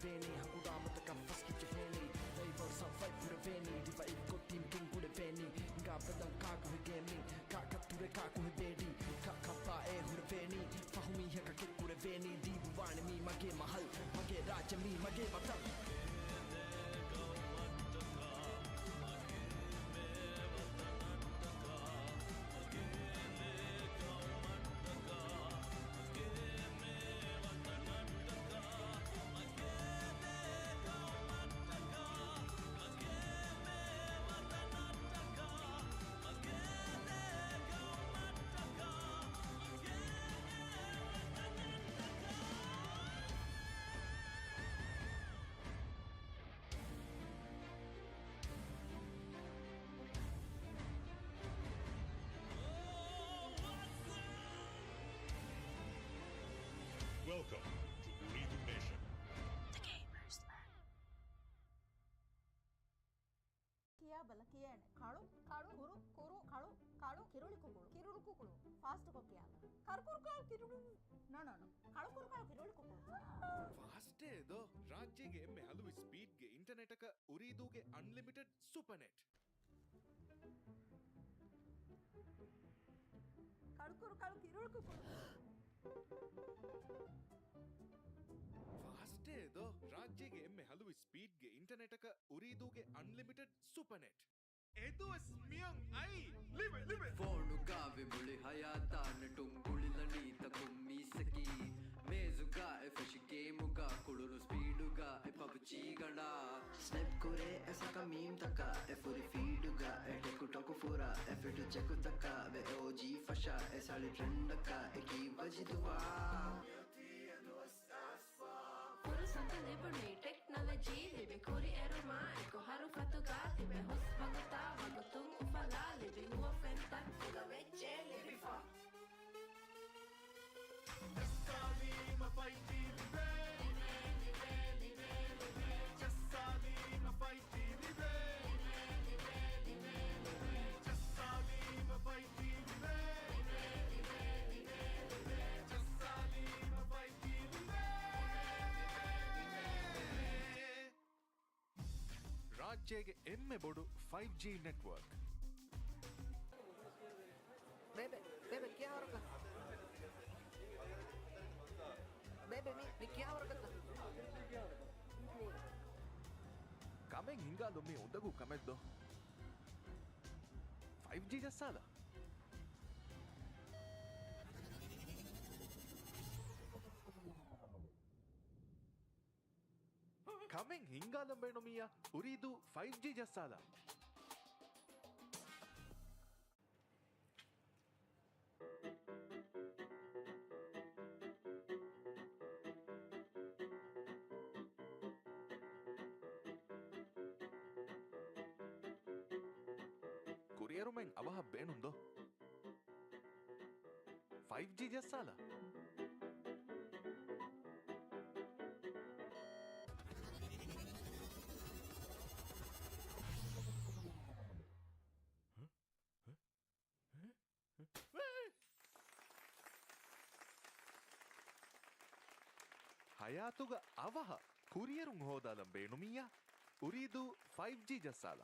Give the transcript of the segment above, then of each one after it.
veni hangudamata ka faskiche veni they were some fight for veni diva ikko team king kude veni nga padan ka ku gaming ka kature ka ku bedi ka kappa e hur veni fahumi heka ke kure veni divu vani mi mage mahal mage raja mi mage watan Welcome to Ooredoo Nation. The Gamers Man. किया बला किया ने खाड़ो खाड़ो कुरु कुरु खाड़ो खाड़ो किरुली कुकुड़ो किरुरु कुकुड़ो fast को किया करकुर काल किरुरु no no no खाड़ो कुरु काल किरुली कुकुड़ो ಫಾಸ್ಟ್ ಏದೋ ರಾಜ್ಯಗೆ ಎಮ್ಮೆ ಹಲವು ಸ್ಪೀಡ್ಗೆ ಇಂಟರ್ನೆಟ್ ಅಕ ಉರಿದೂಗೆ ಅನ್ಲಿಮಿಟೆಡ್ ಸೂಪರ್ ನೆಟ್ खाड़ो काल किरुली कुकुड़ो ಫಾಸ್ಟ್ ಏದೋ ರಾಜ್ಯಗೆ ಎಮ್ಮೆ ಹಲವು ಸ್ಪೀಡ್ಗೆ ಇಂಟರ್ನೆಟ್ ಅಕ ಉರಿದೂಗೆ ಅನ್ಲಿಮಿಟೆಡ್ ಸೂಪರ್ ನೆಟ್ ಎದು ಸ್ಮಿಯಂ ಐ ಲಿವೆ ಫೋನು ಗಾವೆ ಬುಳಿ ಹಯಾತಾನ ಟುಂಗುಳಿಲನೀತ ಕುಮ್ಮೀಸಕಿ ಮೇಜುಗ ಎಫಶ್ ಗೇಮುಗ ಕುಳುನು ಸ್ಪೀಡುಗ ಎ ಪಬ್ಜಿ ಗಣ ಸ್ನೆಪ್ ಕುರೆ ಎಸಕ ಮೀಮ್ ತಕ ಎ ಫುರಿ ಫೀಡುಗ ಎ ಟೆಕು ಟೊಕು ಫುರ ಎ ಫಿಟು ಚೆಕು ತಕ ವೆ ಓಜಿ ಫಶ ಎ ಸಾಳಿ ಟ್ರೆಂಡಕ ಎ ಕಿ ಬಜಿದುವಾ Santa Liberty Technology Libe kuri eroma Eko haru fatuga Tibe hus baguta Wagutung ufala Libe huwa fenta Kuga veche Libe fa Jassali ma fighti libe Jassali ma fighti libe Jassali ma fighti libe Jassali ma fighti libe ರಾಜ್ಯಗೆ ಎಮ್ಮೆ ಬೋಡು 5G network Bebe, क्या हो रहा है? Bebe, मी क्या हो रहा है? ಕಮೆಂಗ್ ಹಿಂಗಾದೊಮ್ಮೆ ಉಂದಗೂ ಕಮೆದ್ದು 5G ಜಸ್ಸಾದ ಕಮೆಂಗ್ ಹಿಂಗಾದಂಬೇಣು ಮಿಯ ಉರಿದು 5G ಜಸ್ಸಾದ ಕುರಿಯರು ಮೆಂಗ್ ಅವಹ ಬೇಣುಂದೋ 5G ಜಸ್ಸಾದ ಹಯಾತುಗ ಅವಹ ಕುರಿಯರುಂಗ್ ಹೋದಾಲಂ ಬೇಣುಮಿಯ ಉರಿದು 5G ಜಸ್ಸಾಲ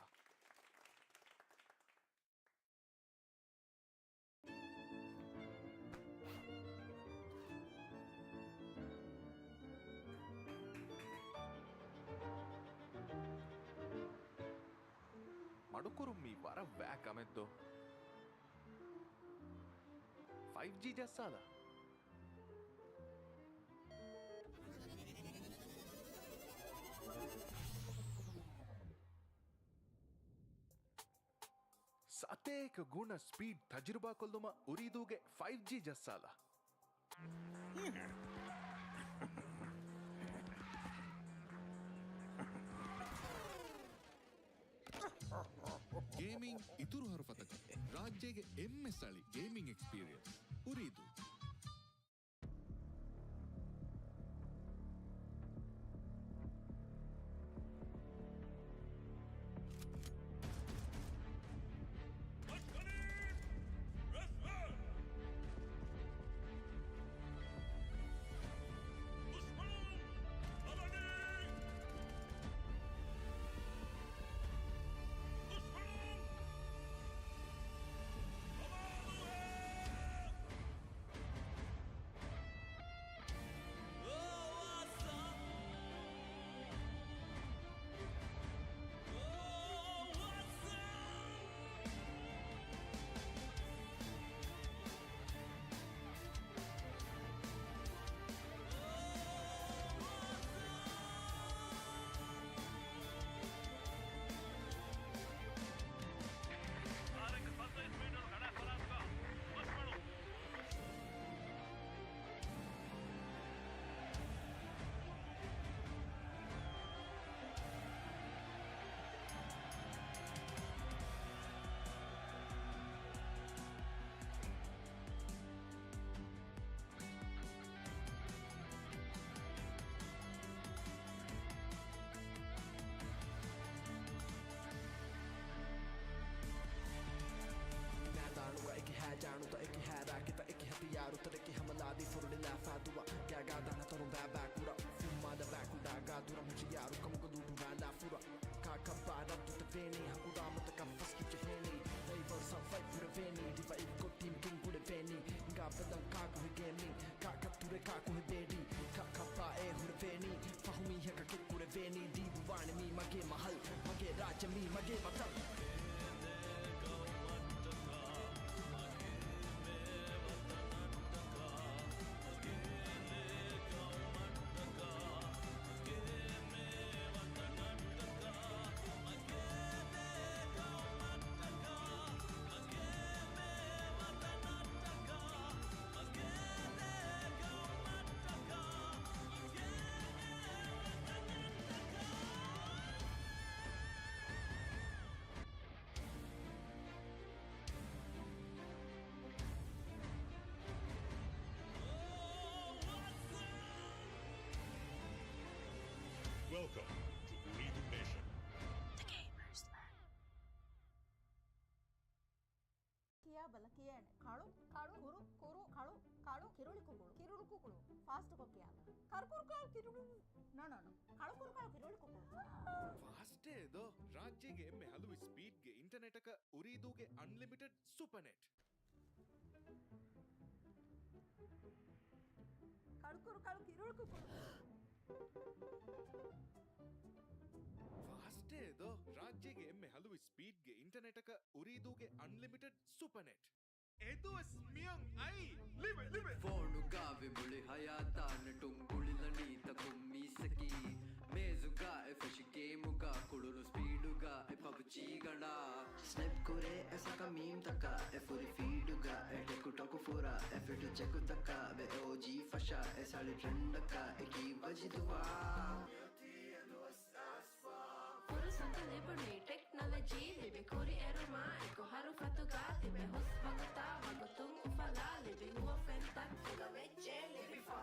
ಮಡುಕುರುಮ್ಮಿ ವರ ವ್ಯಾಕ್ ಅಮೆದ್ದು 5G ಜಸ್ಸಾಲ ಸತೇಕ ಗುಣ ಸ್ಪೀಡ್ ತಜುರ್ಬಾ ಕೊಲ್ದುಮ ಉರಿದೂಗೆ 5G ಜಸ್ಸಾಲ ಗೇಮಿಂಗ್ ಇತುರು ಹರಫತಕ ರಾಜ್ಯಗೆ ಎಂಎಸ್ ಅಳಿ ಗೇಮಿಂಗ್ ಎಕ್ಸ್ಪೀರಿಯನ್ಸ್ ಉರಿದು tuta veni hakuda mataka faskitje veni Labor sa fight pura veni diva ikko team king kude veni Nga padan kaku he gaming ka kature kaku he bedi ka kappa e hure veni fahumi heka kekure veni divu vani mi mage mahal mage raja mi mage matal Welcome to Ooredoo Nation. ಕಿಯಾ ಬಲ ಕಿಯಾನೆ ಕಾಳು ಕಾಳು ಕುರು ಕುರು ಕಾಳು ಕಾಳು ಕಿರುಳಿ ಕುಗುಳು ಕಿರುಳು ಕುಗುಳು fast ಕೊಕ್ಕಿಯಾಲ ಕರ್ಕುರು ಕಾಳು ಕಿರುಳು no no no ಕಾಳು ಕುರು ಕಾಳು ಕಿರುಳಿ ಕುಗುಳು ಫಾಸ್ಟೇ ಇದು ರಾಜ್ಯಗೆ ಎಮ್ಮೆ ಹಲವು ಸ್ಪೀಡ್ಗೆ ಇಂಟರ್ನೆಟ್ ಉರಿದೂಗೆ ಅನ್ಲಿಮಿಟೆಡ್ ಸೂಪರ್ ನೆಟ್ ಕಳ್ಕುರು ಕಾಳು ಕಿರುಳು ಕುಗುಳು ಫಾಸ್ಟೇ ಇದು ರಾಜ್ಯಗೆ ಎಮ್ಮೆ ಹಲವು ಸ್ಪೀಡ್ಗೆ ಇಂಟರ್ನೆಟ್ ಉರಿದೂಗೆ ಅನ್ಲಿಮಿಟೆಡ್ ಸೂಪರ್ ನೆಟ್ ಇದು ಸ್ಮಿಯಂ ಐ ಲಿವೆ ಲಿವೆ ಫೋನುಗ ವಿಬುಳಿ ಹಯಾತಾನ ಟುಂಗುಳಿಲನೀತ ಕುಮ್ಮಿಸಕಿ ಮೇಜುಗ ಎಫೆಶಿ ಗೇಮುಗ ಕುಳುನು ಸ್ಪೀಡುಗ ಎ ಪಬ್ಜಿ ಗಣ ಸ್ನೈಪ್ ಕುರೆ ಎಸಕ ಮೀಮ್ ತಕ ಎ ಫುರಿ ಫೀಡುಗ ಎ ಟೆಕು ಟೊಕು ಫುರ ಎ ಫಿಟು ಚೆಕು ತಕ ವೆ ಓಜಿ ಫಶ ಎ ಸಾಳಿ ಟ್ರೆಂಡಕ ಎ ಕಿ ಬಜಿದುವಾ Furusan liberne technology libe kuri eruma eko haru fatuga tibe hos baguta magutung ufala libe huwa fenta kuga veche libe fa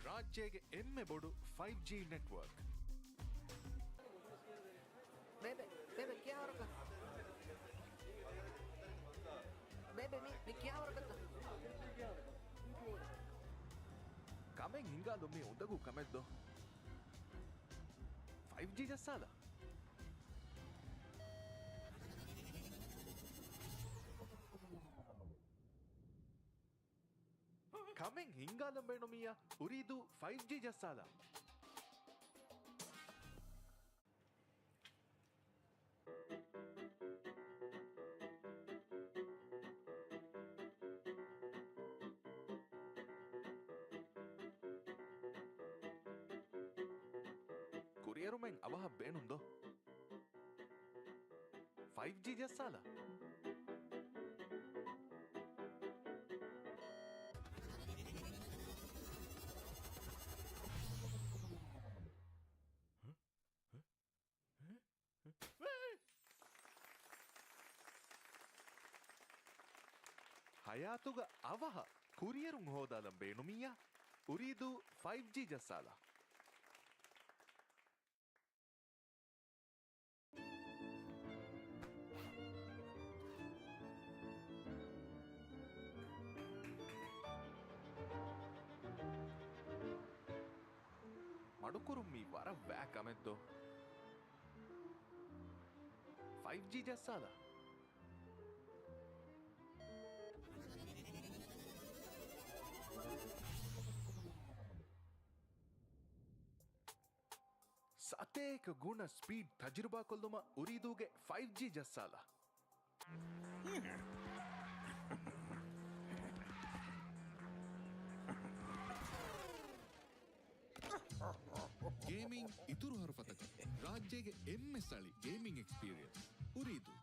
ರಾಜ್ಯಗೆ ಎಮ್ಮೆ ಬೋಡು 5G ನೆಟ್ವರ್ಕ್ Bebe, bebe, क्या हो रहा है? Bebe, मी क्या हो रहा है? ಕಮೆಂಗ್ ಹಿಂಗಾದೊಮ್ಮೆ ಉದಗು ಕಮೆದ್ದು 5G ಜಸ್ಸಾದ ಕಮೆಂಗ್ ಹಿಂಗಾದೊಂಬೇಣು ಮಿಯ ಉರಿದು 5G ಜಸ್ಸಾದ ಕುರಿಯರು ಮೆಂಗ್ ಅವಹ ಬೇಣುಂದೋ 5G ಜಸ್ಸಾದ ಹಯಾತುಗ ಅವಹ ಕುರಿಯರು ಹೋದಾಲಂ ಬೇಣು ಮಿಯ ಉರಿದು 5G ಜಸ್ಸಾದ ಮಡುಕುರು ಮೀ ವರ ವ್ಯಾಕ್ ಅಮೆದ್ದು 5G ಜಸ್ಸಾದ ಸತೇಕ ಗುಣ ಸ್ಪೀಡ್ ತಜುರ್ಬಾ ಕೊಲ್ಲುಮ ಉರಿದೂಗೆ 5G ಜಸ್ಸಾಲ ಗೇಮಿಂಗ್ ಇತುರು ಹರಫತಕ ರಾಜ್ಯಗೆ ಎಮ್ಮೆ ಸಳಿ ಗೇಮಿಂಗ್ ಎಕ್ಸ್ಪೀರಿಯನ್ಸ್ ಉರಿದು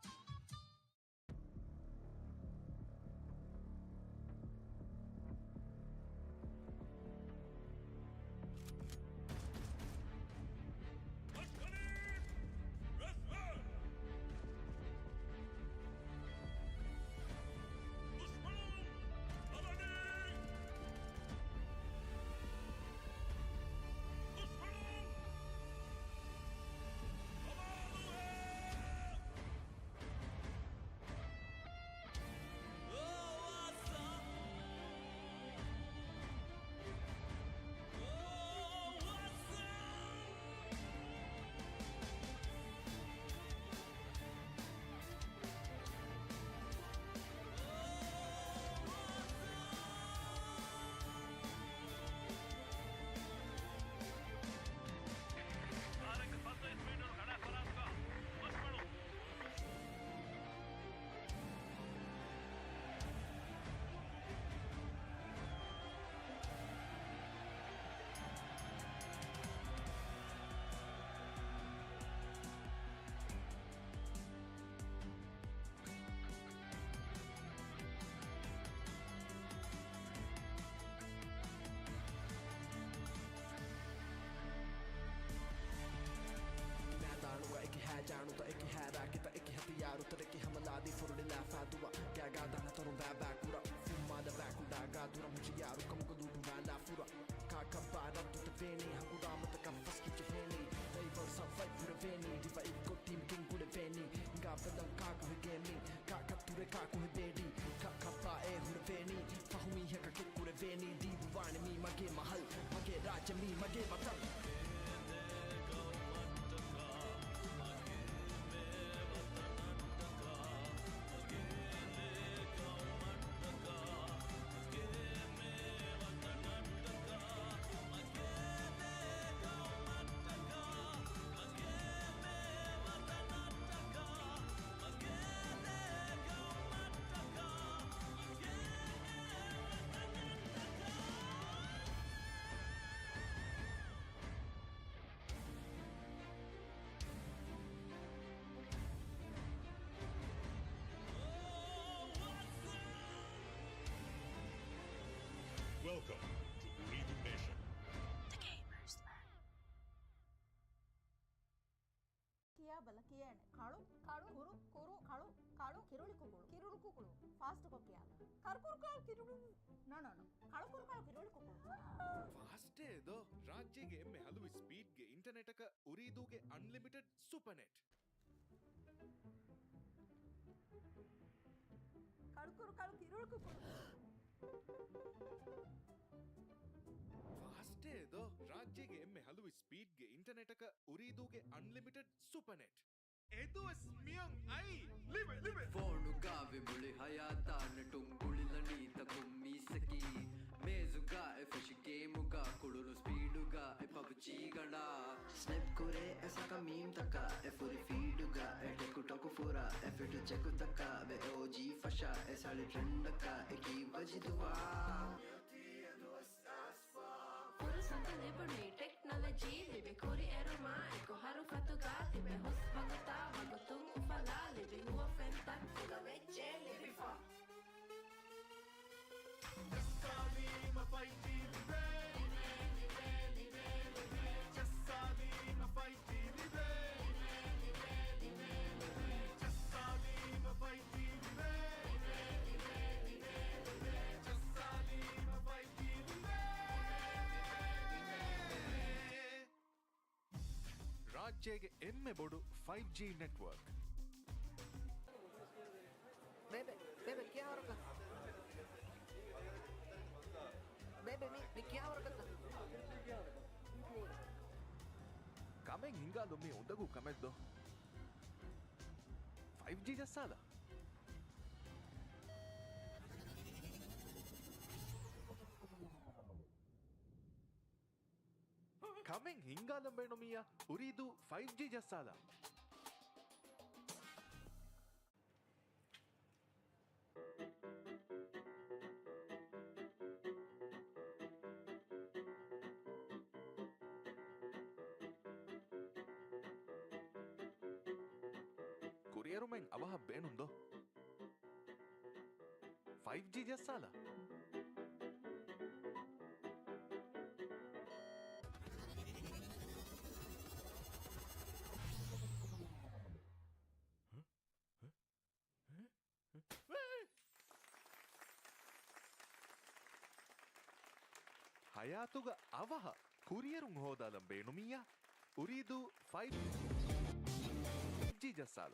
padang kakahoy gaming Kakature kakuhoy bedi Kakapae hurveni Fahumi heka kekureveni Dibuwane mi mage mahal Mage raja mi mage matal Welcome to Ooredoo Nation. ಕಿಯಾ ಬಲಕಿಯೇಣೆ ಕಾಳು ಕಾಳು ಕುರು ಕುರು ಕಾಳು ಕಾಳು ಕಿರುಳಿ ಕುಗುಳು ಕಿರುಳು ಕುಗುಳು ಫಾಸ್ಟ್ ಕೊಕ್ಕಿಯಾಲ ಕರ್ಕುರು ಕಾಳು ಕಿರುಳು ನೋ ನೋ ನೋ ಕಾಳು ಕುರು ಕಾಳು ಕಿರುಳಿ ಕುಗುಳು ಫಾಸ್ಟೇ ಇದು ರಾಜ್ಯಗೆ ಎಮ್ಮೆ ಹಲವು ಸ್ಪೀಡ್ಗೆ ಇಂಟರ್ನೆಟಕ ಉರಿದೂಗೆ ಅನ್ಲಿಮಿಟೆಡ್ ಸೂಪರ್ ನೆಟ್ ಕಾಳು ಕುರು ಕಾಳು ಕಿರುಳು ಕುಗುಳು ಫಾಸ್ಟೇ ಇದು ರಾಜ್ಯಗೆ ಎಮ್ಮೆ ಹಲವು ಸ್ಪೀಡ್ಗೆ ಇಂಟರ್ನೆಟಕ ಉರಿದೂಗೆ ಅನ್ಲಿಮಿಟೆಡ್ ಸೂಪರ್ ನೆಟ್ ಇದು ಸ್ಮಿಯಂಗ್ ಐ ಲಿವೆ ಲಿವೆ ಫೋನುಗಾ ವಿಮುಳಿ ಹಯಾತಾನ ಟುಂಗುಳಿಲಣೀತ ಕುಮ್ಮಿಸಕಿ ಮೇಜುಗಾ ಎಫೆಶ್ ಗೇಮುಗಾ ಕುಳುನು ಸ್ಪೀಡುಗಾ ಎ ಪಬ್ಜಿಗಣ Snap kure esa ka meme taka e furi feeduga e teku toku fura e fitu cheku taka be OG fasha e sali trend ka e ki vajiduwa Fursat liberty technology libe kuri eroma eko haru fatuga tibe hus baguta magutung ufala libe huwa fenta ga veche libe fa ರಾಜ್ಯಗೆ ಎಮ್ಮೆ ಬೋಡು 5G network Bebe, bebe, क्या हो रहा है? Bebe, मी क्या हो रहा है? ಕಮೆಂಗ್ ಹಿಂಗಾದೊಮ್ಮೆ ಉಂಡಗೂ ಕಮೆದ್ದು 5G ಜಸ್ಸಾದ ಕಮೆಂಗ್ ಹಿಂಗಾದೊಂಬೇಣು ಮಿಯ ಉರಿದು 5G ಜಸ್ಸಾದ ಕುರಿಯರು ಮೆಂಗ್ ಅವಹ ಬೇಣುಂದೋ 5G ಜಸ್ಸಾದ ಹಯಾತುಗ ಅವಹ ಕುರಿಯರು ಹೋದಾಲಂ ಬೇಣುಮಿಯ ಉರಿದು 5G ಜಸ್ಸಾದ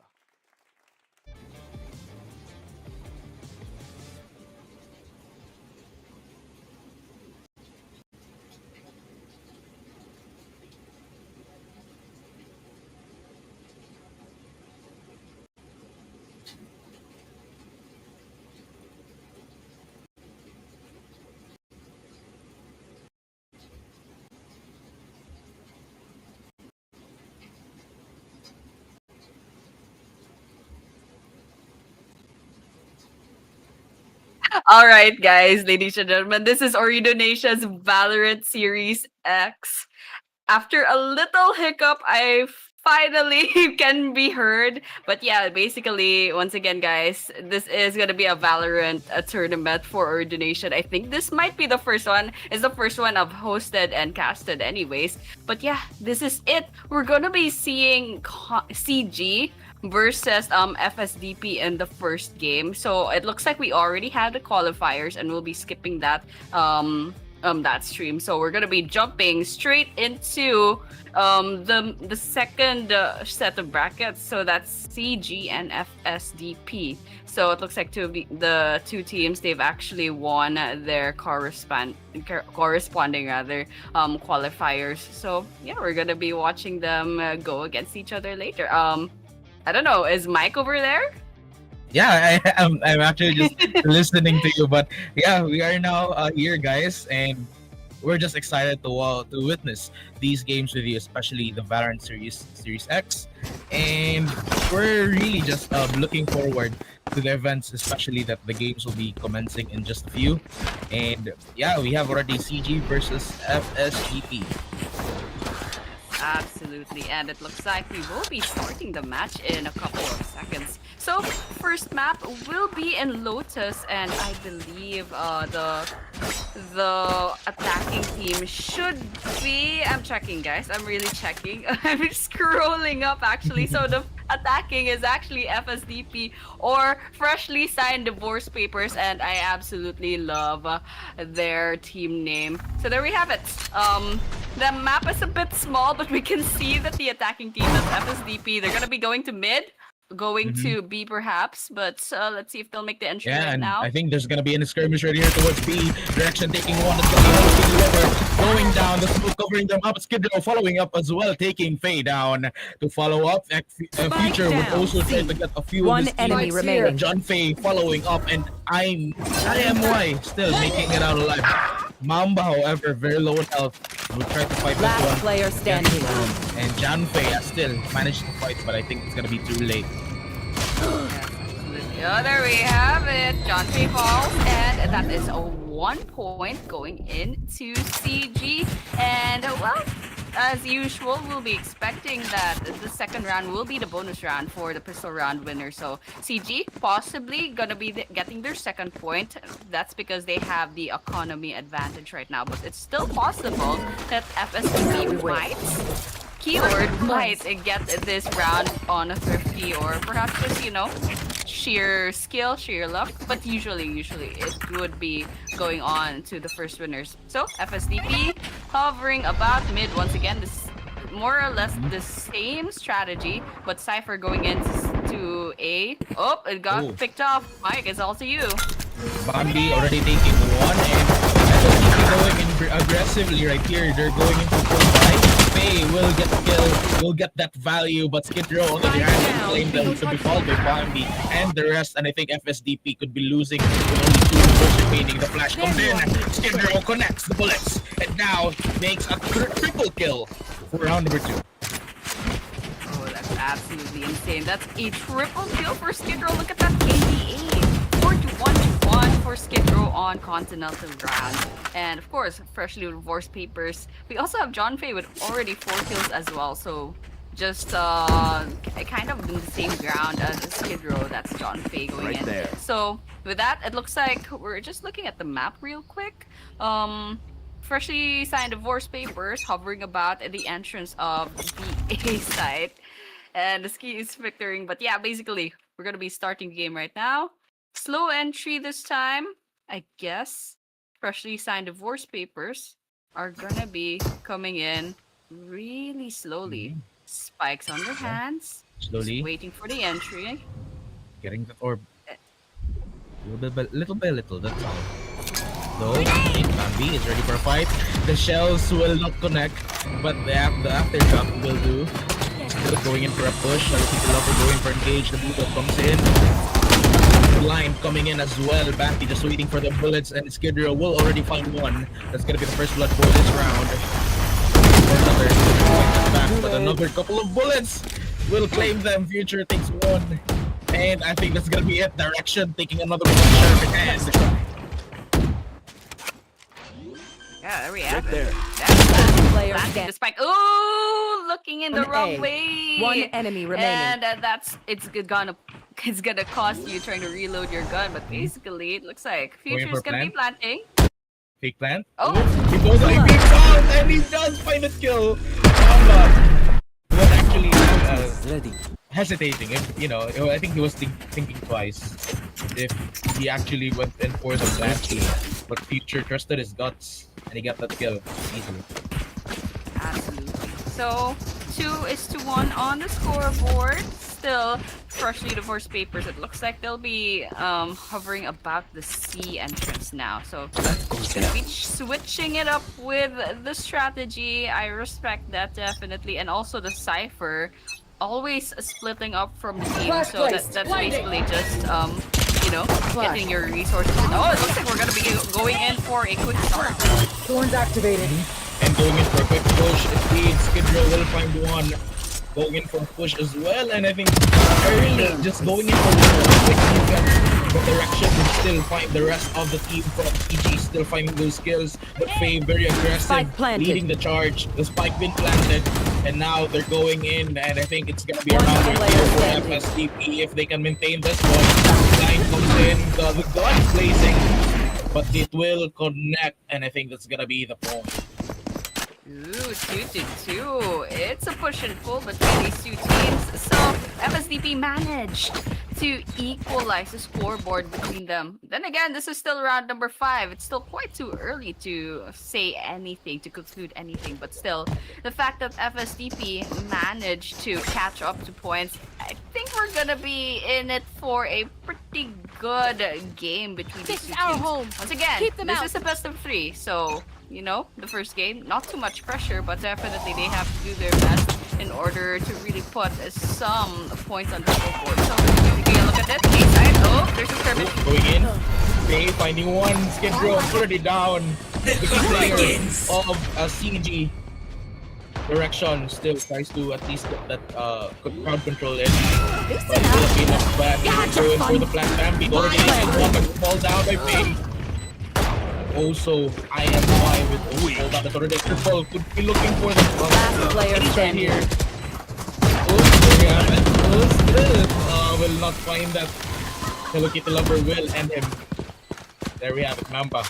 All right, guys, ladies and gentlemen, this is Ooredoo Nation's Valorant Series X. After a little hiccup, I finally can be heard. But yeah, basically, once again, guys, this is gonna be a Valorant tournament for Ooredoo Nation. I think this might be the first one. It's the first one I've hosted and casted, anyways. But yeah, this is it. We're gonna be seeing CG versus FSDP in the first game. So it looks like we already had the qualifiers and we'll be skipping that that stream. So we're gonna be jumping straight into the second set of brackets. So that's CG and FSDP. So it looks like the two teams, they've actually won their corresponding qualifiers. So yeah, we're gonna be watching them go against each other later. I don't know, is Mike over there? Yeah, I'm actually just listening to you, but yeah, we are now here, guys, and we're just excited to witness these games with you, especially the Valorant Series X, and we're really just looking forward to the events, especially that the games will be commencing in just a few. And yeah, we have already CG versus FSGP. Absolutely, and it looks like we will be starting the match in a couple of seconds. So, first map will be in Lotus, and I believe the attacking team should be. I'm checking, guys. I'm really checking. I'm scrolling up actually. So the attacking is actually FSDP or freshly signed divorce papers, and I absolutely love their team name. So there we have it. The map is a bit small, but we can see that the attacking team is FSDP. They're gonna be going to mid, going to B perhaps, but let's see if they'll make the entry Yeah, right and now. I think there's gonna be an skirmish right here towards B direction, taking one. That's gonna be hosting whoever going down. The smoke covering them up. Skid Row following up as well, taking Faye down to follow up. Future would also try to get a few One of his enemy teammates. remaining. John Faye following up, and IMY still making it out alive. Mamba, however, very low in health. Will try to fight this Last one. player standing. And John Faye has still managed to fight, but I think it's gonna be too late. Yeah, there we have it. John Fay falls, and that is a 1 point going into CG. And well, as usual, we'll be expecting that the second round will be the bonus round for the pistol round winner. So CG possibly gonna be getting their second point. That's because they have the economy advantage right now, but it's still possible that FSDP might. Keyword might get this round on a thrifty or perhaps just, sheer skill, sheer luck. But usually it would be going on to the first winners. So FSDP hovering about mid once again. This more or less the same strategy, but Cypher going into A. Oh, it got picked off. Mike, it's all to you. Bambi already taking one, and FSDP going in aggressively right here. They're going into full fight. Faye will get the kill, will get that value, but Skid Row on the other hand will claim them to be followed by Bambi and the rest, and I think FSDP could be losing with only 2 bullets remaining. The flash comes in, Skid Row connects the bullets, and now makes a triple kill for round number 2. Oh, that's absolutely insane. That's a triple kill for Skid Row. Look at that KDA. 4-1 for Skid Row on Continental round. And of course, freshly divorced papers. We also have John Fay with already 4 kills as well. So just kind of in the same ground as Skid Row. That's John Fay going Right in. there. So with that, it looks like we're just looking at the map real quick. Freshly signed divorce papers hovering about at the entrance of the A site. And the ski is victoring. But yeah, basically, we're going to be starting the game right now. Slow entry this time, I guess. Freshly signed divorce papers are gonna be coming in really slowly. Spikes on their hands. Slowly. Just waiting for the entry. Getting the orb. Little by little, that's all. So, Bambi is ready for a fight. The shells will not connect, but the aftershock will do. Still going in for a push. Other people are going for engage. The blue comes in. Line coming in as well. Bambi just waiting for the bullets, and Skid Row will already find one. That's gonna be the first blood for this round. But another couple of bullets will claim them. Future takes one, and I think that's gonna be it. Direction taking another one. Sharp in hand. Yeah, there we have Right it. there. That's Player planting the spike. Ooh, looking in the wrong way. 1 enemy remaining. And it's gonna cost you trying to reload your gun. But basically, it looks like Future's for gonna be planting. Fake plant. Oh, He goes like big down, and he does find the kill. Mamba was actually Ready. hesitating. I think he was thinking twice if he actually went and forced a plant. But Future trusted his guts. and he got that kill easily. Absolutely. So 2-1 on the scoreboard. Still freshly divorced papers. It looks like they'll be hovering about the C entrance now. So gonna be switching it up with the strategy. I respect that definitely, and also the cipher always splitting up from the team. So that's basically just getting your resources. Oh, it looks like we're gonna be going in for a quick start. Thorns activated. And going in for a quick push, it means Skid Row will find one. Going in for a push as well, and I think early just going in for a quick defense, but direction would still find the rest of the team from PG still finding those kills, but Faye very aggressive, leading the charge. The spike been planted, and now they're going in, and I think it's gonna be around right here for FSDP if they can maintain this one. Line comes in, the gun is blazing, but it will connect, and I think that's gonna be the point. Ooh, 2-2. It's a push and pull between these two teams. So FSDP managed to equalize the scoreboard between them. Then again, this is still round number 5. It's still quite too early to say anything, to conclude anything. But still, the fact that FSDP managed to catch up to points, I think we're gonna be in it for a pretty good game between these two teams. Once again, this is a best of 3, so the first game, not too much pressure, but definitely they have to do their best in order to really put some points on the scoreboard. So taking a look at that, A-side, there's a skirmish. Going in, Faye finding one, Skid Row already down. The key player of CG direction still tries to at least get that crowd control edge. But it will be not bad. Going for the plant Bambi, already one but fall down by Faye. Also, I am why with hold on, the already triple could be looking for the last player right here. Will not find that. Hello Kitty Lover will end him. There we have it, Mamba.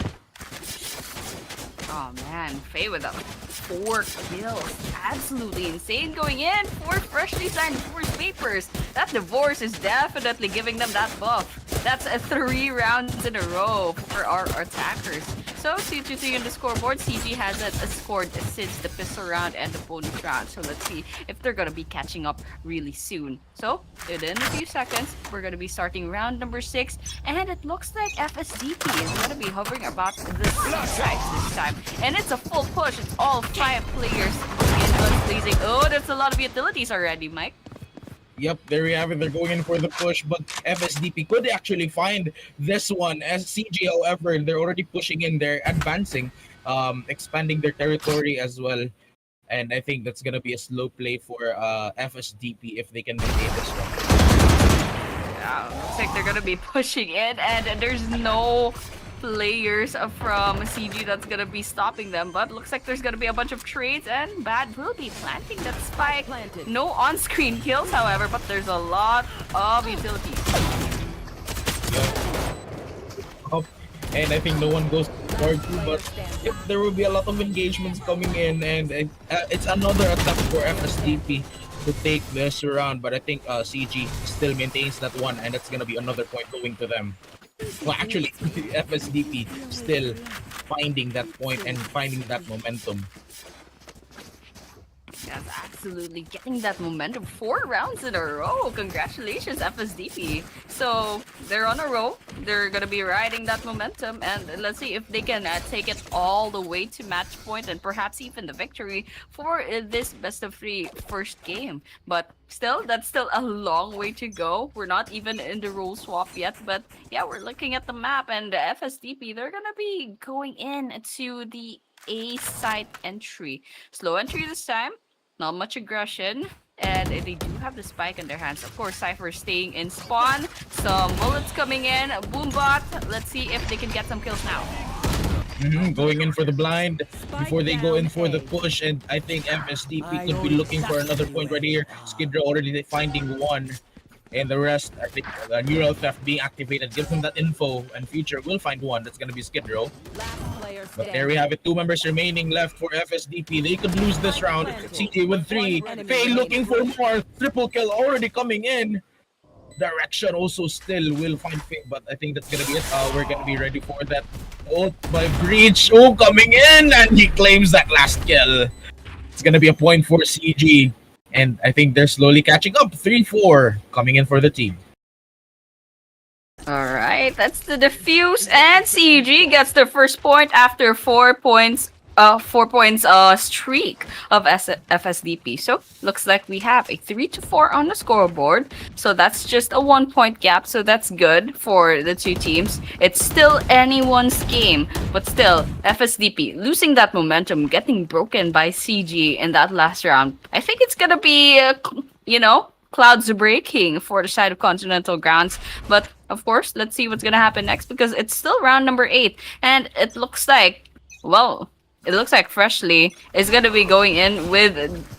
Oh man, Faye with a 4 kills. Absolutely insane going in for freshly signed divorce papers. That divorce is definitely giving them that buff. That's 3 rounds in a row for our attackers. So 2-3 on the scoreboard. CG hasn't scored since the pistol round and the bonus round. So let's see if they're gonna be catching up really soon. So within a few seconds, we're gonna be starting round number 6, and it looks like FSDP is gonna be hovering about the sides this time. And it's a full push. It's all 5 players in guns blazing. Oh, that's a lot of utilities already, Mike. Yep, there we have it. They're going in for the push, but FSDP could actually find this one. As CG, however, they're already pushing in. They're advancing, expanding their territory as well. And I think that's gonna be a slow play for FSDP if they can maintain this one. Yeah, looks like they're gonna be pushing in, and there's no players from CG that's gonna be stopping them, but looks like there's gonna be a bunch of trades, and Bad will be planting that spike. No on-screen kills, however, but there's a lot of utilities. Yep. And I think no one goes forward too, but yep, there will be a lot of engagements coming in, and it's another attack for FSDP to take this round, but I think CG still maintains that one, and that's gonna be another point going to them. Well, actually, FSDP still finding that point and finding that momentum. Yes, absolutely getting that momentum. 4 rounds in a row. Congratulations, FSDP. So they're on a roll. They're gonna be riding that momentum, and let's see if they can take it all the way to match point and perhaps even the victory for this best of 3 first game. But still, that's still a long way to go. We're not even in the role swap yet, but yeah, we're looking at the map, and FSDP, they're gonna be going in to the A site entry. Slow entry this time. Not much aggression, and they do have the spike in their hands. Of course, Cypher staying in spawn. Some bullets coming in. Boombot. Let's see if they can get some kills now. Going in for the blind before they go in for the push, and I think FSDP could be looking for another point right here. Skid Row already finding one, and the rest, I think, neural theft being activated gives them that info, and future will find one. That's gonna be Skid Row. But there we have it. 2 members remaining left for FSDP. They could lose this round. CJ with 3. Faye looking for more. Triple kill already coming in. Direction also still will find Faye, but I think that's gonna be it. We're gonna be ready for that Oh, by Breach. Oh, coming in, and he claims that last kill. It's gonna be a point for CG. And I think they're slowly catching up. 3-4 coming in for the team. All right, that's the defuse, and CG gets their first point after 4 points. 4 points streak of FSDP. So looks like we have a 3-4 on the scoreboard. So that's just a 1 point gap. So that's good for the two teams. It's still anyone's game, but still FSDP losing that momentum, getting broken by CG in that last round. I think it's gonna be clouds breaking for the side of Continental grounds. But of course, let's see what's gonna happen next because it's still round number 8, and it looks like, well, it looks like Freshly is going to be going in with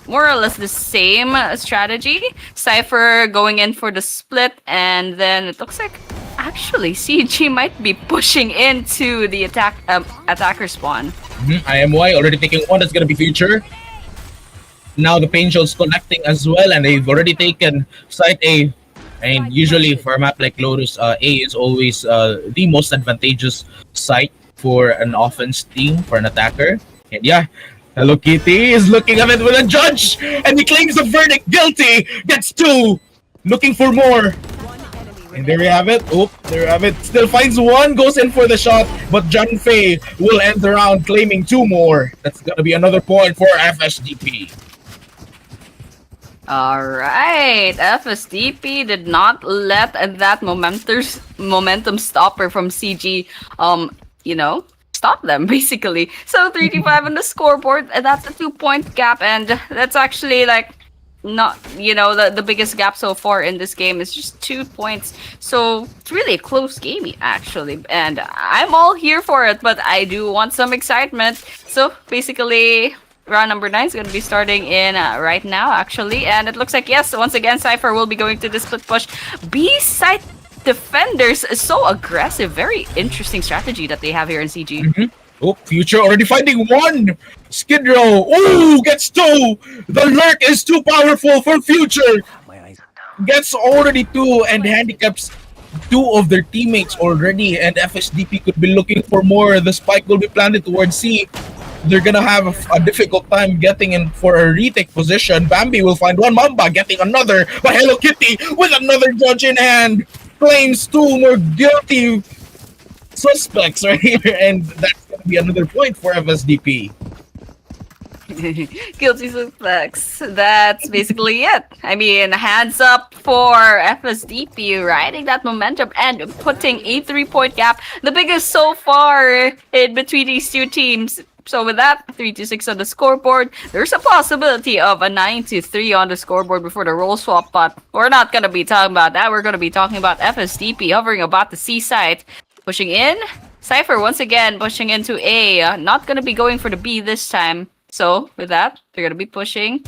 more or less the same strategy. Cypher going in for the split, and then it looks like actually CG might be pushing into the attacker spawn. IMY already taking one. That's going to be Future. Now the Painshell's connecting as well, and they've already taken site A. And usually for a map like Lotus, A is always the most advantageous site for an offense team, for an attacker. And yeah, Hello Kitty is looking at it with a judge, and he claims the verdict. Guilty. Gets 2. Looking for more. And there you have it. Oh, there you have it. Still finds one, goes in for the shot, but John Fei will end the round claiming 2 more. That's gonna be another point for FSDP. All right, FSDP did not let that momentum stopper from CG, stop them basically. So 3-5 on the scoreboard, and that's a 2-point gap, and that's actually like not the biggest gap so far in this game is just 2 points. So it's really a close game actually, and I'm all here for it, but I do want some excitement. So basically, round number 9 is going to be starting in right now, actually. And it looks like, yes, once again, Cypher will be going to the split push. B-side defenders is so aggressive. Very interesting strategy that they have here in CG. Oh, Future already finding one. Skid Row. Oh, gets 2. The lurk is too powerful for Future. Gets already 2 and handicaps 2 of their teammates already. And FSDP could be looking for more. The spike will be planted towards C. They're gonna have a difficult time getting in for a retake position. Bambi will find one. Mamba getting another. But Hello Kitty with another judge in hand claims 2 more guilty suspects right here, and that's gonna be another point for FSDP. Guilty suspects. That's basically it. I mean, hands up for FSDP riding that momentum and putting a 3-point gap, the biggest so far in between these two teams. So with that, 3-6 on the scoreboard. There's a possibility of a 9-3 on the scoreboard before the role swap, but we're not gonna be talking about that. We're gonna be talking about FSDP hovering about the C side, pushing in. Cypher once again pushing into A. Not gonna be going for the B this time. So with that, they're gonna be pushing.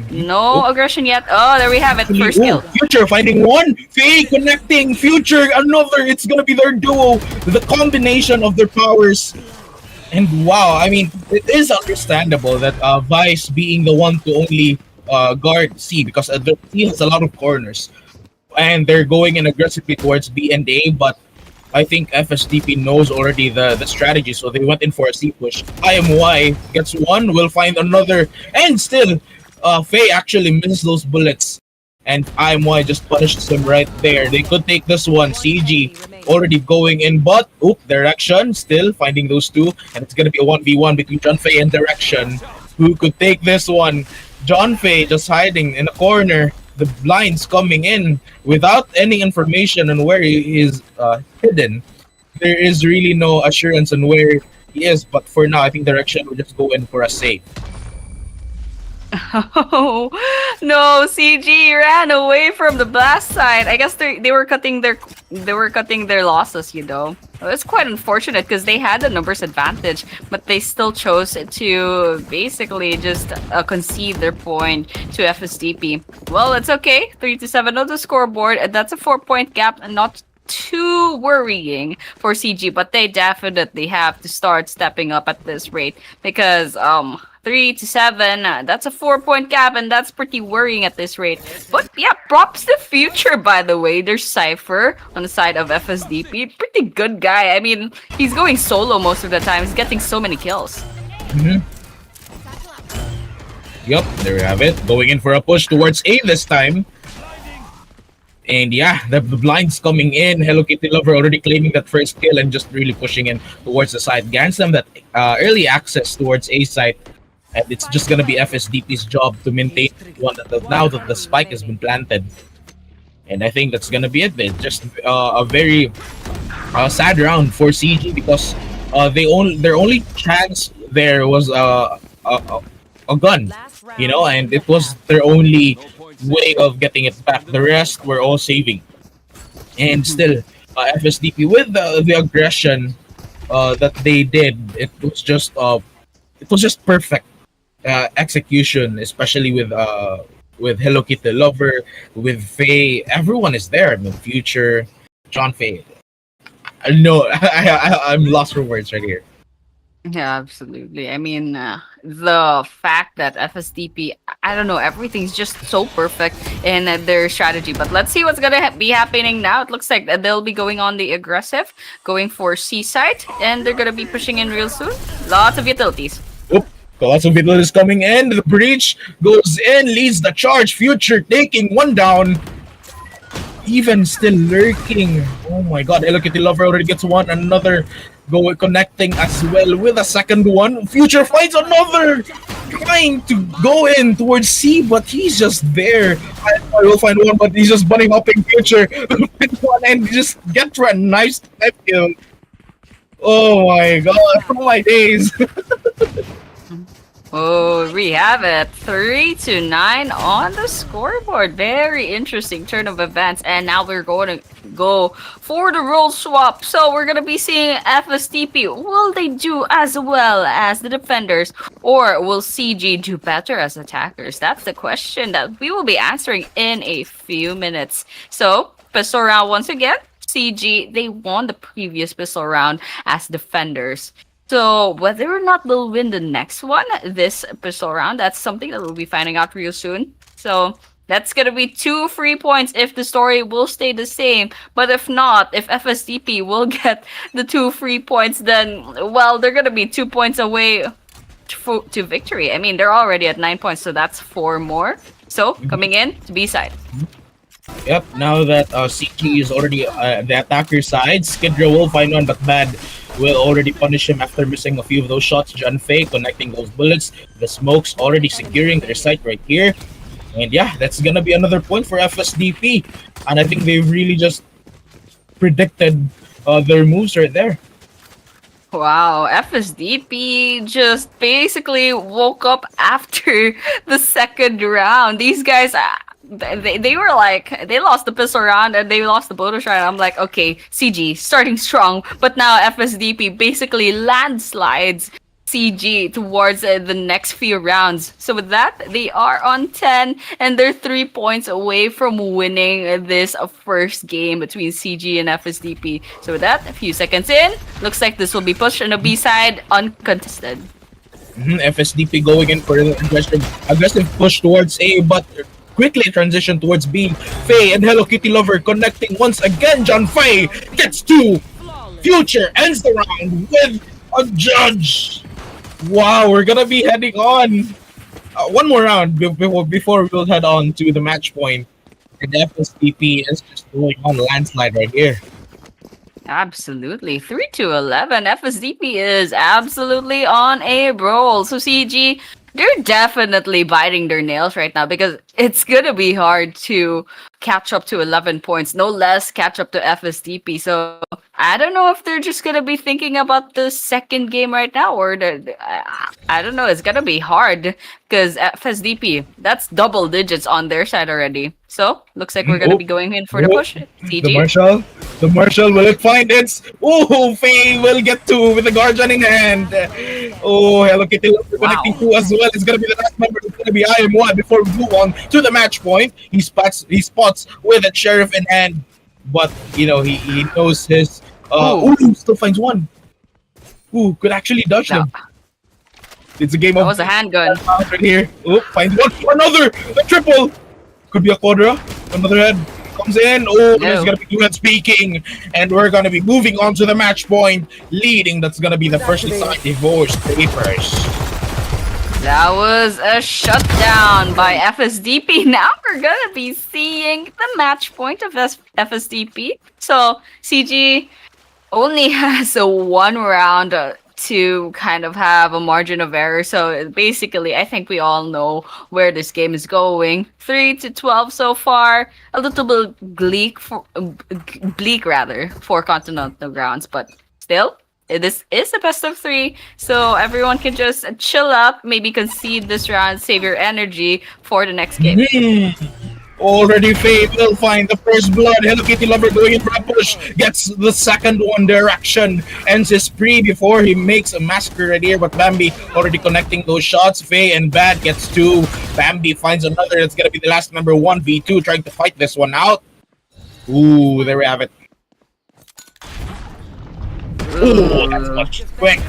No aggression yet. Oh, there we have it. First kill. Future finding one. Faye connecting. Future another. It's gonna be their duo. The combination of their powers. And wow, I mean, it is understandable that Vice being the one to only guard C, because the C has a lot of corners. And they're going in aggressively towards B and A, but I think FSDP knows already the strategy, so they went in for a C push. IMY gets one, will find another, and still, Faye actually misses those bullets. And IMY just punishes him right there. They could take this one. CG already going in, but Direction still finding those 2, and it's gonna be a 1v1 between John Faye and Direction. Who could take this one? John Faye just hiding in a corner. The blinds coming in without any information on where he is hidden. There is really no assurance on where he is, but for now, I think Direction will just go in for a save. Oh no, CG ran away from the blast side. I guess they were cutting their losses, It's quite unfortunate because they had the numbers advantage, but they still chose to basically just concede their point to FSDP. Well, it's okay. 3-7 on the scoreboard, and that's a 4-point gap, and not too worrying for CG, but they definitely have to start stepping up at this rate because 3-7. That's a 4-point gap, and that's pretty worrying at this rate. But yeah, props to Future, by the way. There's Cypher on the side of FSDP. Pretty good guy. I mean, he's going solo most of the time. He's getting so many kills. Yep, there we have it. Going in for a push towards A this time. And yeah, the blinds coming in. Hello Kitty Lover already claiming that first kill and just really pushing in towards the side. Grants them that early access towards A side. And it's just going to be FSDP's job to maintain one now that the spike has been planted. And I think that's going to be it. It's just a very sad round for CG because their only chance there was a gun, you know, and it was their only way of getting it back. The rest were all saving. And still, FSDP with the aggression that they did, it was just perfect execution, especially with Hello Kitty Lover, with Faye. Everyone is there. I mean, Future, John Faye. No, I'm lost for words right here. Yeah, absolutely. I mean, the fact that FSDP, I don't know, everything's just so perfect in their strategy. But let's see what's gonna be happening now. It looks like they'll be going on the aggressive, going for Seaside, and they're gonna be pushing in real soon. Lots of utilities. Oop, lots of utilities coming in. The breach goes in, leads the charge. Future taking one down. Even still lurking. Oh my god, Hello Kitty Lover already gets one. Another connecting as well with a second one. Future finds another, trying to go in towards C, but he's just there. I will find one, but he's just bunny hopping Future with one and just get for a nice step kill. Oh my god, oh my days. Oh, we have it. 3-9 on the scoreboard. Very interesting turn of events. And now we're going to go for the role swap. So we're going to be seeing FSDP. Will they do as well as the defenders? Or will CG do better as attackers? That's the question that we will be answering in a few minutes. So, pistol round once again. CG, they won the previous pistol round as defenders. So whether or not they'll win the next one, this pistol round, that's something that we'll be finding out real soon. So that's going to be 2 free points if the story will stay the same. But if not, if FSDP will get the 2 free points, then, well, they're going to be 2 points away to victory. I mean, they're already at 9 points, so that's 4 more. So coming in to B side. Yep, now that CG is already the attacker side, Skidrow will find one, but Bad will already punish him after missing a few of those shots. John Faye connecting those bullets. The smokes already securing their site right here. And yeah, that's gonna be another point for FSDP. And I think they've really just predicted their moves right there. Wow, FSDP just basically woke up after the second round. These guys, they were like, they lost the pistol round and they lost the bonus round. I'm like, okay, CG starting strong, but now FSDP basically landslides CG towards the next few rounds. So with that, they are on 10 and they're 3 points away from winning this first game between CG and FSDP. So with that, a few seconds in, looks like this will be pushed on the B side uncontested. FSDP going in for an aggressive push towards A, but quickly transition towards B. Faye and Hello Kitty Lover connecting once again. John Faye gets 2. Future ends the round with a judge. Wow, we're gonna be heading on one more round before we'll head on to the match point. And FSDP is just going on landslide right here. Absolutely. 3-11. FSDP is absolutely on a roll. So CG, they're definitely biting their nails right now because it's gonna be hard to catch up to 11 points, no less catch up to FSDP. So I don't know if they're just gonna be thinking about the second game right now, or I don't know. It's gonna be hard because FSDP, that's double digits on their side already. So looks like we're gonna be going in for the push. CG. The Marshall will it find its? Oh, Faye will get 2 with the Guardian in hand. Oh, Hello Kitty Lover connecting 2 as well. It's gonna be the last number. It's gonna be IM1 before we move on to the match point. He spots with a sheriff in hand, but you know he knows his. Still finds one. Could actually dodge them. It's a game That of was a handgun. right here. Oh, find one. Another! A triple! Could be a quadra. Another head comes in. Oh, there's No. gonna be two heads speaking. And we're gonna be moving on to the match point. Leading, that's gonna be the freshly signed divorce papers. That was a shutdown by FSDP. Now we're gonna be seeing the match point of FSDP. So CG only has a one round to kind of have a margin of error. So basically, I think we all know where this game is going. 3-12 so far. A little bit bleak rather for Continental grounds, but still. This is a best of 3, so everyone can just chill out, maybe concede this round, save your energy for the next game. Already Faye will find the first blood. Hello Kitty Lover going in for a push. Gets the second one direction. Ends his spree before he makes a massacre right here. But Bambi already connecting those shots. Faye and Bad gets 2. Bambi finds another. That's going to be the last member 1v2 trying to fight this one out. Ooh, there we have it. Ooh, that's much quick.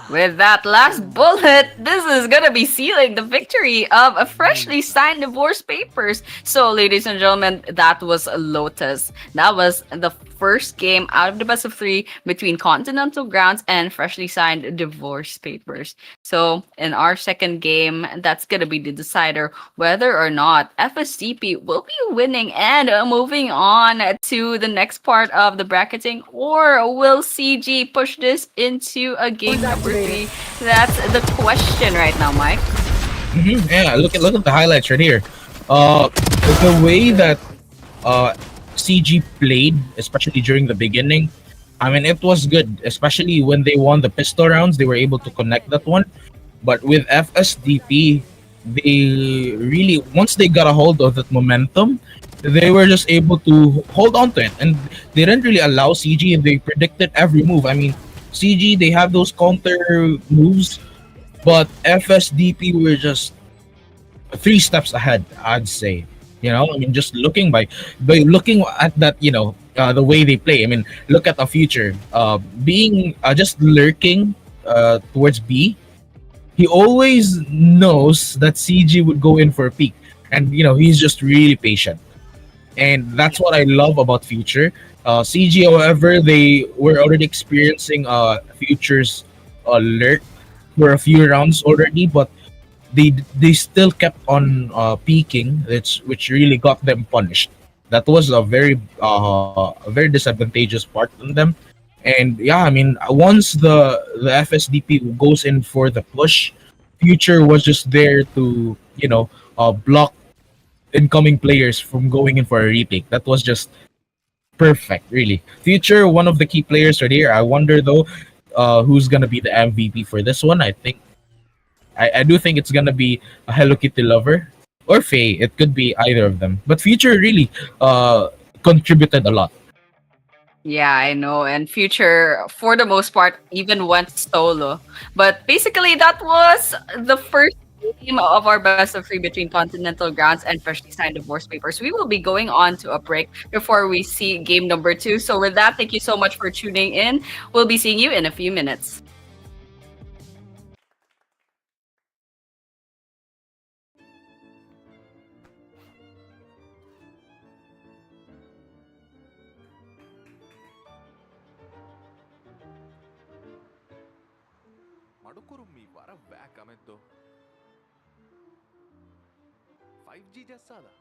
With that last bullet, this is gonna be sealing the victory of a freshly signed divorce papers. So, ladies and gentlemen, that was Lotus. That was the first game out of the best of 3 between Continental Grounds and freshly signed divorce papers. So, in our second game, that's gonna be the decider whether or not FSDP will be winning and moving on to the next part of the bracketing, or will CG push this into a game number 3? That's the question right now, Mike. Yeah, look at the highlights right here. The way that CG played, especially during the beginning, I mean, it was good. Especially when they won the pistol rounds, they were able to connect that one. But with FSDP, they really, once they got a hold of that momentum, they were just able to hold on to it, and they didn't really allow CG, and they predicted every move. I mean, CG, they have those counter moves, but FSDP were just 3 steps ahead, I'd say. You know, I mean, just looking by looking at that, the way they play. I mean, look at the future. Being just lurking towards B, he always knows that CG would go in for a peek, and he's just really patient, and that's what I love about Future. CG, however, they were already experiencing Future's lurk for a few rounds already, but they still kept on peaking, which really got them punished. That was a very disadvantageous part on them. And yeah, I mean, once the FSDP goes in for the push, Future was just there to block incoming players from going in for a retake. That was just perfect, really. Future, one of the key players right here. I wonder though, who's gonna be the MVP for this one. I do think it's gonna be a Hello Kitty lover or Faye. It could be either of them. But Future really contributed a lot. Yeah, I know. And Future, for the most part, even went solo. But basically, that was the first game of our best of 3 between Continental Grounds and freshly signed divorce papers. We will be going on to a break before we see game number 2. So with that, thank you so much for tuning in. We'll be seeing you in a few minutes. మడుకురుమ్మి వర wack అమెద్దో 5G చేస్తాదా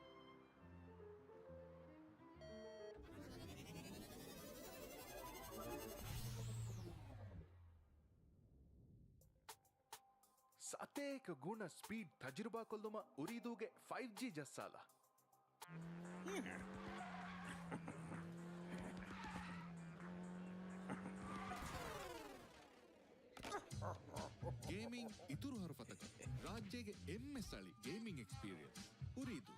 ಸತೇಕ ಗುಣ speed ತಜುರ್ಬಾ ಕೊಲ್ದುಮ ಉರಿದೂಗೆ 5G ಜಸ್ಸಾಲ gaming ಇತುರು ಹರಫತಕ ರಾಜ್ಯಗೆ ಎಮ್ಮೆಸಳಿ ಗೇಮಿಂಗ್ ಎಕ್ಸ್ಪೀರಿಯನ್ಸ್ ಉರಿದು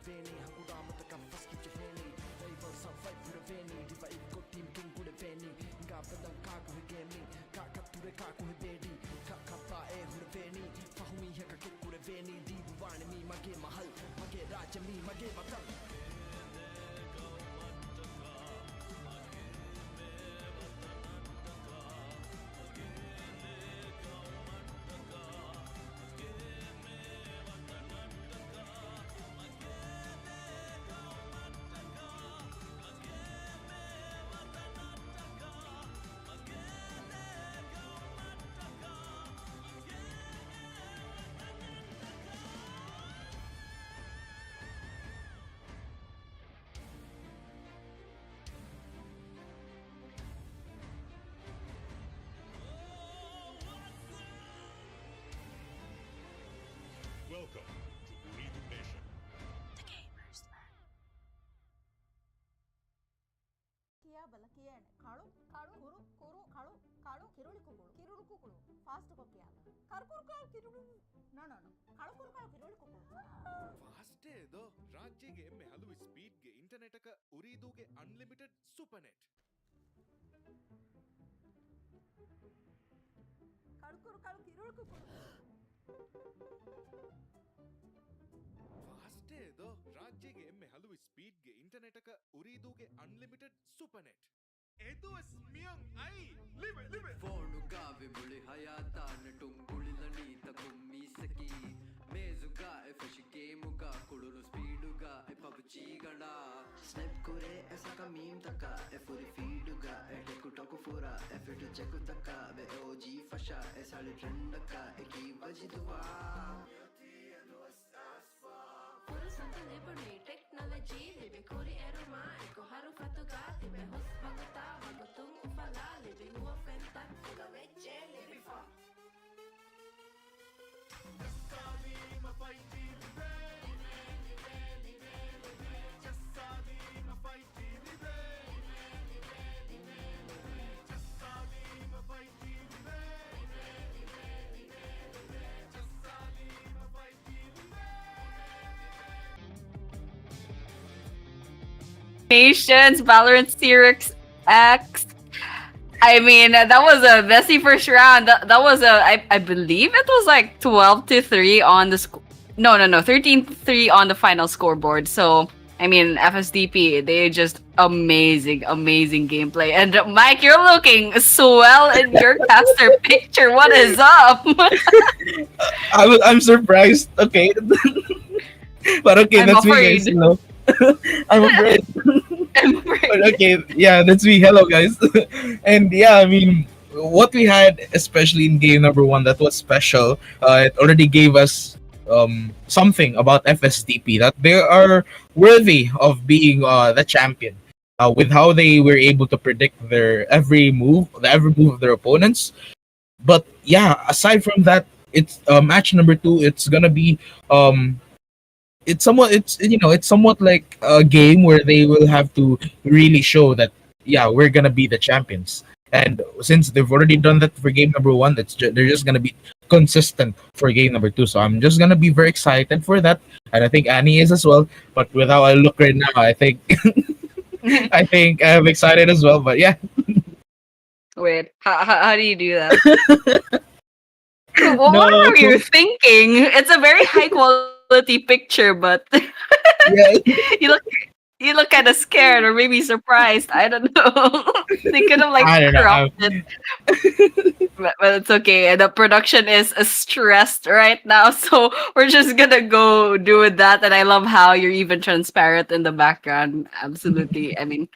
kureveni Hakuramata faskitje veni Favor sa fight kureveni Diva ikko team king kureveni Nga badang kaku he gaming Kakature kaku he bedi Kakapa e hureveni Fahumi heka ke kureveni Divu vani mi mage mahal Mage raja mi mage matal Welcome to Ooredoo Nation. Kia balakiyan. Kalu, kalu, kuru, kuru, kalu, kalu, kiruli kukulu, kirulu kukulu. Fast ko kiya. Karkur kal kirulu. No, no, no. Kalu kuru kal kiruli kukulu. Fast ಇದು ರಾಜ್ಯಗೆ ಎಮ್ಮೆ ಹಲವು ಸ್ಪೀಡ್ಗೆ internet ಉರಿದೂಗೆ unlimited super net Kalu kuru kal kiruli kukulu. Fast ಇದು ರಾಜ್ಯಗೆ ಎಮ್ಮೆ ಹಲವು ಸ್ಪೀಡ್ಗೆ ಇಂಟರ್ನೆಟ್ ಉರಿದೂಗೆ ಅನ್ಲಿಮಿಟೆಡ್ ಸೂಪರ್ ನೆಟ್ ಇದು ಸ್ಮಿಯಂ ಐ ಲಿವೆ ಲಿವೆ ಫೋನುಗ ವಿಮುಳಿ ಹಯಾತಾನ ಟುಂಗುಳಿಲನಿ ತಕುಮ್ಮಿಸಕಿ ಮೇಜುಗ ಎಫೆಶಿ ಗೇಮುಗ ಕುಳುನು ಸ್ಪೀಡುಗ ಎ ಪಬ್ಜಿಗಣ Snap kure esa ka meme taka e furi feeduga e teku toku fura e fitu cheku taka be OG fasha e sali trendaka e ki vajiduwa Fursat libni technology libe kuri eruma eko haru fatuga tibe hus baguta bagutung ufala libe huwa fenta kuga veche libe fa Nations, Valorant Series X. I mean, that was a messy first round. That was I believe it was like 12-3 on the no, 13-3 on the final scoreboard. So, I mean, FSDP, they just amazing gameplay. And Mike, you're looking swell in your caster picture. What is up? I'm surprised. Okay. But okay, I'm that's me, guys. afraid. Hello. I'm afraid. But okay, yeah, that's me. Hello, guys. And yeah, I mean, what we had, especially in game number one, that was special. It already gave us something about FSTP that they are worthy of being the champion. With how they were able to predict their every move of their opponents. But yeah, aside from that, it's match number two. It's gonna be it's somewhat like a game where they will have to really show that yeah, we're gonna be the champions. And since they've already done that for game number one, they're just gonna be consistent for game number two. So I'm just gonna be very excited for that, and I think Annie is as well. But with how I look right now, I think I think I'm excited as well. But yeah, Wait, how do you do that? What No. are you thinking? It's a very high quality picture, but yeah, you look kind of scared or maybe surprised. I don't know. They could have like I don't know. cropped it, but it's okay. The production is stressed right now, so we're just gonna go do with that. And I love how you're even transparent in the background. Absolutely. I mean,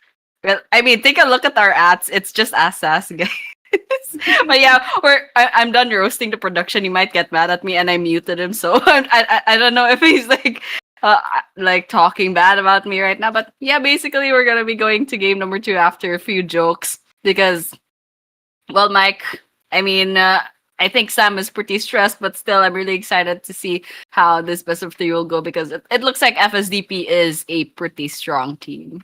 take a look at our ads. It's just ass, guys. But yeah, I'm done roasting the production. He might get mad at me, and I muted him. So I don't know if he's like talking bad about me right now. But yeah, basically we're gonna be going to game number two after a few jokes because, well, Mike. I mean, I think Sam is pretty stressed, but still, I'm really excited to see how this best of three will go because it looks like FSDP is a pretty strong team.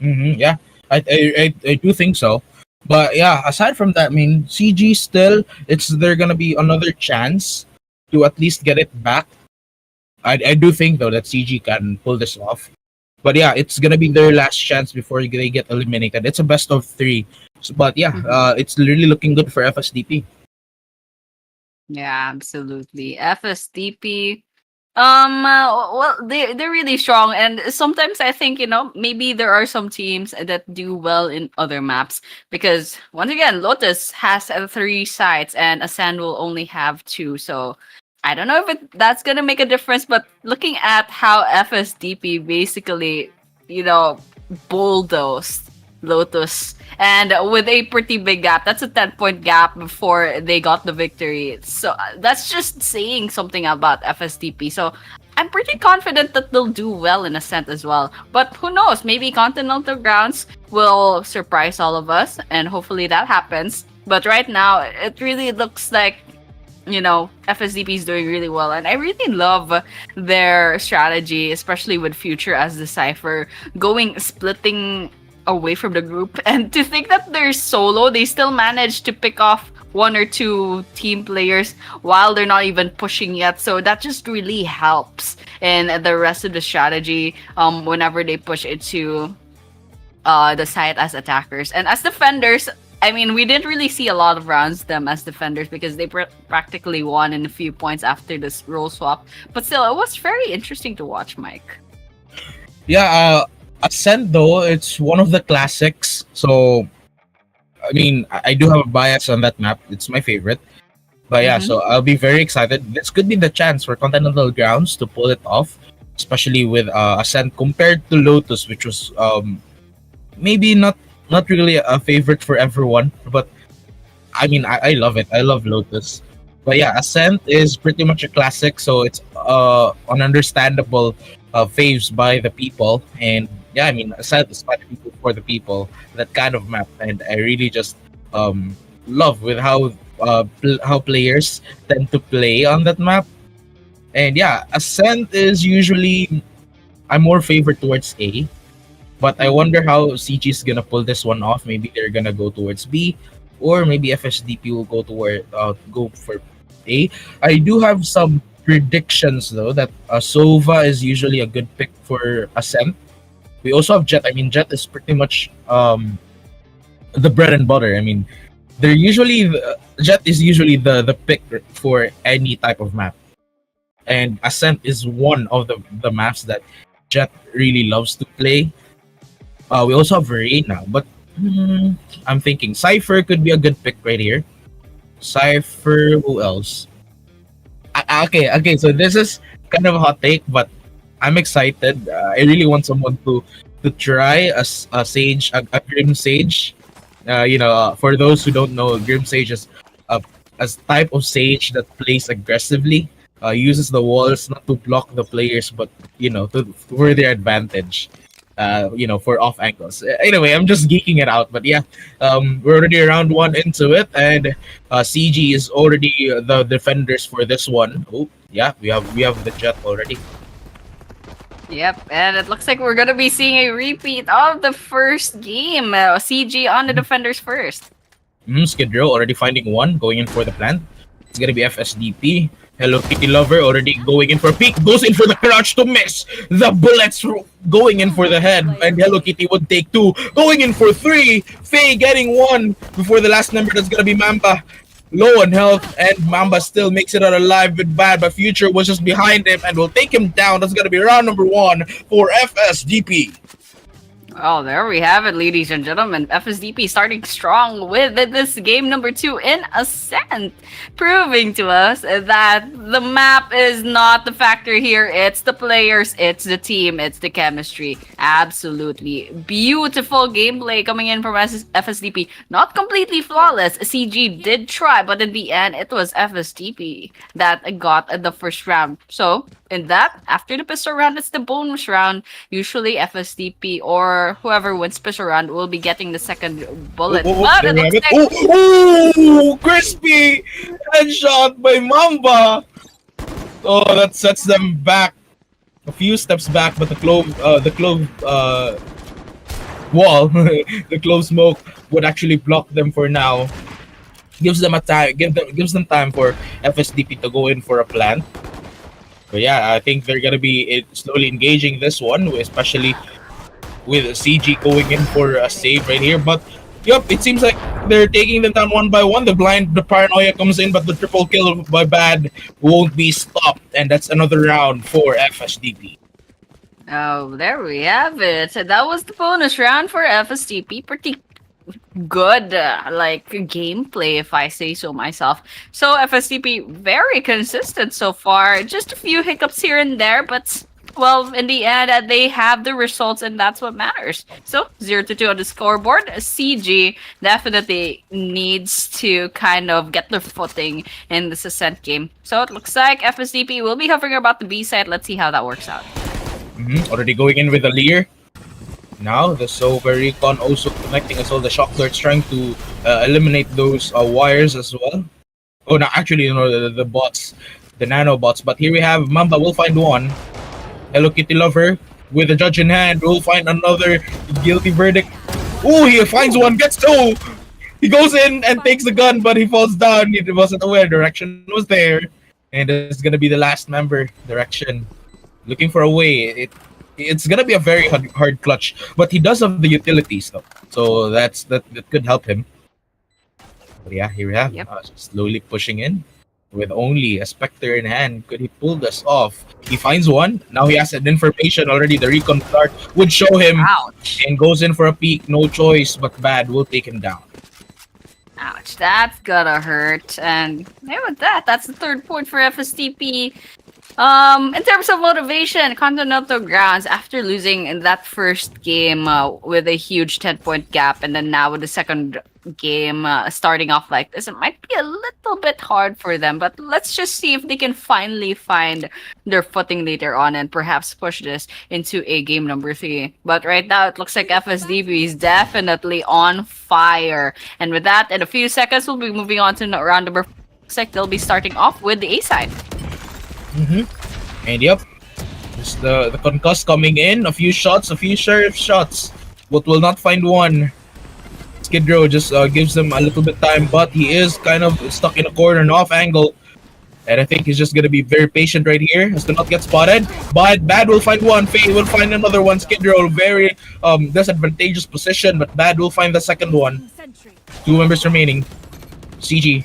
yeah, I do think so. But yeah, aside from that, I mean, CG still, they're gonna be another chance to at least get it back. I do think though that CG can pull this off. But yeah, it's gonna be their last chance before they get eliminated. It's a best of 3. But yeah, it's really looking good for FSDP. Yeah, absolutely. FSDP. Well, they're really strong, and sometimes I think maybe there are some teams that do well in other maps because once again, Lotus has 3 sites and Ascend will only have 2. So I don't know if that's gonna make a difference. But looking at how FSDP basically, you know, bulldozed Lotus, and with a pretty big gap. That's a 10-point gap before they got the victory. So that's just saying something about FSTP. So I'm pretty confident that they'll do well in Ascent as well. But who knows? Maybe Continental Grounds will surprise all of us, and hopefully that happens. But right now, it really looks like FSDP is doing really well, and I really love their strategy, especially with Future as the cipher, splitting away from the group. And to think that they're solo, they still manage to pick off 1 or 2 team players while they're not even pushing yet. So that just really helps in the rest of the strategy whenever they push into the site as attackers. And as defenders, I mean, we didn't really see a lot of rounds them as defenders because they practically won in a few points after this role swap. But still, it was very interesting to watch, Mike. Yeah, Ascent though, it's one of the classics. So, I mean, I do have a bias on that map. It's my favorite. But yeah, so I'll be very excited. This could be the chance for Continental Grounds to pull it off, especially with Ascent compared to Lotus, which was maybe not really a favorite for everyone. But I mean, I love it. I love Lotus. But yeah, Ascent is pretty much a classic, so it's an understandable faves by the people. And yeah, I mean, Ascent is by the people for the people. That kind of map, and I really just love with how players tend to play on that map. And yeah, Ascent is usually I'm more favored towards A, but I wonder how CG is gonna pull this one off. Maybe they're gonna go towards B, or maybe FSDP will go for A. I do have some predictions though that Sova is usually a good pick for Ascent. We also have Jet. I mean, Jet is pretty much the bread and butter. I mean, Jet is usually the pick for any type of map, and Ascent is one of the maps that Jet really loves to play. We also have Verena, but I'm thinking Cypher could be a good pick right here. Cypher, who else? Okay. So this is kind of a hot take, but I'm excited. I really want someone to try a Sage, a Grim Sage. For those who don't know, Grim Sage is a type of Sage that plays aggressively, uses the walls not to block the players, but for their advantage. For off angles. Anyway, I'm just geeking it out, but yeah, we're already round 1 into it, and CG is already the defenders for this one. Oh, yeah, we have the Jet already. Yep, and it looks like we're gonna be seeing a repeat of the first game. CG on the defenders first. Skid Row already finding one, going in for the plant. It's gonna be FSDP. Hello Kitty Lover already going in for a peek, goes in for the crouch to miss. The bullets going in for the head, and Hello Kitty would take 2, going in for 3. Faye getting 1 before the last number. That's gonna be Mamba. Low on health, and Mamba still makes it out alive with bad, but Future was just behind him and will take him down. That's gonna be round number 1 for FSDP. Oh, there we have it, ladies and gentlemen. FSDP starting strong with this game number 2 in Ascent, proving to us that the map is not the factor here. It's the players, it's the team, it's the chemistry. Absolutely beautiful gameplay coming in from FSDP. Not completely flawless. CG did try, but in the end, it was FSDP that got the first round. So, in that, after the pistol round, it's the bonus round. Usually, FSDP or whoever wins pistol round will be getting the second bullet. But it looks like... Crispy headshot by Mamba. Oh, that sets them back a few steps back, but the clove wall, the clove smoke would actually block them for now. Gives them time for FSDP to go in for a plant. But yeah, I think they're gonna be slowly engaging this one, especially with CG going in for a save right here. But yep, it seems like they're taking them down one by one. The paranoia comes in, but the triple kill by Bad won't be stopped, and that's another round for FSDP. Oh, there we have it. So that was the bonus round for FSTP. Pretty good, like gameplay, if I say so myself. So FSTP very consistent so far. Just a few hiccups here and there, but well, in the end, they have the results, and that's what matters. So 0-2 on the scoreboard. CG definitely needs to kind of get their footing in this Ascent game. So it looks like FSDP will be hovering about the B side. Let's see how that works out. Already going in with a Lear. Now the Sova Recon also connecting as well. The Shock Dart's trying to eliminate those wires as well. Oh, no, actually, you know, the bots, the nanobots. But here we have Mamba will find one. Hello Kitty Lover with a judge in hand will find another guilty verdict. Oh, he finds one, gets two. He goes in and takes the gun, but he falls down. He wasn't aware direction was there, and it's gonna be the last member. Direction looking for a way. It's gonna be a very hard clutch, but he does have the utilities though, so that could help him. But yeah, here we have slowly pushing in with only a Spectre in hand. Could he pull this off? He finds one. Now he has an information already. The recon start would show him. Ouch. And goes in for a peek. No choice, but Bad will take him down. Ouch, that's gonna hurt. And yeah, with that, that's the third point for FSTP. In terms of motivation, Continental Grounds, after losing in that first game with a huge 10-point gap, and then now with the second game starting off like this, it might be a little bit hard for them. But let's just see if they can finally find their footing later on and perhaps push this into a game number 3. But right now, it looks like FSDP is definitely on fire. And with that, in a few seconds, we'll be moving on to round number 4. Looks like they'll be starting off with the A side. And yep, just the concuss coming in. A few shots, a few sheriff shots, but will not find one. Skid Row just gives him a little bit time, but he is kind of stuck in a corner, an off angle. And I think he's just gonna be very patient right here as to not get spotted. But Bad will find one, Faye will find another one. Skid Row very disadvantageous position, but Bad will find the second one. 2 members remaining. CG.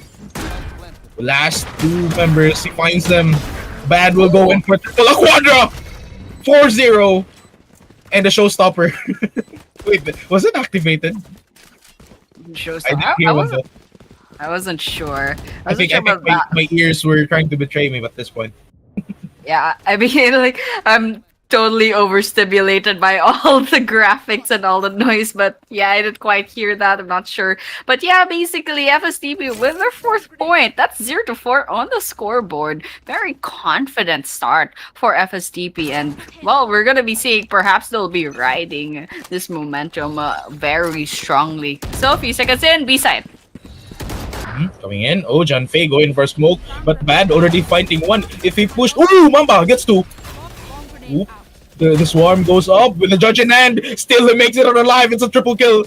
Last 2 members, he finds them. Bad will go in for triple quadra! 4-0! And the showstopper. Wait, was it activated? Showstopper? I wasn't sure. I think my ears were trying to betray me at this point. Yeah, I mean, like, I'm totally overstimulated by all the graphics and all the noise, but yeah, I didn't quite hear that. I'm not sure. But yeah, basically, FSTP with their 4th point. That's 0-4 on the scoreboard. Very confident start for FSTP. And, well, we're going to be seeing perhaps they'll be riding this momentum very strongly. So, a few seconds in, B-side. Coming in. Oh, John Fei going for smoke, but Bad already finding one. If he pushed, oh, Mamba gets 2. Oop. The swarm goes up with the judge in hand. Still, he makes it out alive. It's a triple kill.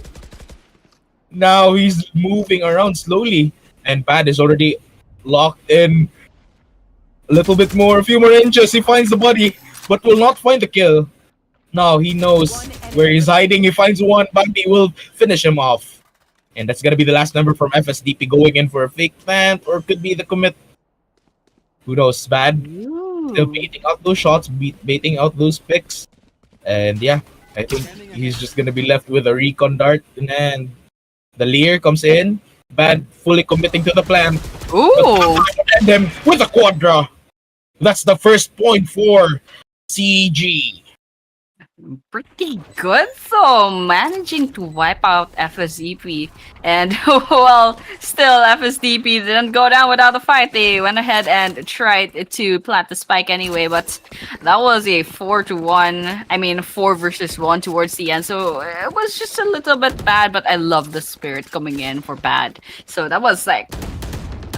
Now he's moving around slowly, and Bad is already locked in. A little bit more, a few more inches. He finds the body, but will not find the kill. Now he knows where he's hiding. He finds one, but he will finish him off. And that's gonna be the last number from FSDP going in for a fake plant, or could be the commit. Who knows? Bad. Still baiting out those shots, baiting out those picks. And yeah, I think he's just gonna be left with a recon dart in hand. The Lear comes in. Bad fully committing to the plan. Ooh! And then with a quadra. That's the first point for CG. Pretty good though, managing to wipe out FSDP. And well, still FSDP didn't go down without a fight. They went ahead and tried to plant the spike anyway, but that was a 4-1. I mean 4 versus 1 towards the end, so it was just a little bit bad, but I love the spirit coming in for Bad. So that was like,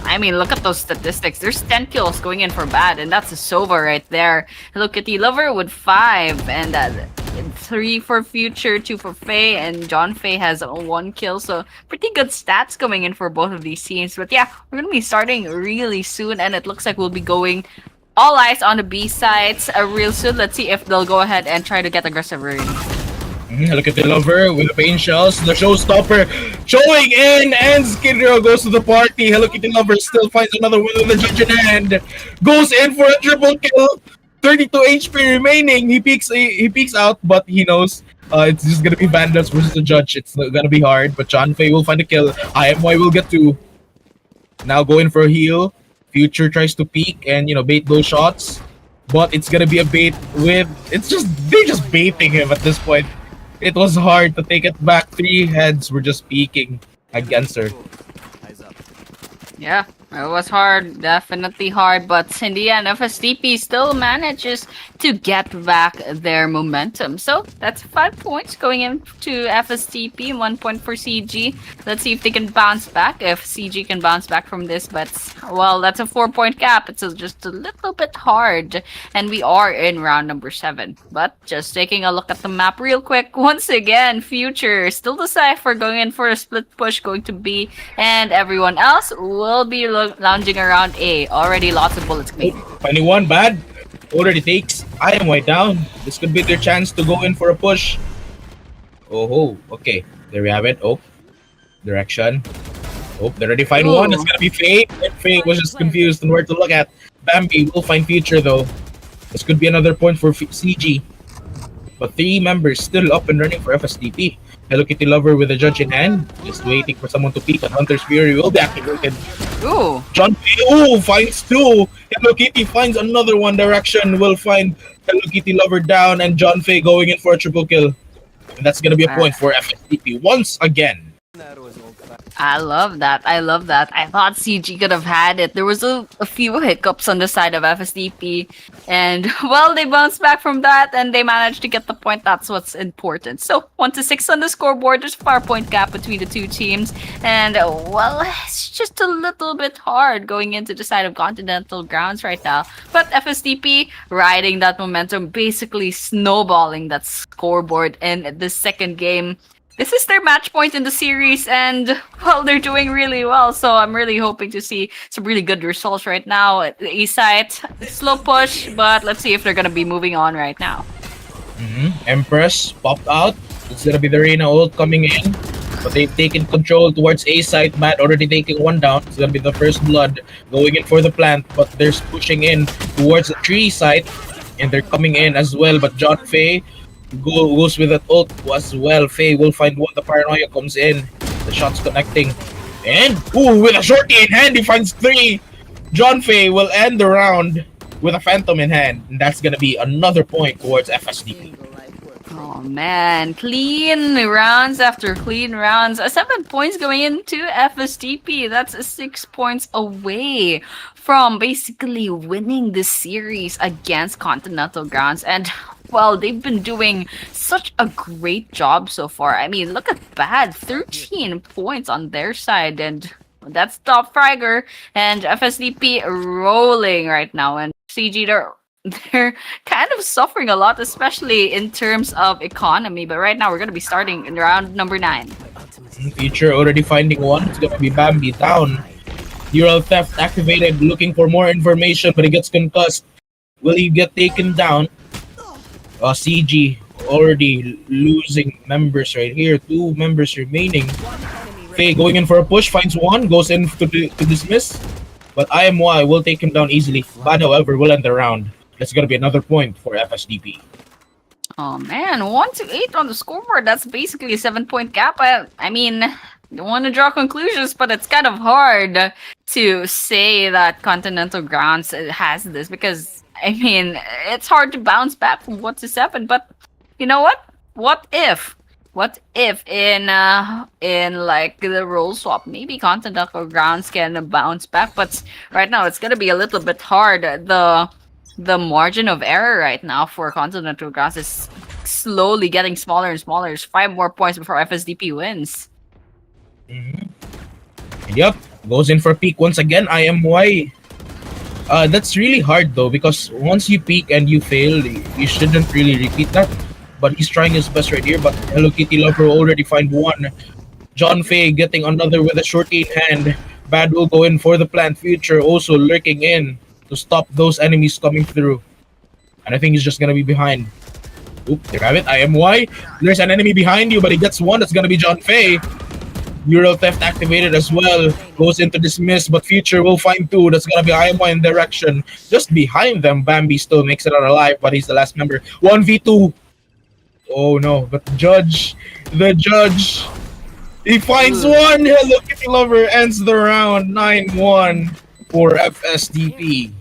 I mean, look at those statistics. There's 10 kills going in for Bad, and that's a Sova right there. Hello Kitty Lover with 5, and 3 for Future, 2 for Faye, and John Faye has 1 kill. So pretty good stats coming in for both of these teams. But yeah, we're gonna be starting really soon, and it looks like we'll be going all eyes on the B sides real soon. Let's see if they'll go ahead and try to get aggressive early. Look at the lover with the pain shells, the showstopper showing in, and Skid Row goes to the party. Hello Kitty lover still finds another one with the judge in hand, goes in for a triple kill. 32 HP remaining. He peeks out, but he knows it's just gonna be Vandals versus the judge. It's gonna be hard, but John Fay will find a kill. IMY will get 2. Now going for a heal. Future tries to peek and bait those shots, but it's gonna be a bait with. They're just baiting him at this point. It was hard to take it back. 3 heads were just peeking against her. Yeah, it was hard, definitely hard, but in the end, FSDP still manages to get back their momentum. So that's 5 points going into FSDP, 1 point for CG. Let's see if they can bounce back, if CG can bounce back from this, but well, that's a 4-point gap. It's just a little bit hard, and we are in round number 7. But just taking a look at the map real quick, once again, Future still the Cypher going in for a split push, going to B, and everyone else will be lounging around A. Already lots of bullets made. 21 bad. Already takes IMY down. This could be their chance to go in for a push. Oh, okay. There we have it. Oh, direction. Oh, they already find one. It's gonna be Faye. Faye was just confused on where to look at. Bambi will find Future though. This could be another point for CG. But 3 members still up and running for FSDP. Hello Kitty lover with a judge in hand, just waiting for someone to peek, and Hunter's Fury will be activated. Ooh. John finds 2. Hello Kitty finds another one. Direction will find Hello Kitty lover down, and John Fay going in for a triple kill. And that's gonna be a point for FSDP once again. I love that. I thought CG could have had it. There was a few hiccups on the side of FSDP. And, well, they bounced back from that and they managed to get the point. That's what's important. So, 1-6 on the scoreboard. There's a 5-point gap between the 2 teams. And, well, it's just a little bit hard going into the side of Continental grounds right now. But FSDP riding that momentum, basically snowballing that scoreboard in the second game. This is their match point in the series, and, well, they're doing really well, so I'm really hoping to see some really good results right now at the east side. Slow push, but let's see if they're going to be moving on right now. Empress popped out. It's going to be the Reina ult coming in, but they've taken control towards A side. Matt already taking one down. It's going to be the first blood going in for the plant, but they're pushing in towards the tree side, and they're coming in as well, but John Fay goes with that ult as well. Faye will find one. The paranoia comes in. The shots connecting. And, with a shorty in hand, he finds 3. John Fay will end the round with a phantom in hand. And that's going to be another point towards FSDP. Oh man, clean rounds after clean rounds. 7 points going into FSDP. That's 6 points away from basically winning this series against Continental grounds. And, well, they've been doing such a great job so far. I mean, look at that. 13 points on their side. And that's Top Fragger. And FSDP rolling right now. And CG, they're kind of suffering a lot, especially in terms of economy. But right now, we're going to be starting in round number 9. Future already finding one. It's going to be Bambi down. Neural Theft activated, looking for more information, but he gets concussed. Will he get taken down? CG already losing members right here. 2 members remaining. Faye going in for a push, finds one, goes in to dismiss. But IMY will take him down easily. Bad, however, will end the round. That's going to be another point for FSDP. Oh man, 1-8 on the scoreboard. That's basically a 7-point gap. I mean, don't want to draw conclusions, but it's kind of hard to say that Continental grounds has this because, I mean, it's hard to bounce back from 1-7. But you know what? What if in like the role swap, maybe Continental grounds can bounce back? But right now, it's gonna be a little bit hard. The margin of error right now for Continental grounds is slowly getting smaller and smaller. There's 5 more points before FSDP wins. Yep, goes in for a peek once again. IMY. That's really hard though, because once you peek and you fail, you shouldn't really repeat that. But he's trying his best right here. But Hello Kitty lover already find one. John Fay getting another with a shorty in hand. Bad will go in for the plant. Future also lurking in. to stop those enemies coming through. And I think he's just gonna be behind. Oop, there you have it. IMY. There's an enemy behind you, but he gets one. That's gonna be John Fay. Euro theft activated as well. Goes into dismiss, but Future will find two. That's gonna be IMY in direction. Just behind them, Bambi still makes it out alive, but he's the last member. 1v2. Oh no, but the judge, he finds one. Hello Kitty Lover ends the round 9-1 for FSDP.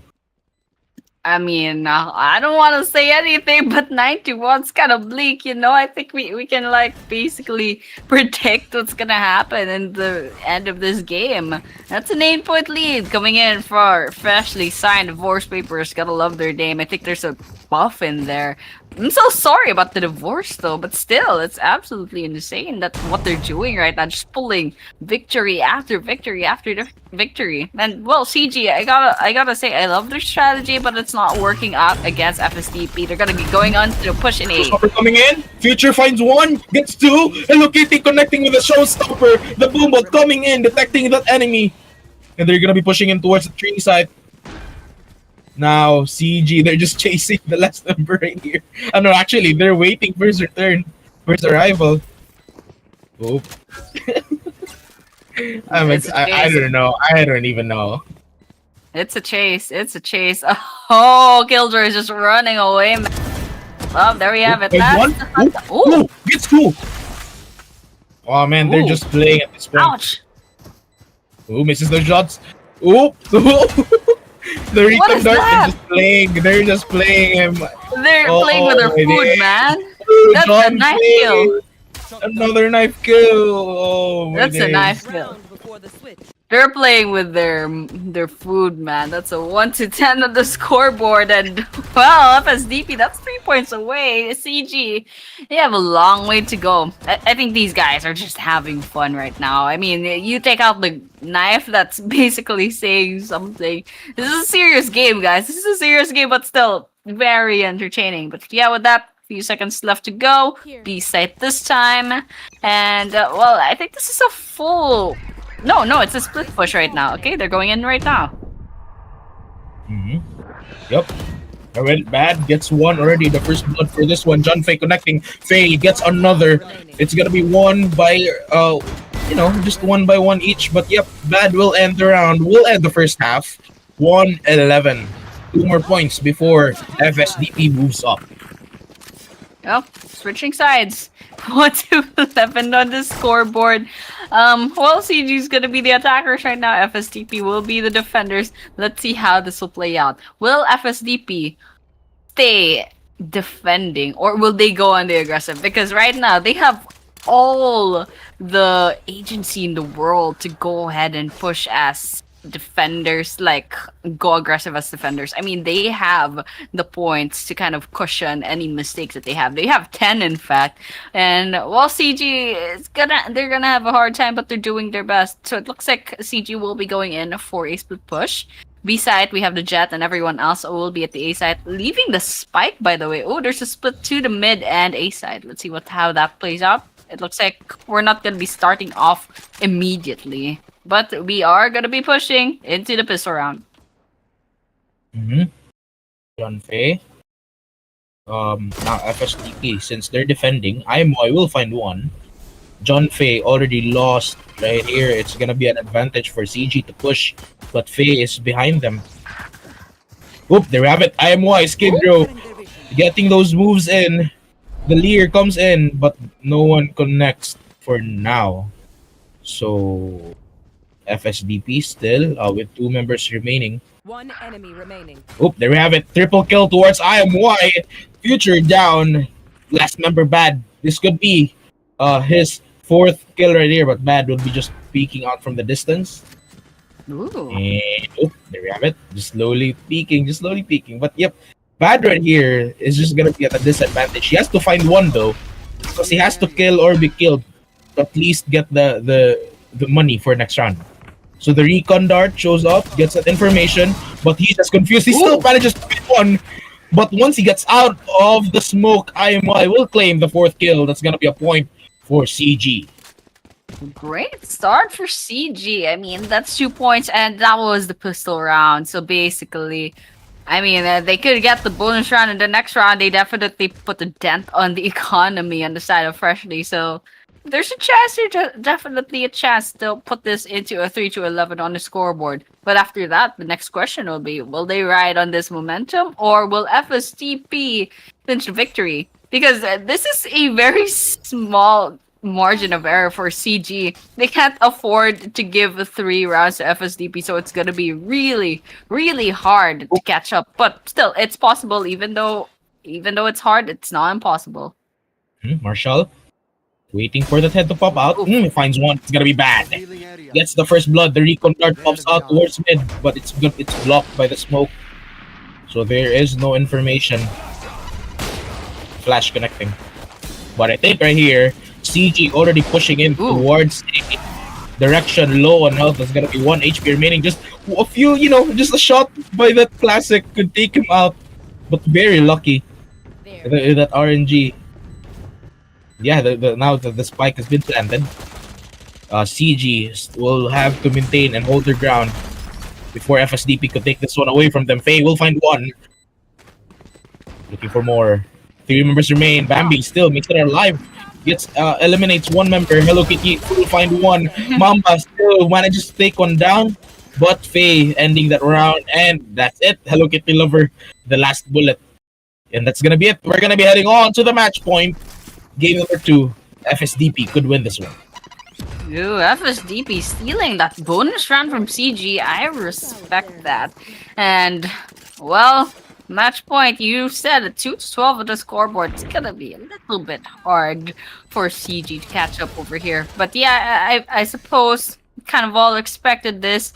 I mean, I don't want to say anything, but 91's kind of bleak, you know? I think we can, like, basically predict what's gonna happen in the end of this game. That's an 8-point lead coming in for freshly signed divorce papers. Gotta love their name. I think there's a buff in there. I'm so sorry about the divorce, though, but still, it's absolutely insane that what they're doing right now, just pulling victory after victory after victory. And well, CG, I gotta say, I love their strategy, but it's not working out against FSDP. They're gonna be going on to push in 8. Showstopper coming in. Future finds one, gets two. Hello Kitty connecting with the Showstopper. The Boombot coming in, detecting that enemy, and they're gonna be pushing in towards the tree side. Now, CG, they're just chasing the last number right here. Oh, no, actually, they're waiting for his return, for his arrival. Oh. I don't know. I don't even know. It's a chase. It's a chase. Oh, Killjoy is just running away. Oh, there we have it. That's Ooh, gets two. Oh, man, they're just playing at this point. Ouch. Ooh, misses those shots. Ooh. The Recon Dart is just playing. They're just playing him. They're playing with their food, man. That's a knife kill. Another knife kill. Oh, my That's days. a knife kill. They're playing with their food, man. That's a 1 to 10 on the scoreboard, and well, FSDP, that's 3 points away. CG, they have a long way to go. I think these guys are just having fun right now. I mean, you take out the knife, that's basically saying something. This is a serious game, guys. This is a serious game, but still very entertaining. But yeah, with that, few seconds left to go. B site this time, and well, I think this is a full. No, it's a split push right now. Okay, they're going in right now. Yep. Already bad gets one already. The first blood for this one. John Fay connecting. Fay gets another. It's gonna be one by just one by one each. But yep, bad will end the round. Will end the first half. 1-11. 2 more points before FSDP moves up. Oh, switching sides. 1 to 11 on the scoreboard. Well, CG's gonna be the attackers right now. FSDP will be the defenders. Let's see how this will play out. Will FSDP stay defending, or will they go on the aggressive? Because right now they have all the agency in the world to go ahead and push as defenders, like go aggressive as defenders. I mean, they have the points to kind of cushion any mistakes that they have. They have 10, in fact, and while CG is they're gonna have a hard time, but they're doing their best. So it looks like CG will be going in for a split push. B side, we have the Jet, and everyone else will be at the A side, leaving the Spike, by the way. Oh, there's a split to the mid and A side. Let's see how that plays out. It looks like we're not gonna be starting off immediately, but we are gonna be pushing into the pistol round. John Fay. Now FSDP, since they're defending, IMOI will find one. John Fay already lost right here. It's gonna be an advantage for CG to push, but Fay is behind them. Oop, there we have it. IMOI, Skid Row, getting those moves in. The Lear comes in, but no one connects for now. So FSDP still with 2 members remaining. 1 enemy remaining. Oop, there we have it. Triple kill towards IMY. Future down. Last member Bad. This could be his 4th kill right here, but Bad will be just peeking out from the distance. Ooh. And oop, there we have it. Just slowly peeking. But yep, Bad right here is just gonna be at a disadvantage. He has to find one though, because he has to kill or be killed to at least get the money for next round. So the Recon Dart shows up, gets that information, but he's just confused. He still manages to get one. But once he gets out of the smoke, IMY will claim the 4th kill. That's gonna be a point for CG. Great start for CG. I mean, that's 2 points, and that was the pistol round. So basically, I mean, they could get the bonus round in the next round. They definitely put a dent on the economy on the side of Freshly. So there's a chance, definitely a chance to put this into a 3-11 on the scoreboard. But after that, the next question will be, will they ride on this momentum, or will FSTP clinch the victory? Because this is a very small margin of error for CG. They can't afford to give 3 rounds to FSDP, so it's gonna be really, really hard to catch up. But still, it's possible. Even though it's hard, it's not impossible. Marshall, waiting for that head to pop out. Finds one. It's gonna be bad. Gets the first blood. The recon dart pops out towards mid, but it's blocked by the smoke. So there is no information. Flash connecting. But I think right here, CG already pushing in towards A. Direction low on health. There's gonna be 1 HP remaining. Just a few, just a shot by that classic could take him out. But very lucky. That RNG. Yeah, now the spike has been planted. CG will have to maintain and hold their ground before FSDP could take this one away from them. Faye will find one. Looking for more. 3 members remain. Bambi still makes it alive. Eliminates 1 member. Hello Kitty will find one. Mamba still manages to take one down. But Faye ending that round. And that's it. Hello Kitty lover. The last bullet. And that's gonna be it. We're gonna be heading on to the match point. Game number 2. FSDP could win this one. Ooh, FSDP stealing that bonus round from CG. I respect that. And, well, match point, you said a 2-12 at the scoreboard. It's gonna be a little bit hard for CG to catch up over here. But yeah, I suppose kind of all expected this.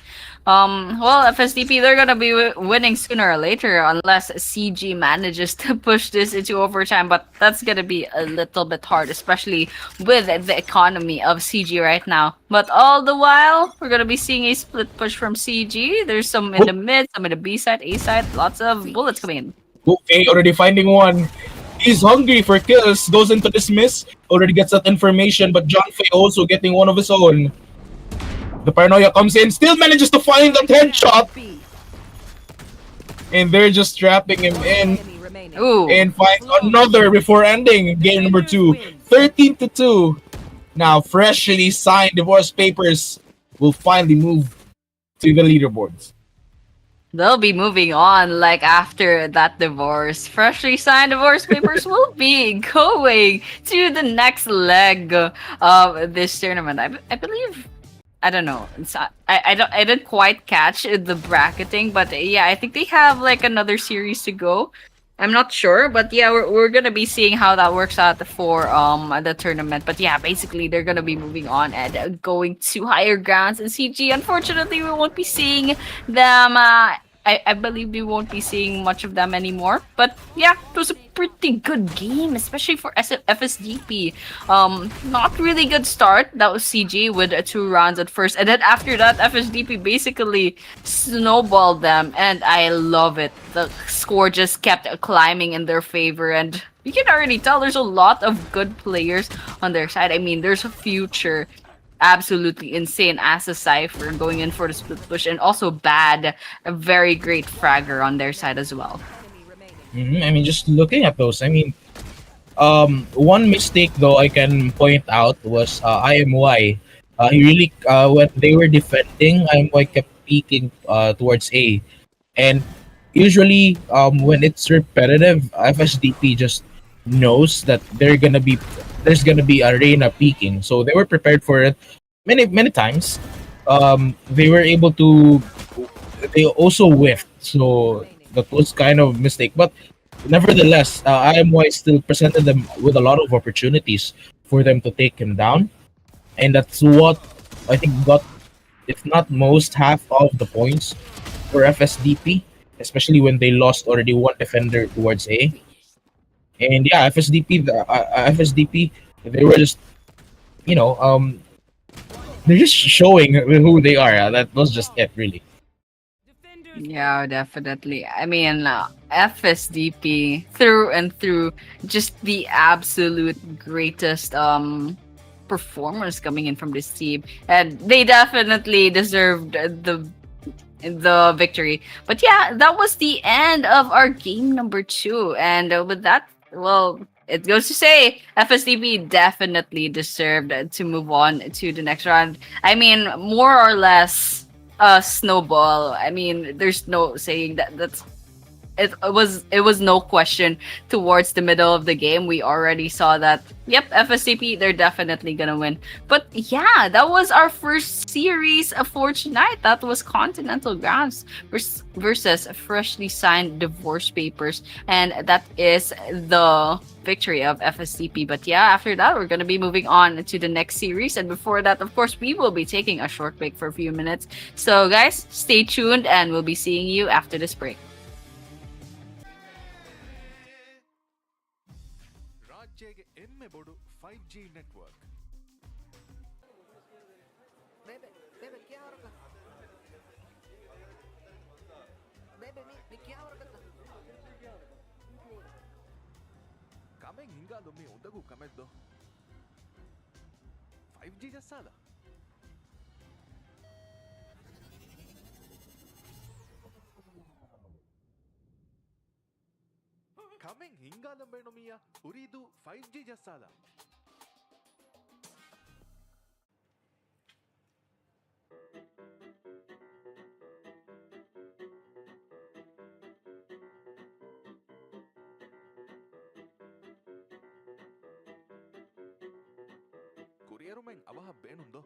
Well, FSDP, they're gonna be winning sooner or later unless CG manages to push this into overtime, but that's gonna be a little bit hard, especially with the economy of CG right now. But all the while, we're gonna be seeing a split push from CG. There's some in the mid, some in the B side, A side, lots of bullets coming in. Okay, already finding one. He's hungry for kills, goes into dismiss, already gets that information, but John Fay also getting one of his own. The paranoia comes in, still manages to find that headshot. And they're just trapping him in. Ooh. And finds another before ending game number 2. 13-2. Now, freshly signed divorce papers will finally move to the leaderboards. They'll be moving on like after that divorce. Freshly signed divorce papers will be going to the next leg of this tournament. I believe, I don't know. I didn't quite catch the bracketing, but yeah, I think they have like another series to go. I'm not sure, but yeah, we're gonna be seeing how that works out for the tournament. But yeah, basically they're gonna be moving on and going to higher grounds in CG. Unfortunately, we won't be seeing them. I believe we won't be seeing much of them anymore. But yeah, it was a pretty good game, especially for FSDP. Not really good start. That was CG with 2 rounds at first. And then after that, FSDP basically snowballed them. And I love it. The score just kept climbing in their favor. And you can already tell there's a lot of good players on their side. I mean, there's a future. Absolutely insane as a Cypher going in for the split push, and also Bad, a very great fragger on their side as well. I mean, just looking at those, I mean, one mistake though I can point out was IMY. He really, when they were defending, IMY kept peeking towards A, and usually when it's repetitive, FSDP just knows that there's gonna be arena peaking, so they were prepared for it many times. They were able to. They also whiffed, so that was kind of a mistake. But nevertheless, IMY still presented them with a lot of opportunities for them to take him down, and that's what I think got, if not most, half of the points for FSDP, especially when they lost already 1 defender towards A. And yeah, FSDP, they were just, they're just showing who they are. That was just it, really. Yeah, definitely. I mean, FSDP through and through, just the absolute greatest performance coming in from this team, and they definitely deserved the victory. But yeah, that was the end of our game number 2, and with that, well, it goes to say FSDP definitely deserved to move on to the next round. I mean, more or less a snowball. I mean, there's no saying that's it was no question towards the middle of the game. We already saw that. Yep, FSCP, they're definitely gonna win. But yeah, that was our first series for tonight. That was Continental Grounds versus freshly signed divorce papers, and that is the victory of FSCP. But yeah, after that, we're gonna be moving on to the next series, and before that, of course, we will be taking a short break for a few minutes. So guys, stay tuned, and we'll be seeing you after this break. ರಾಜ್ಯಗೆ ಎಮ್ಮೆ ಬೋಡು 5G network. Bebe, bebe, क्या हो रहा है? Bebe, मी क्या हो रहा है? ಕಮೆಂಗ್ ಹಿಂಗಾದೊಮ್ಮೆ ಉಂದಗೂ ಕಮೆದ್ದು 5G ಜಸ್ಸಾಲ ಕಮೆಂಗ್ ಹಿಂಗಾದೊಂಬೇಣು ಮಿಯ ಉರಿದು 5G ಜಸ್ಸಾಲ ಕುರಿಯರು ಮೆಂಗ್ ಅವಹ ಬೇಣುಂದೋ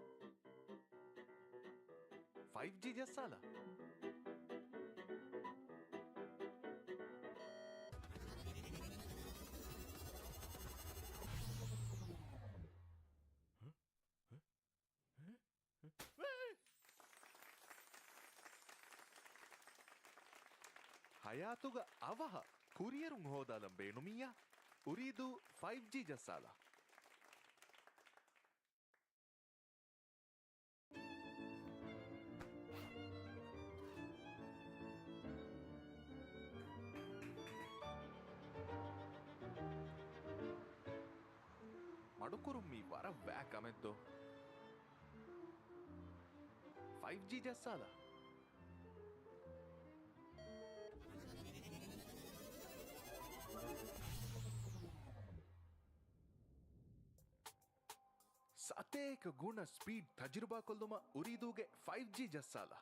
5G ಜಸ್ಸಾಲ ಹಯಾತುಗ ಅವಹ ಕುರಿಯರು ಹೋದಾಲಂ ಬೇಣುಮಿಯ ಉರಿದು 5G ಜಸ್ಸಾಲ ಮಡುಕುರು ಮೀ ವರ ವ್ಯಾಕ್ ಅಮೆದ್ದು 5G ಜಸ್ಸಾಲ ಸತೇಕ ಗುಣ ಸ್ಪೀಡ್ ತಜುರ್ಬಾ ಕೊಲ್ದುಮ ಉರಿದೂಗೆ 5G ಜಸ್ಸಾಲ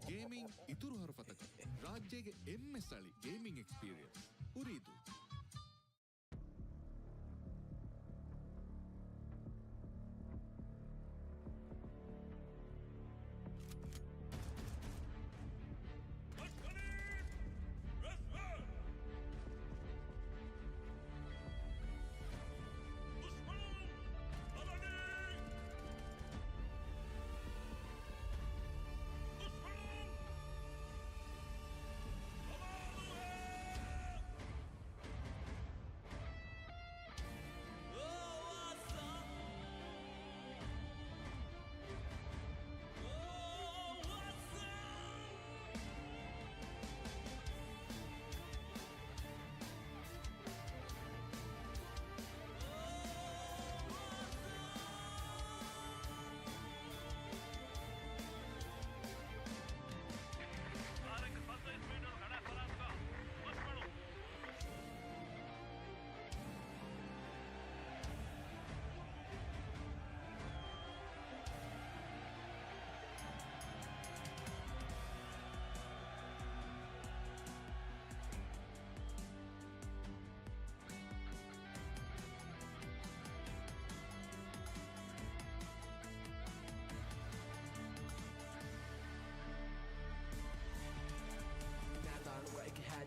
ಗೇಮಿಂಗ್ ಇತುರು ಹೊರಫತಕ ರಾಜ್ಯಗೆ ಎಮ್ಮೆ ಸ್ಥಳಿ ಗೇಮಿಂಗ್ ಎಕ್ಸ್ಪೀರಿಯನ್ಸ್ ಉರಿದು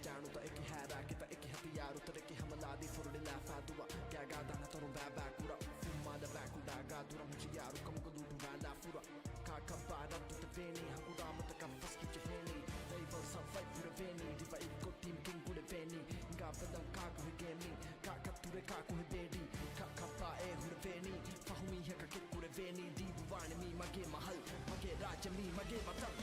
जानू तो एक है राकी तो एक हथियार उतरे की हमला दी फुरडी लाफा दुआ क्या गादा ना तरुण बाबा कुरा फुम्मा द बाकु डागा दुरा मुझे यार कम को दूर वाला फुरा का कबारा तो तेनी हकुदा मत का फस की चेनी they will survive for veni diva iko team king kude veni nga badam ka ko gemi ka kature ka ko bedi ka kapa e hur veni fahumi he ka ke kude veni di buwane mi mage mahal mage raja mi mage matal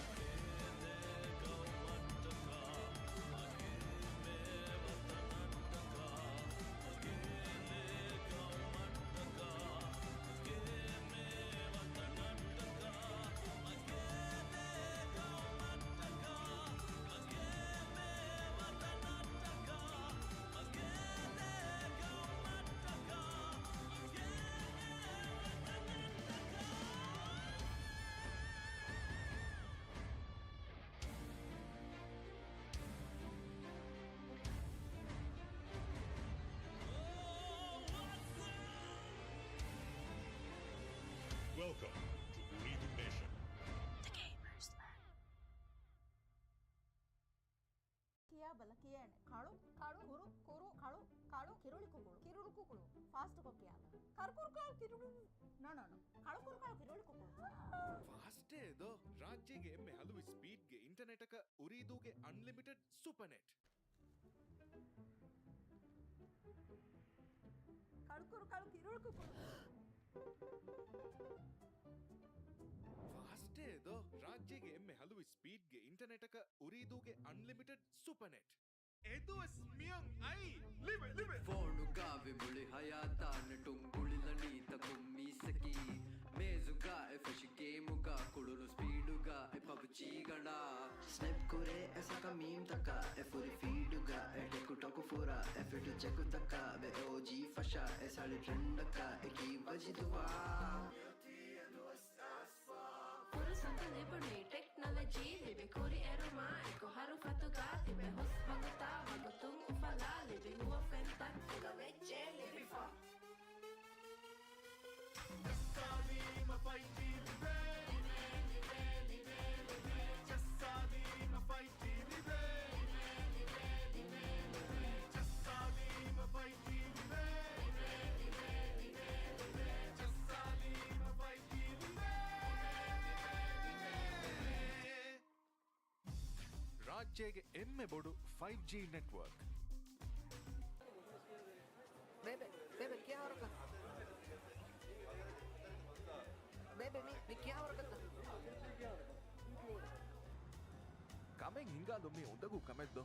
Welcome to Ooredoo Nation. ಕಿಯಾ ಬಲಕಿಯೇಣೆ ಕಾಳು ಕಾಳು ಕುರು ಕುರು ಕಾಳು ಕಾಳು ಕಿರುಳಿ ಕುಕುಳು ಕಿರುಳು ಕುಕುಳು fast ಕೊಕ್ಕಿಯಾಲ ಕರ್ಕುರು ಕಾಳು ಕಿರುಳು no no no ಕಾಳು ಕುರು ಕಾಳು ಕಿರುಳಿ ಕುಕುಳು ಫಾಸ್ಟೇ ಇದು ರಾಜ್ಯಗೆ ಎಮ್ಮೆ ಹಲವು ಸ್ಪೀಡ್ಗೆ ಇಂಟರ್ನೆಟ್ ಅಕ ಉರಿದೂಗೆ ಅನ್ಲಿಮಿಟೆಡ್ ಸೂಪರ್ ನೆಟ್ ಕಳ್ಕುರು ಕಾಳು ಕಿರುಳು ಕುಕುಳು ಫಾಸ್ಟೇ ಇದು ರಾಜ್ಯಗೆ ಎಮ್ಮೆ ಹಲವು ಸ್ಪೀಡ್ಗೆ ಇಂಟರ್ನೆಟ್ ಅಕ ಉರಿದೂಗೆ ಅನ್ಲಿಮಿಟೆಡ್ ಸೂಪರ್ ನೆಟ್ ಇದು ಸ್ಮಿಯಂಗ್ ಐ ಲಿವೆ ಲಿವೆ ಫೋನುಗಾ ವಿಮುಳಿ ಹಯಾತಾನ ಟುಂಗುಳಿಲನಿ ತಕುಮ್ಮೀಸಕಿ ಮೇಜುಗಾ ಎಫಶ್ ಗೇಮುಗಾ ಕುಳುನು ಸ್ಪೀಡುಗಾ ಎ ಪಬ್ಜಿಗಣ ಸ್ನೆಪ್ ಕುರೆ ಎಸಕ ಮೀಮ್ ತಕ ಎ ಫುರಿ ಫೀಡುಗಾ ಎ ಟೆಕು ಟೊಕು ಫೂರಾ ಎ ಫಿಟು ಚೆಕು ತಕ ಬೆ ಓಜಿ ಫಶಾ ಎ ಸಾಳಿ ಟ್ರೆಂಡಕ ಎ ಕಿ ಬಜಿದುವಾ Furusan liberty, technology, libe kuri eruma, iko haru fatuga, tibe hus baguta, bagutung ufala, libe huwa fenta, tiga veche, libe fa. ರಾಜ್ಯಗೆ ಎಮ್ಮೆ ಬೋಡು 5G ನೆಟ್ವರ್ಕ್ Bebe, bebe, क्या हो रखा? Bebe, मी क्या हो रखा? ಕಮೆಂಗ್ ಹಿಂಗಾದೊಮ್ಮೆ ಉಂದಗೂ ಕಮೆದ್ದು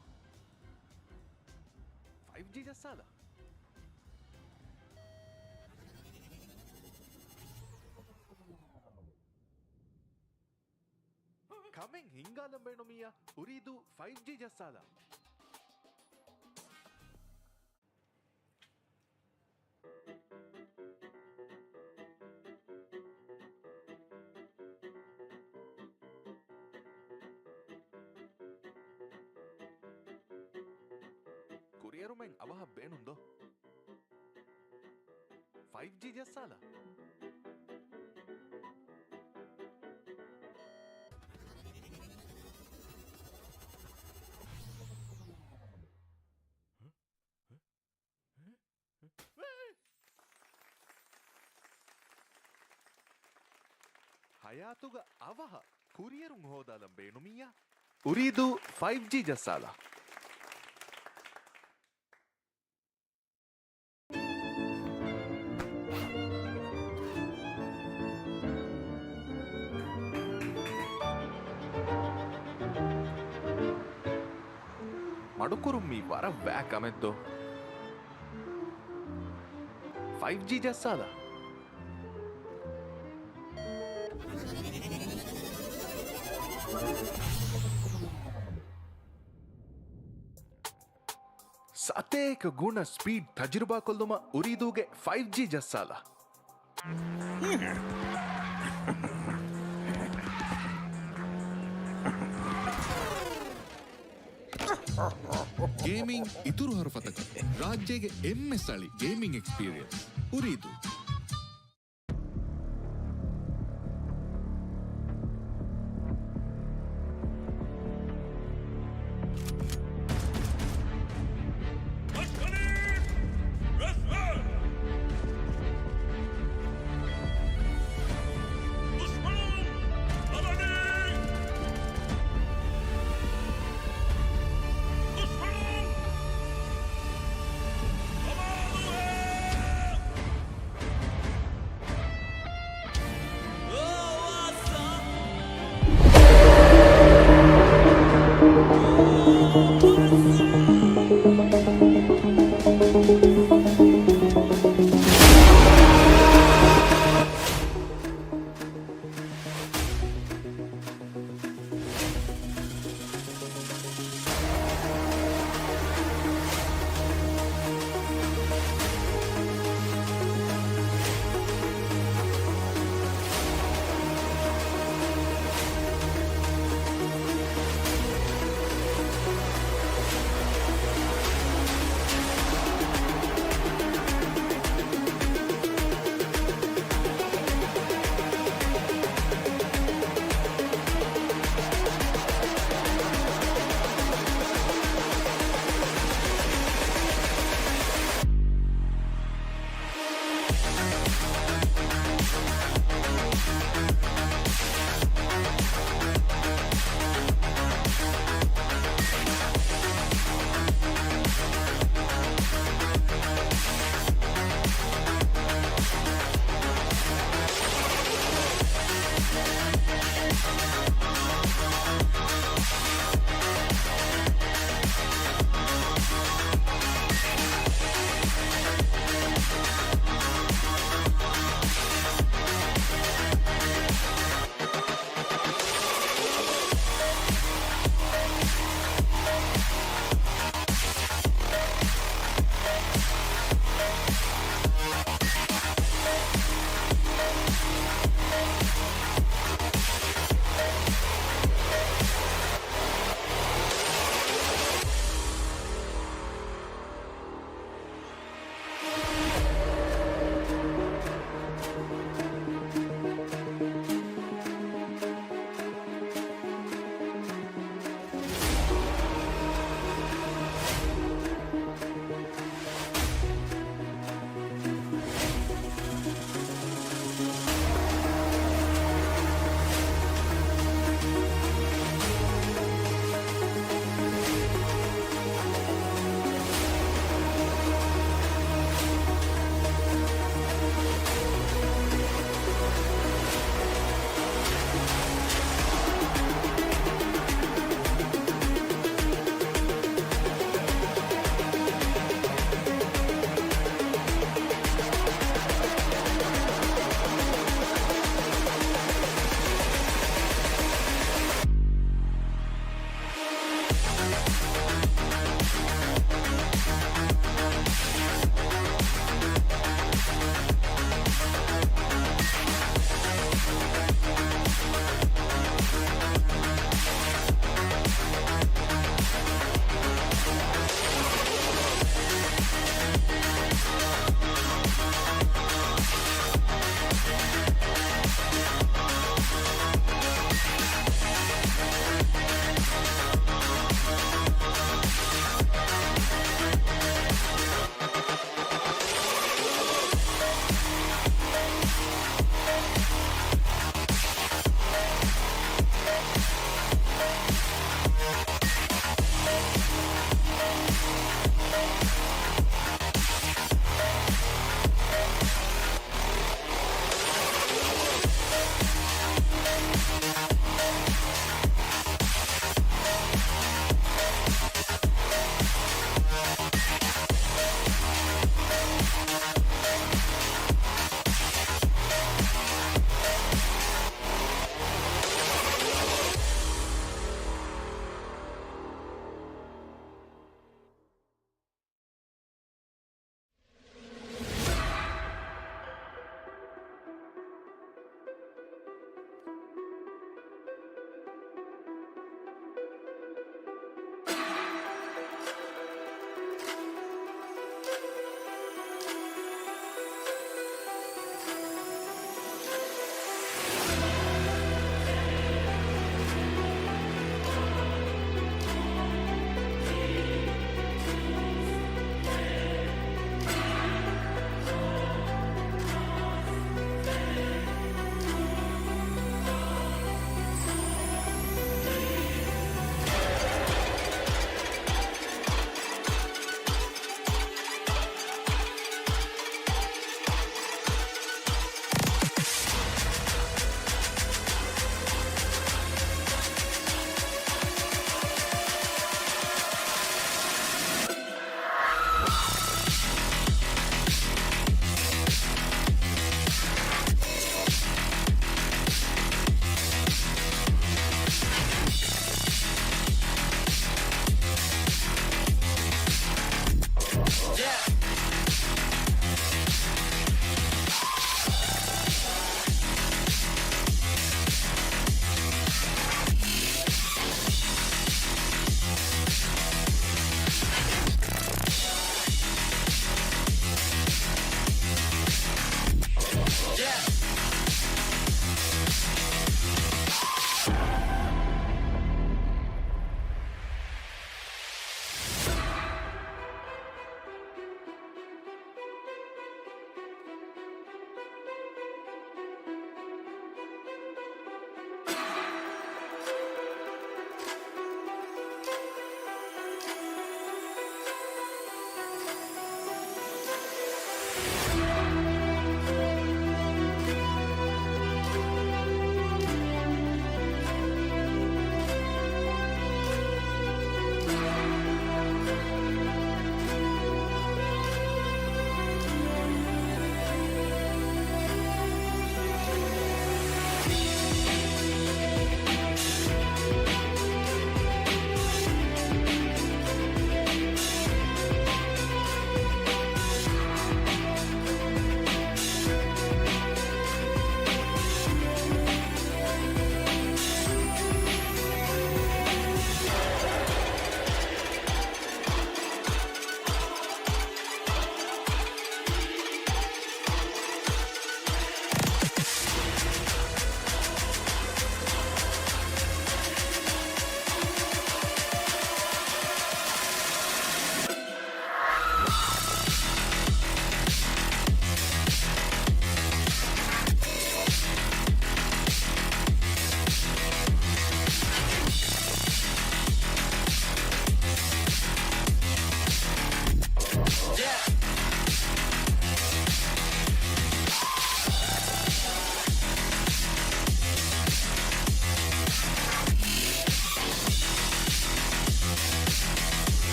5G ಜಸ್ಸಾಲ ಕಮೆಂಗ್ ಹಿಂಗಾಲಂಬೇಣೊಮಿಯ ಉರಿದು 5G ಜಸ್ಸಾಲ ಕುರಿಯರು ಮೆಂಗ್ ಅವಹ ಬೇಣುಂದೋ 5G ಜಸ್ಸಾಲ ಹಯಾತುಗ ಅವಹ ಕುರಿಯರು ಹೋದಾಲಂ ಬೇಣುಮಿಯ ಉರಿದು 5G ಜಸ್ಸಾಲ ಮಡುಕುರು ಮೀ ವರ ವ್ಯಾಕ್ ಅಮೆದ್ದು 5G ಜಸ್ಸಾಲ ಸತೇಕ ಗುಣ ಸ್ಪೀಡ್ ತಜುರ್ಬಾ ಕೊಲ್ಲುಮ ಉರಿದೂಗೆ 5G ಜಸ್ಸಾಲ ಗೇಮಿಂಗ್ ಇತುರು ಹರಫತಕ ರಾಜ್ಯಗೆ ಎಮ್ಮೆ ಸಳಿ ಗೇಮಿಂಗ್ ಎಕ್ಸ್ಪೀರಿಯನ್ಸ್ ಉರಿದು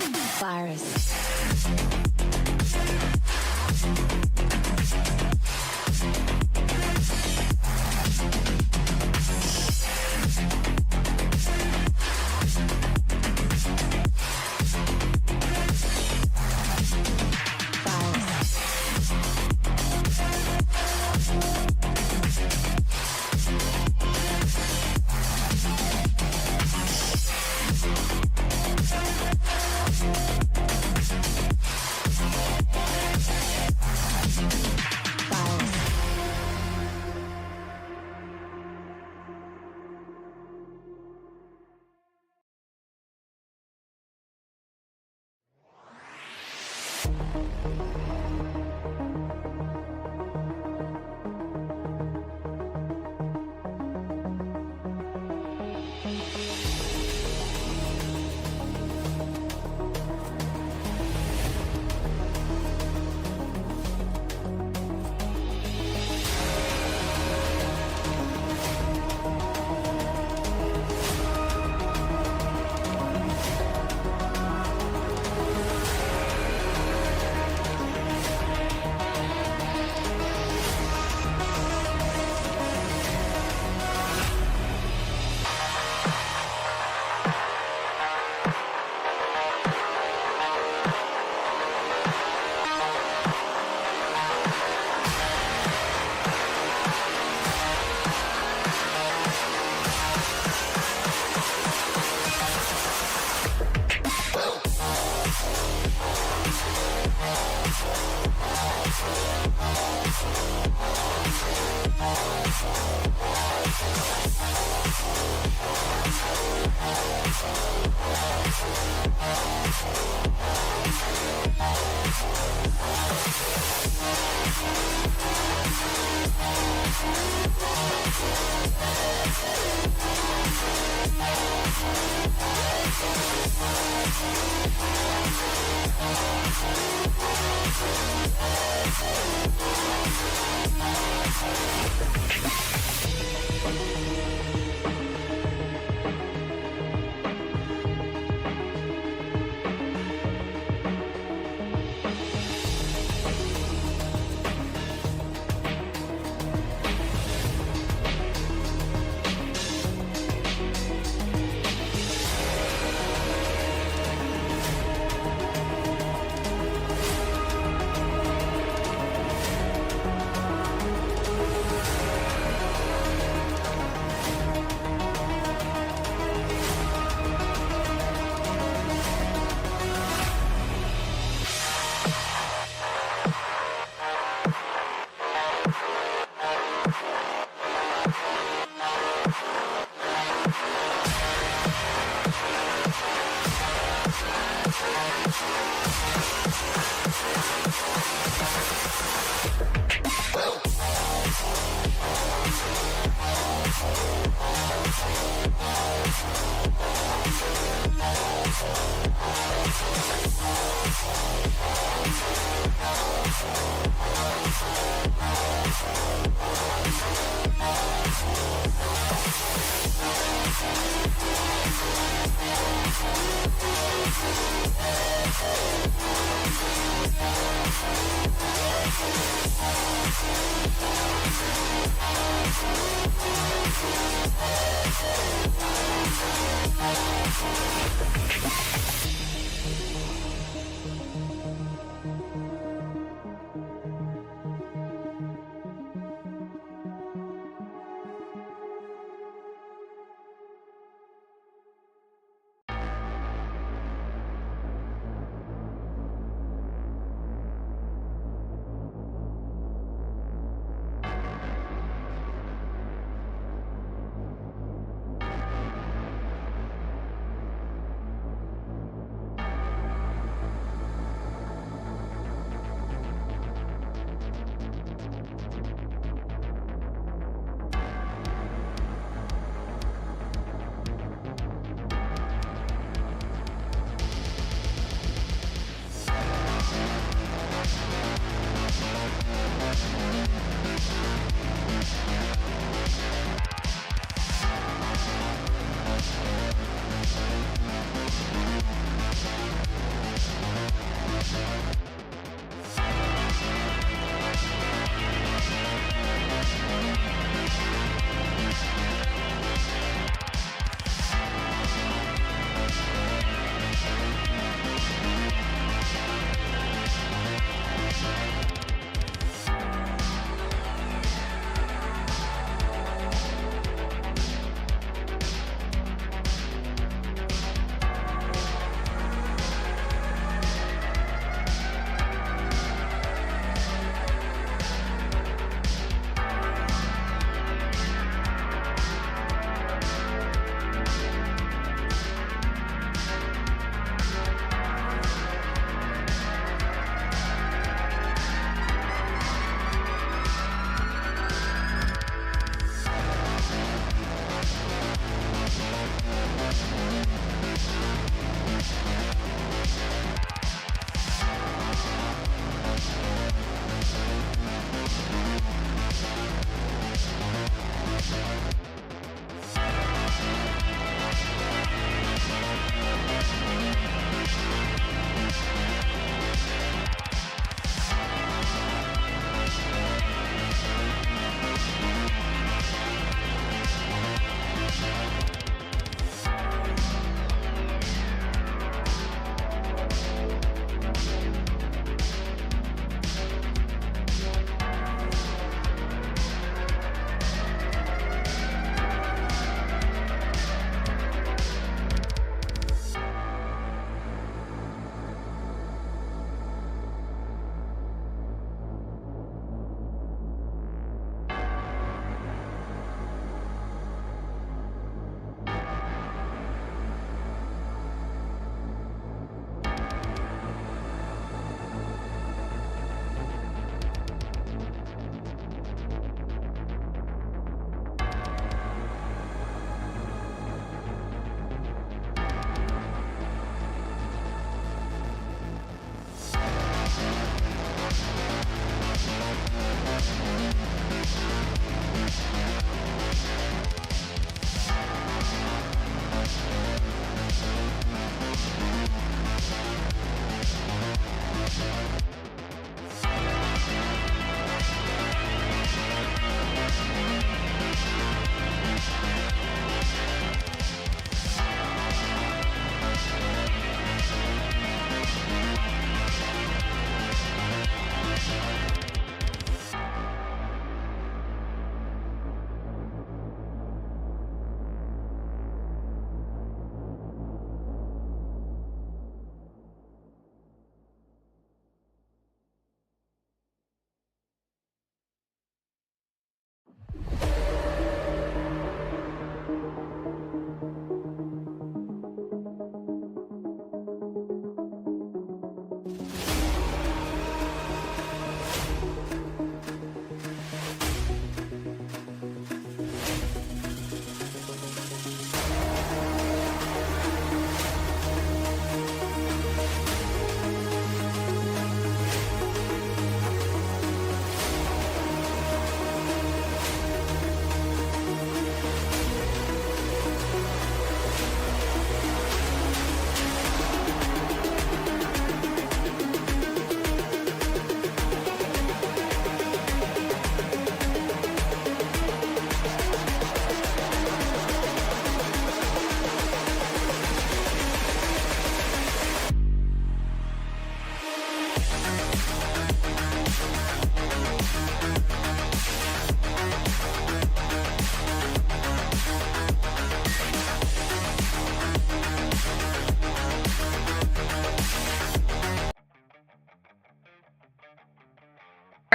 Virus.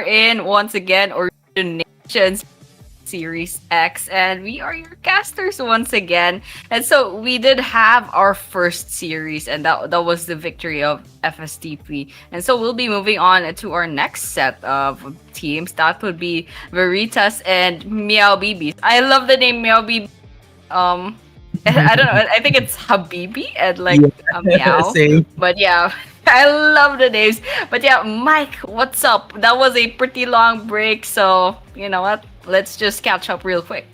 in once again Ooredoo Nations Series X, and we are your casters once again. And so we did have our first series, and that was the victory of FSTP. And so we'll be moving on to our next set of teams. That would be Veritas and Meowbibis. I love the name Meowbibis. I don't know. I think it's Habibi and like a meow. Same. But yeah, I love the names. But yeah, Mike, what's up? That was a pretty long break, so you know what? Let's just catch up real quick.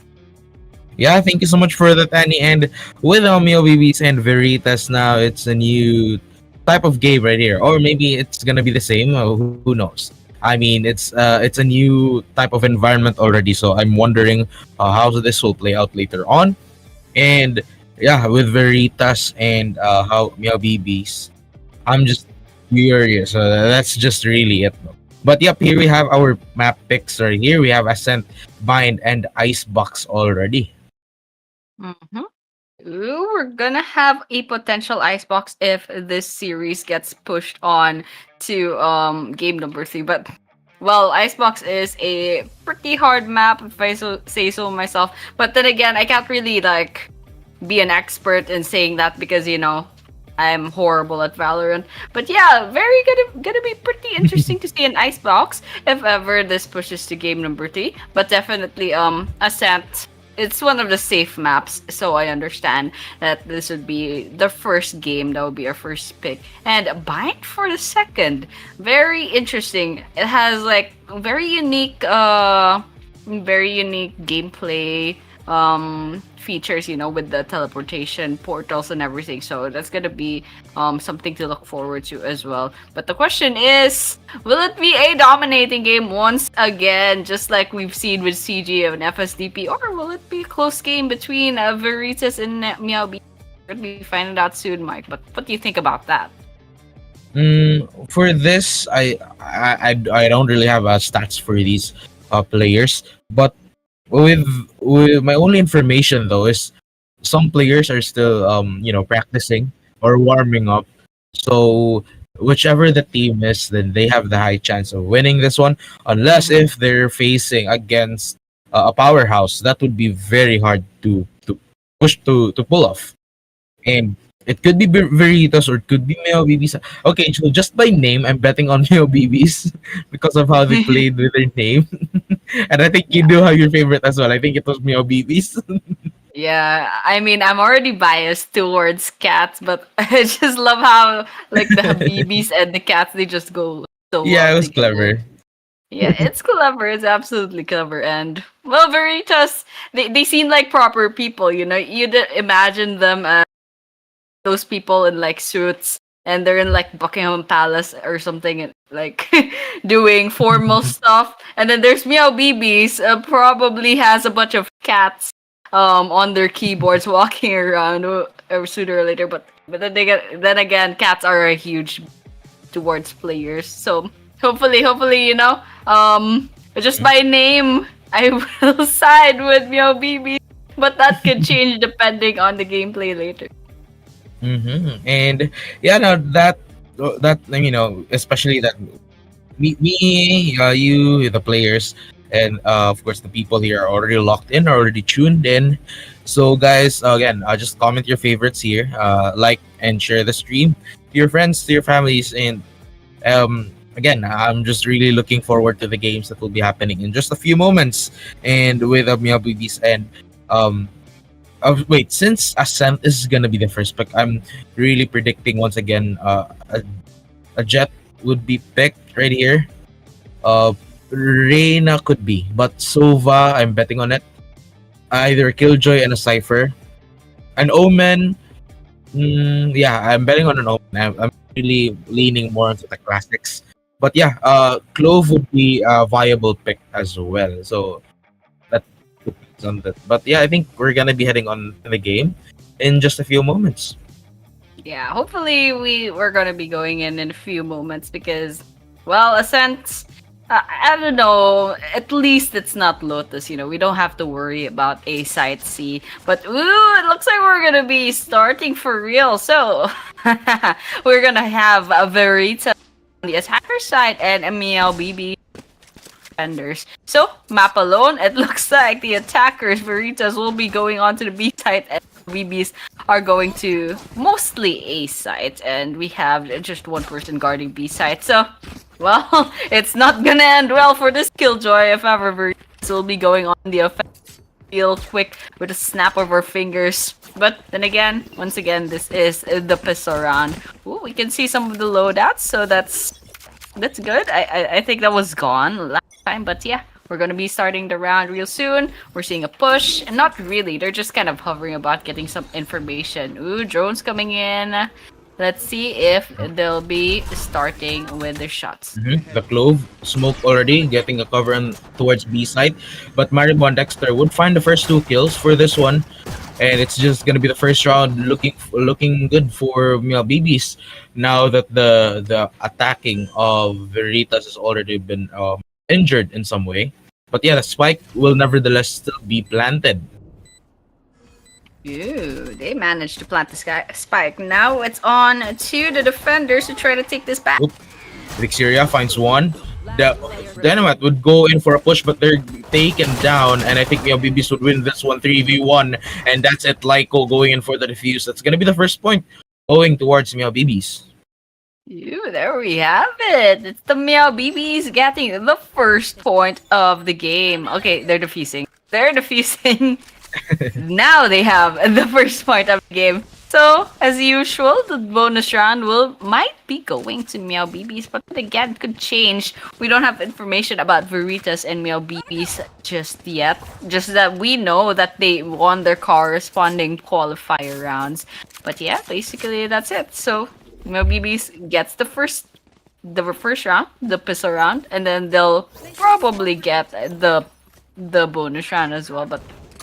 Yeah, thank you so much for that, Annie. And with Meowbibis and Veritas now, it's a new type of game right here, or maybe it's gonna be the same. Who knows? I mean, it's a new type of environment already, so I'm wondering how this will play out later on. And yeah, with Veritas and how Meowbibis, I'm just curious. That's just really it. But yep, here we have our map picks right here. We have Ascent, Bind, and Icebox already. Mm-hmm. Ooh, we're gonna have a potential icebox if this series gets pushed on to game number 3. But well, icebox is a pretty hard map if I say so myself. But then again, I can't really like be an expert in saying that because you know I'm horrible at Valorant. But yeah, very gonna be pretty interesting to see an icebox if ever this pushes to game number 3. But definitely Ascent, it's one of the safe maps, so I understand that this would be the first game. That would be our first pick. And Bind for the second. Very interesting. It has like very unique gameplay features, you know, with the teleportation portals and everything. So that's gonna be something to look forward to as well. But the question is, will it be a dominating game once again, just like we've seen with CG and FSDP, or will it be a close game between Veritas and Meowbibis? We'll be finding out soon, Mike. But what do you think about that? For this, I don't really have stats for these players, but with my only information though is some players are still practicing or warming up. So whichever the team is, then they have the high chance of winning this one. Unless if they're facing against a powerhouse, that would be very hard to push to pull off. And it could be Veritas or it could be Meowbibis. Okay, so just by name, I'm betting on Meowbibis because of how they played with their name. And I think you do have your favorite as well. I think it was Meowbibis. Yeah, I mean, I'm already biased towards cats, but I just love how like the Habibis and the cats, they just go so well Yeah, it was together. clever. Yeah, it's clever. It's absolutely clever. And well, Veritas, they seem like proper people. You know, you'd imagine them as those people in like suits, and they're in like Buckingham Palace or something, and like doing formal stuff. And then there's Meowbibis, probably has a bunch of cats on their keyboards walking around sooner or later. But then again, cats are a huge towards players. So hopefully, you know, just by name, I will side with Meowbibis, but that could change depending on the gameplay later. And yeah, now that especially that you, the players, and of course the people here are already locked in, already tuned in. So guys, again, just comment your favorites here, like and share the stream to your friends, to your families, and again, I'm just really looking forward to the games that will be happening in just a few moments, and with Meowbibis and wait, since Ascent is gonna be the first pick, I'm really predicting once again a Jet would be picked right here. Reina could be, but Sova, I'm betting on it. Either Killjoy and a Cypher. An Omen, yeah, I'm betting on an Omen. I'm really leaning more into the classics. But yeah, Clove would be a viable pick as well. So on that. But yeah, I think we're gonna be heading on to the game in just a few moments. Yeah, hopefully we're gonna be going in a few moments because, well, Ascent, I don't know. At least it's not Lotus. You know, we don't have to worry about A site C. But ooh, it looks like we're gonna be starting for real. So we're gonna have a Veritas on the attacker side and a Meowbibis defenders. So, map alone, it looks like the attackers, Veritas, will be going on to the B site, and BBs are going to mostly A site, and we have just one person guarding B site. So, well, it's not gonna end well for this Killjoy if ever Veritas will be going on the offense real quick with a snap of our fingers. But then again, once again, this is the pistol round. Ooh, we can see some of the loadouts, so that's good. I think that was gone last time, but yeah, we're gonna be starting the round real soon. We're seeing a push, and not really. They're just kind of hovering about getting some information. Ooh, drones coming in. Let's see if they'll be starting with their shots. The Clove smoke already getting a cover towards B side, but Maribo and Dexter would find the first 2 kills for this one, and it's just gonna be the first round looking good for Meowbibis now that the attacking of Veritas has already been injured in some way. But yeah, the spike will nevertheless still be planted. Ew, they managed to plant the spike. Now it's on to the defenders to try to take this back. Vixeria finds one. The Dynamite would go in for a push, but they're taken down, and I think Meowbibis would win this one 3v1, and that's it. Lyco going in for the defuse. That's gonna be the first point going towards Meowbibis. Ew, there we have it. It's the Meowbibis getting the first point of the game. Okay, they're defusing. Now they have the first point of the game. So, as usual, the bonus round might be going to Meowbibis, but again, it could change. We don't have information about Veritas and Meowbibis just yet. Just that we know that they won their corresponding qualifier rounds. But yeah, basically that's it. So, Meowbibis gets the first round, the pistol round, and then they'll probably get the bonus round as well. But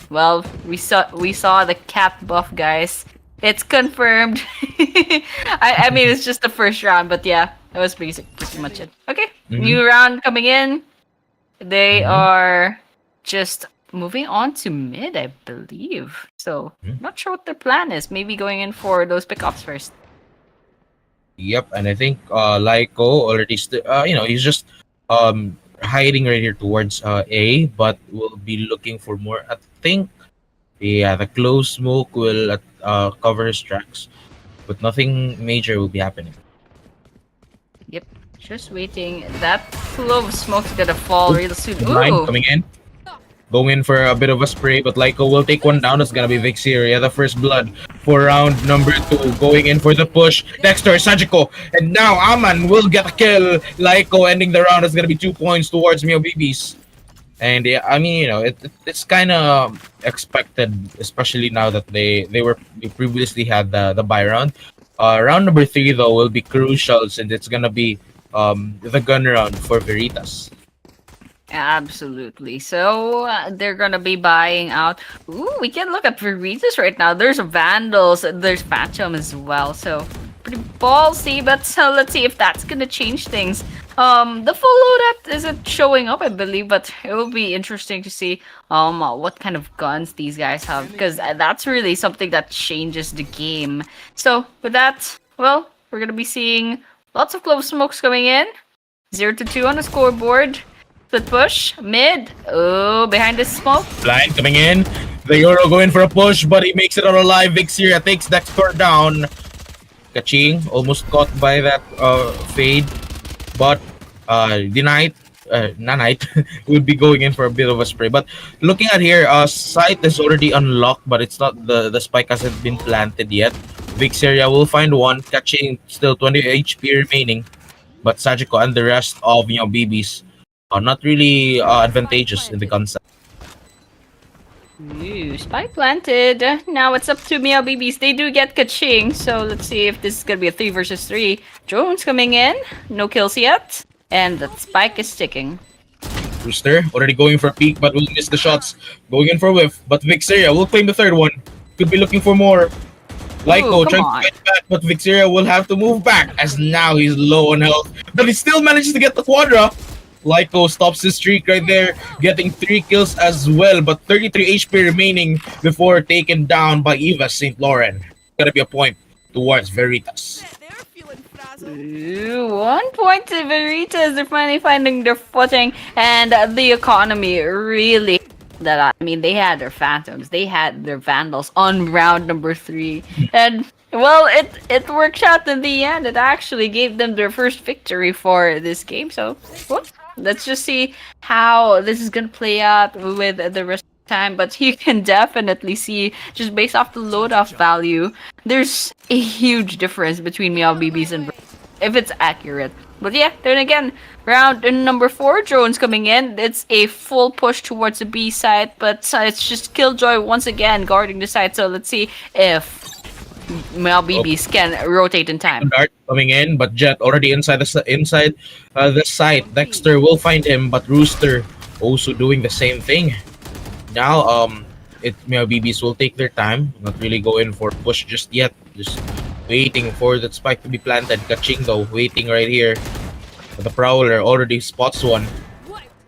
well, we saw the cat buff, guys. It's confirmed. I mean, it's just the first round, but yeah, that was pretty much it. Okay, new round coming in. They are just moving on to mid, I believe. So, not sure what their plan is. Maybe going in for those pickups first. Yep, and I think Lyco already he's just hiding right here towards A, but we'll be looking for more. I think the close smoke will cover his tracks, but nothing major will be happening. Yep, just waiting. That flow of smoke's gonna fall real soon. Ooh. Coming in. Going in for a bit of a spray, but Lyco will take one down. It's gonna be Vixeria, the first blood for round number 2. Going in for the push. Dexter, Sajiko, and now Aman will get a kill. Lyco ending the round. It's gonna be 2 points towards Meowbibis. And yeah, I mean, it's kind of expected, especially now that they previously had the bye round. Round number 3 though will be crucial, since it's gonna be the gun round for Veritas. Absolutely. So they're gonna be buying out. Ooh, we can look at Veritas right now. There's Vandals, there's Phantom as well. So pretty ballsy, but let's see if that's gonna change things. The full loadout isn't showing up, I believe, but it will be interesting to see what kind of guns these guys have, because that's really something that changes the game. So with that, well, we're gonna be seeing lots of close smokes coming in. 0-2 on the scoreboard. Split push, mid. Oh, behind the smoke. Blind coming in. The Euro going for a push, but he makes it out alive. Vixeria takes Dexter down. Kaching almost caught by that fade, but Nanite would be going in for a bit of a spray. But looking at here, site is already unlocked, but it's not the spike hasn't been planted yet. Vixeria will find one. Kaching still 20 HP remaining, but Sajiko and the rest of Meowbibis are not really advantageous in the concept. Ooh, spike planted. Now it's up to Meowbibis. They do get Kaching, so let's see if this is gonna be a 3 versus 3. Drones coming in, no kills yet, and the spike is sticking. Rooster already going for a peek, but will miss the shots. Going in for a whiff, but Vixeria will claim the third one. Could be looking for more. Lyco trying to get back, but Vixeria will have to move back, as now he's low on health, but he still manages to get the quadra. Lyco stops his streak right there, getting 3 kills as well, but 33 HP remaining before taken down by Eva St. Laurent. Gonna be a point towards Veritas. Ooh, 1 point point to Veritas. They're finally finding their footing, and the economy really. That I mean, they had their phantoms, they had their vandals on round number 3, and well, it worked out in the end. It actually gave them their first victory for this game. So, well, let's just see how this is gonna play out with the rest of the time. But you can definitely see, just based off the load off value, there's a huge difference between Meowbibis and if it's accurate. But yeah, then again, round number 4, drones coming in. It's a full push towards the B side, but it's just Killjoy once again guarding the side. So let's see if Meowbibis can rotate in time. Dart coming in, but Jet already inside the site. Dexter will find him, but Rooster also doing the same thing. Now, Meowbibis will take their time, not really go in for push just yet. Just waiting for that spike to be planted. Kaching though, waiting right here. The Prowler already spots one.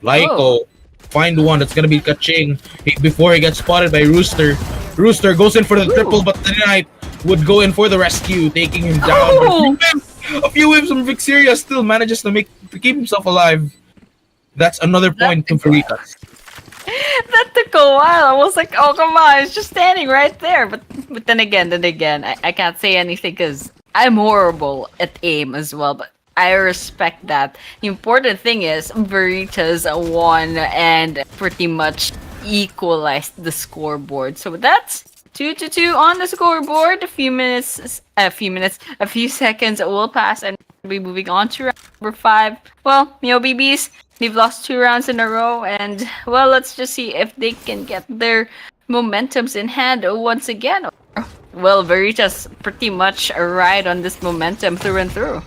Lyco find one. That's gonna be Kaching before he gets spotted by Rooster. Rooster goes in for the triple, but the Knight would go in for the rescue, taking him down. A few whips from Vixeria still manages to keep himself alive. That's another point to Veritas. That took a while. I was like, oh come on, it's just standing right there. But then again, I can't say anything because I'm horrible at aim as well. But I respect that. The important thing is Veritas won and pretty much equalized the scoreboard. So that's 2-2 on the scoreboard. A few seconds will pass and we'll be moving on to round number 5. Well, Meowbibis, they've lost 2 rounds in a row, and well, let's just see if they can get their momentums in hand once again. Well, Veritas pretty much ride on this momentum through and through.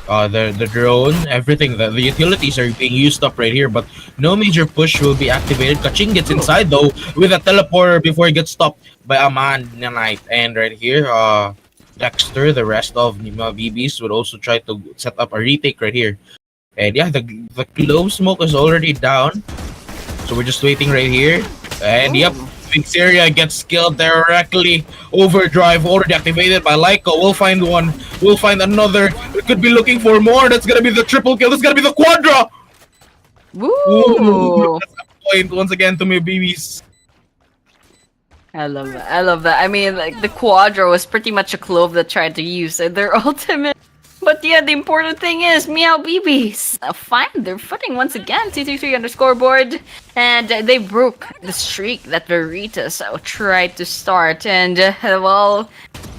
The drone, everything, the utilities are being used up right here, but no major push will be activated. Kaching gets inside though with a teleporter before he gets stopped by Aman Knight. And right here, Dexter, the rest of Meowbibis would also try to set up a retake right here. And yeah, the clove smoke is already down, so we're just waiting right here. And yep, Vixeria gets killed directly. Overdrive already activated by Lyco. We'll find one. We'll find another. We could be looking for more. That's gonna be the triple kill. That's gonna be the quadra. Woo! That's a point once again to Meowbibis. I love that. I love that. I mean, like, the Quadra was pretty much a clove that tried to use their ultimate. But yeah, the important thing is Meowbibis find their footing once again. 2-3 on the scoreboard. And they broke the streak that Veritas tried to start. And, well,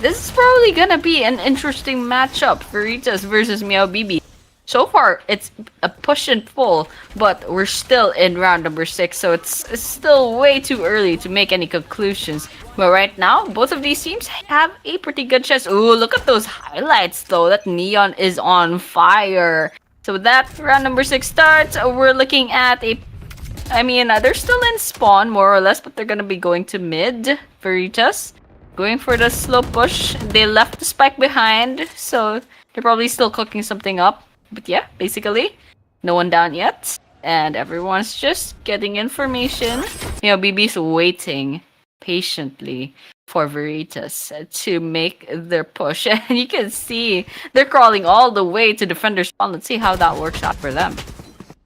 this is probably gonna be an interesting matchup. Veritas versus Meowbibis. So far, it's a push and pull, but we're still in round number 6, so it's still way too early to make any conclusions. But right now, both of these teams have a pretty good chance. Ooh, look at those highlights, though. That Neon is on fire. So that round number 6 starts. We're looking at they're still in spawn, more or less, but they're gonna be going to mid. Veritas going for the slow push. They left the spike behind, so they're probably still cooking something up. But yeah, basically, no one down yet, and everyone's just getting information. Meowbibis waiting patiently for Veritas to make their push, and you can see they're crawling all the way to defender spawn. Let's see how that works out for them.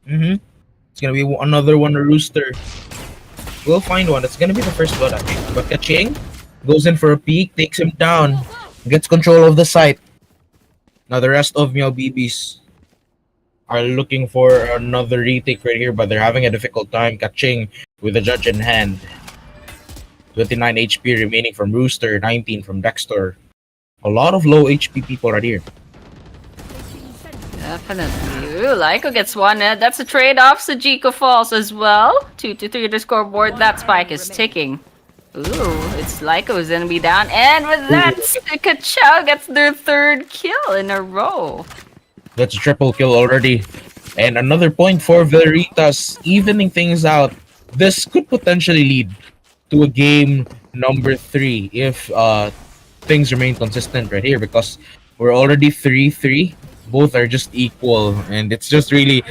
It's gonna be another one, Rooster. We'll find one. It's gonna be the first blood, I think. But Kaching goes in for a peek, takes him down, gets control of the site. Now the rest of Meowbibis are looking for another retake right here, but they're having a difficult time. Kaching with the judge in hand. 29 HP remaining from Rooster, 19 from Dexter. A lot of low HP people right here. Definitely. Ooh, Lyco gets one. That's a trade-off. Sajiko falls as well. 2-3 to the scoreboard. That spike is ticking. Ooh, it's Lyco's gonna be down. And with that, Kachao gets their 3rd kill in a row. That's a triple kill already. And another point for Veritas, evening things out. This could potentially lead to a game number 3 if things remain consistent right here, because we're already 3-3. Both are just equal, and it's just really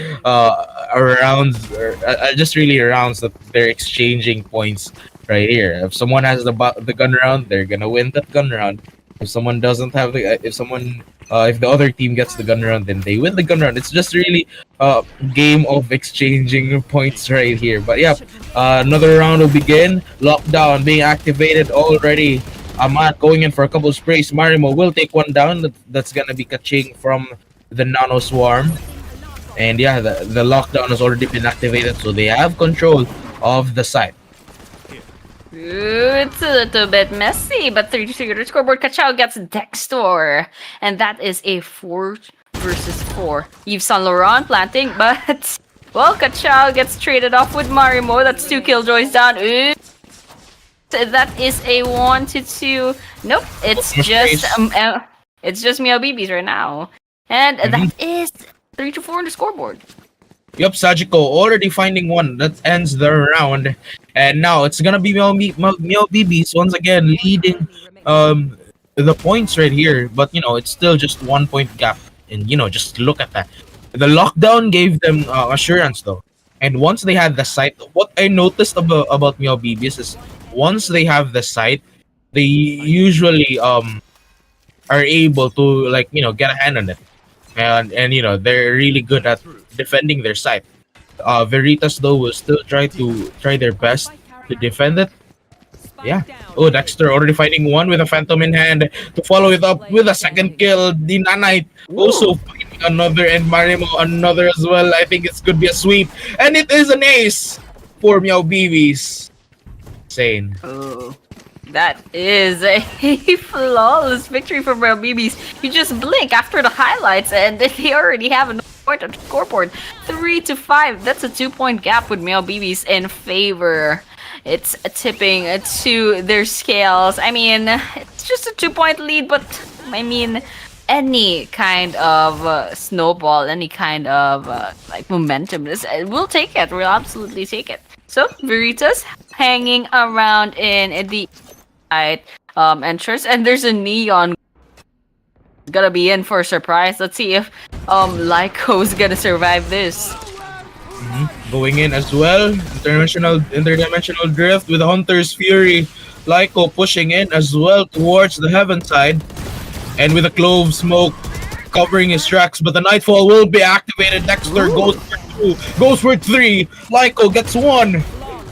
rounds that they're exchanging points right here. If someone has the gun round, they're gonna win that gun round. If someone doesn't have if the other team gets the gun round, then they win the gun round. It's just really a game of exchanging points right here. But yeah, another round will begin. Lockdown being activated already. Amat going in for a couple of sprays. Marimo will take one down. That's gonna be Kaching from the Nano Swarm. And yeah, the lockdown has already been activated, so they have control of the site. Ooh, it's a little bit messy, but 32 to scoreboard. Kachao gets Dextor, and that is a 4 versus 4. Yves Saint Laurent planting, but well, Kachao gets traded off with Marimo. That's 2 killjoys down. Ooh. That is a 1 to 2. Nope, it's just Meowbibis right now, and that is 3 to 4 on the scoreboard. Yup, Sajiko already finding one. That ends the round. And now it's gonna be Meowbibis once again leading the points right here. But you know, it's still just 1 point gap. And you know, just look at that. The lockdown gave them assurance though. And once they had the site, what I noticed about Meowbibis is once they have the site, they usually are able to, like, you know, get a hand on it. And you know, they're really good at defending their site. Veritas though will still try their best to defend it. Yeah. Oh, Dexter already finding one with a Phantom in hand to follow it up with a second kill. The Nanite also finding another, and Marimo another as well. I think it could be a sweep, and it is an ace for Meowbibis. Insane. Oh. That is a flawless victory for Meowbibis. You just blink after the highlights and they already have a point on the scoreboard. 3 to 5. That's a 2-point gap with Meowbibis in favor. It's tipping to their scales. I mean, it's just a 2-point lead, but I mean, any kind of snowball, any kind of like momentum, we'll take it. We'll absolutely take it. So Veritas hanging around in the entrance, and there's a Neon gonna be in for a surprise. Let's see if Lyco's gonna survive this. Going in as well, interdimensional drift with Hunter's Fury. Lyco pushing in as well towards the heaven side, and with a clove smoke covering his tracks, but the Nightfall will be activated. Dexter goes for 2, goes for 3. Lyco gets 1,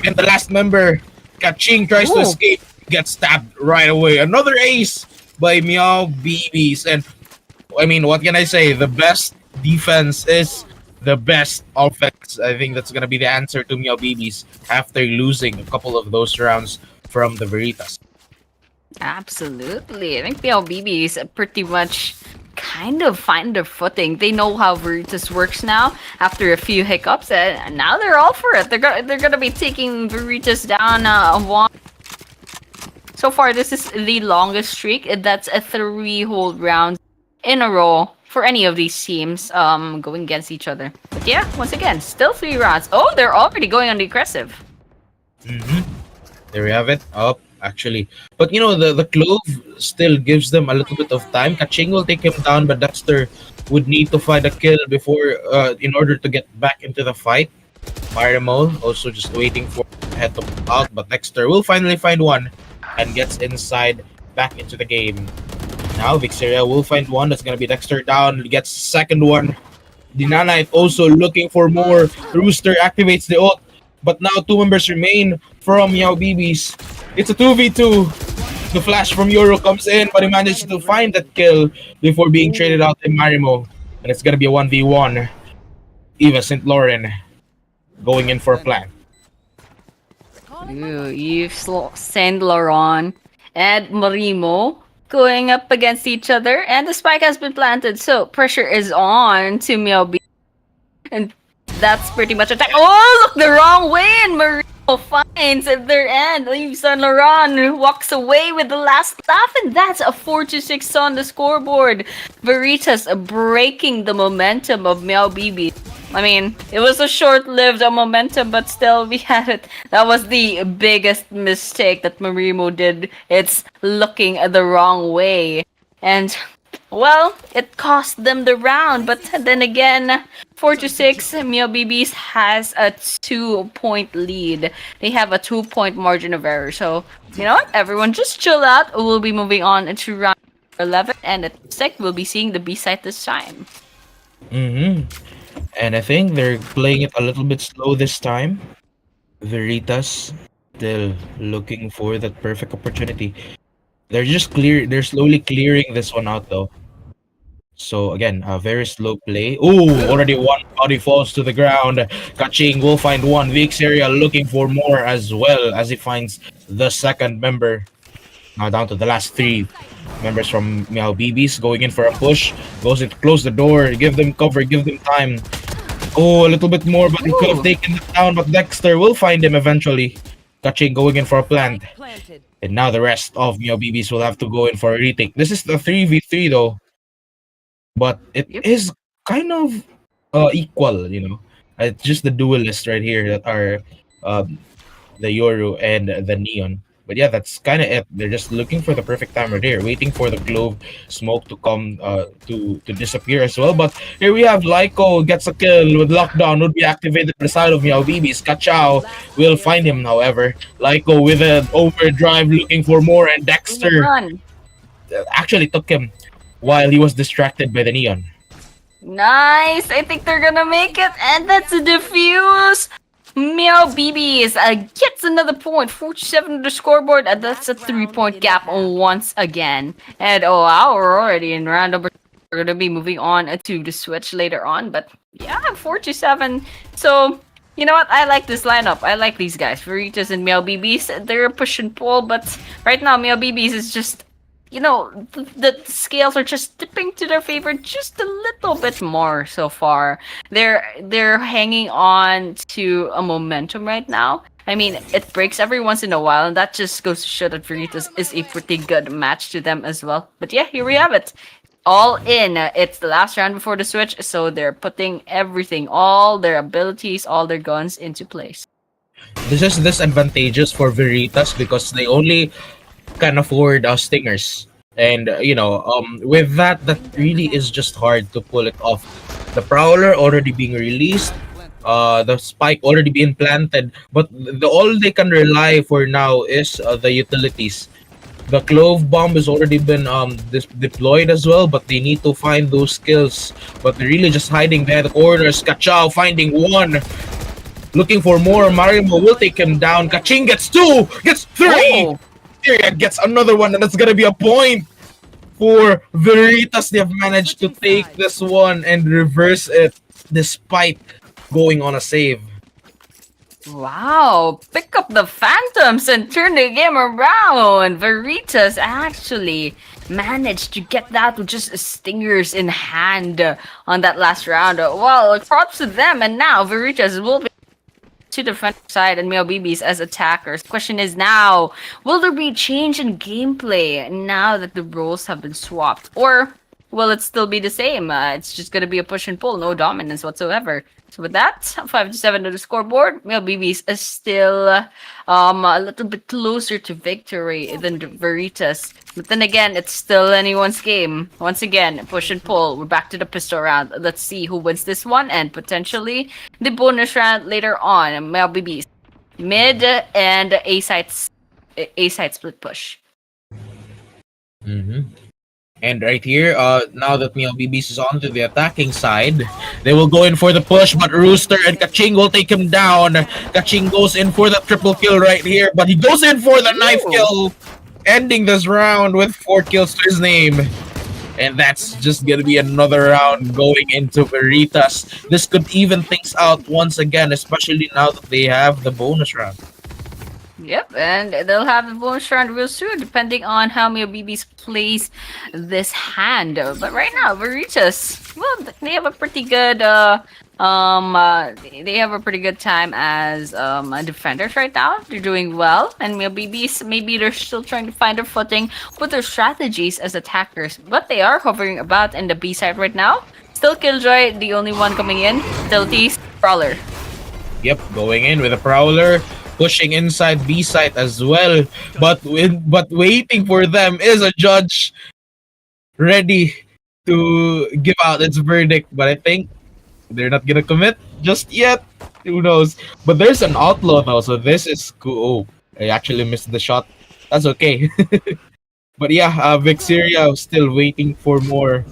and the last member, Kaching, tries to escape, gets stabbed right away. Another ace by Meowbibis, and I mean, what can I say? The best defense is the best offense. I think that's gonna be the answer to Meowbibis after losing a couple of those rounds from the Veritas. Absolutely. I think Meowbibis pretty much kind of find their footing. They know how Veritas works now after a few hiccups, and now they're all for it. They're gonna be taking Veritas down 1. So far, this is the longest streak. That's a 3 whole rounds in a row for any of these teams going against each other. But yeah, once again, still 3 rounds. Oh, they're already going on the aggressive. There we have it. Up, actually. But you know, the clove still gives them a little bit of time. Kaching will take him down, but Dexter would need to find a kill before in order to get back into the fight. Marimo also just waiting for the head to pop out, but Dexter will finally find one and gets inside back into the game. Now Vixeria will find one. That's gonna be Dexter down. Gets second one. The Nanite also looking for more. Rooster activates the ult, but now 2 members remain from Meowbibis. It's a 2v2. The flash from Euro comes in, but he managed to find that kill before being traded out to Marimo. And it's gonna be a 1v1. Eva St. Laurent going in for a plan. Yves Saint Laurent and Marimo going up against each other, and the spike has been planted, so pressure is on to Meowbibis. And that's pretty much attack. Oh, look the wrong way, and Marimo finds at their end. Yves Saint Laurent walks away with the last laugh, and that's a 4 to 6 on the scoreboard. Veritas breaking the momentum of Meowbibis. I mean, it was a short-lived momentum, but still, we had it. That was the biggest mistake that Marimo did. It's looking the wrong way. And, well, it cost them the round. But then again, 4 to 6, Meowbibis has a 2-point lead. They have a 2-point margin of error. So, you know what? Everyone just chill out. We'll be moving on to round 11, and it looks like we'll be seeing the B side this time. Mm-hmm. And I think they're playing it a little bit slow this time. Veritas still looking for that perfect opportunity. They're slowly clearing this one out though. So again, a very slow play. Ooh, already one body falls to the ground. Kaching will find one. Vix area looking for more as well as he finds the second member. Now down to the last three members from Meowbibis going in for a push. Goes in to close the door, give them cover, give them time. Oh, a little bit more, but he could have taken it down, but Dexter will find him eventually. Kaching going in for a plant. And now the rest of Meowbibis will have to go in for a retake. This is the 3v3 though. But it is kind of equal, you know. It's just the duelists right here that are the Yoru and the Neon. But yeah, that's kind of it. They're just looking for the perfect time right here, waiting for the Clove smoke to come to disappear as well. But here we have Lyco gets a kill with lockdown, would be activated by the side of Meowbibis. Kachao will find him, however. Lyco with an overdrive looking for more, and Dexter actually took him while he was distracted by the Neon. Nice! I think they're gonna make it, and that's a defuse! Meowbibis gets another point, 47 to the scoreboard, and that's a 3-point gap once again. And oh wow, we're already in round number 2. We're gonna be moving on to the switch later on, but yeah, 47. So, you know what? I like this lineup. I like these guys, Veritas and Meowbibis. They're a push and pull, but right now Meowbibis is just, you know, the scales are just tipping to their favor just a little bit more so far. They're hanging on to a momentum right now. I mean, it breaks every once in a while, and that just goes to show that Veritas is a pretty good match to them as well. But yeah, here we have it. All in. It's the last round before the switch, so they're putting everything, all their abilities, all their guns into place. This is disadvantageous for Veritas because they only can afford stingers, and with that really is just hard to pull it off. The prowler already being released, the spike already being planted, but all they can rely for now is the utilities. The clove bomb has already been deployed as well, but they need to find those skills. But they're really just hiding behind the corners. Kachao finding one, looking for more. Marimo will take him down. Kaching gets 2, gets 3. Gets another one, and that's gonna be a point for Veritas. They have managed to take this one and reverse it despite going on a save. Wow, pick up the Phantoms and turn the game around. Veritas actually managed to get that with just stingers in hand on that last round. Well, props to them, and now Veritas will be to the front side and Meowbibis as attackers. Question is now, will there be change in gameplay now that the roles have been swapped? Or will it still be the same? It's just going to be a push and pull, no dominance whatsoever. So with that, 5-7 to the scoreboard. Meowbibis is still a little bit closer to victory than the Veritas. But then again, it's still anyone's game. Once again, push and pull. We're back to the pistol round. Let's see who wins this one and potentially the bonus round later on. Meowbibis mid and A side split push. Mm-hmm. And right here, now that Meowbibis is onto the attacking side, they will go in for the push, but Rooster and Kaching will take him down. Kaching goes in for the triple kill right here, but he goes in for the knife kill, ending this round with 4 kills to his name. And that's just gonna be another round going into Veritas. This could even things out once again, especially now that they have the bonus round. Yep, and they'll have the bonus round real soon, depending on how Meowbibis plays this hand. But right now, Veritas, well, they have a pretty good, they have a pretty good time as defenders right now. They're doing well, and Meowbibis, maybe they're still trying to find their footing with their strategies as attackers. But they are hovering about in the B side right now. Still Killjoy, the only one coming in. Tilties, Prowler. Yep, going in with a Prowler. Pushing inside B side as well, but waiting for them is a judge ready to give out its verdict. But I think they're not gonna commit just yet. Who knows? But there's an outlaw though, so this is cool. Oh, I actually missed the shot. That's okay. But yeah, Vixeria was still waiting for more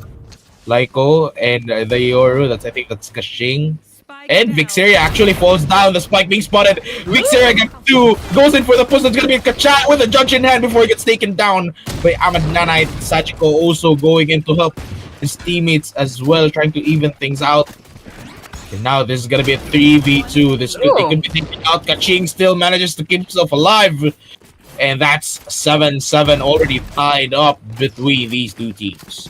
Lyco and the Yoru. I think that's Kashing. And Vixeria actually falls down. The spike being spotted. Vixeria gets two. Goes in for the push. It's going to be a Kachat with a judge in hand before he gets taken down by Ahmad Nanite. Sachiko also going in to help his teammates as well, trying to even things out. And now this is going to be a 3v2. This could, they could be taking out. Kaching still manages to keep himself alive. And that's 7-7 already tied up between these two teams.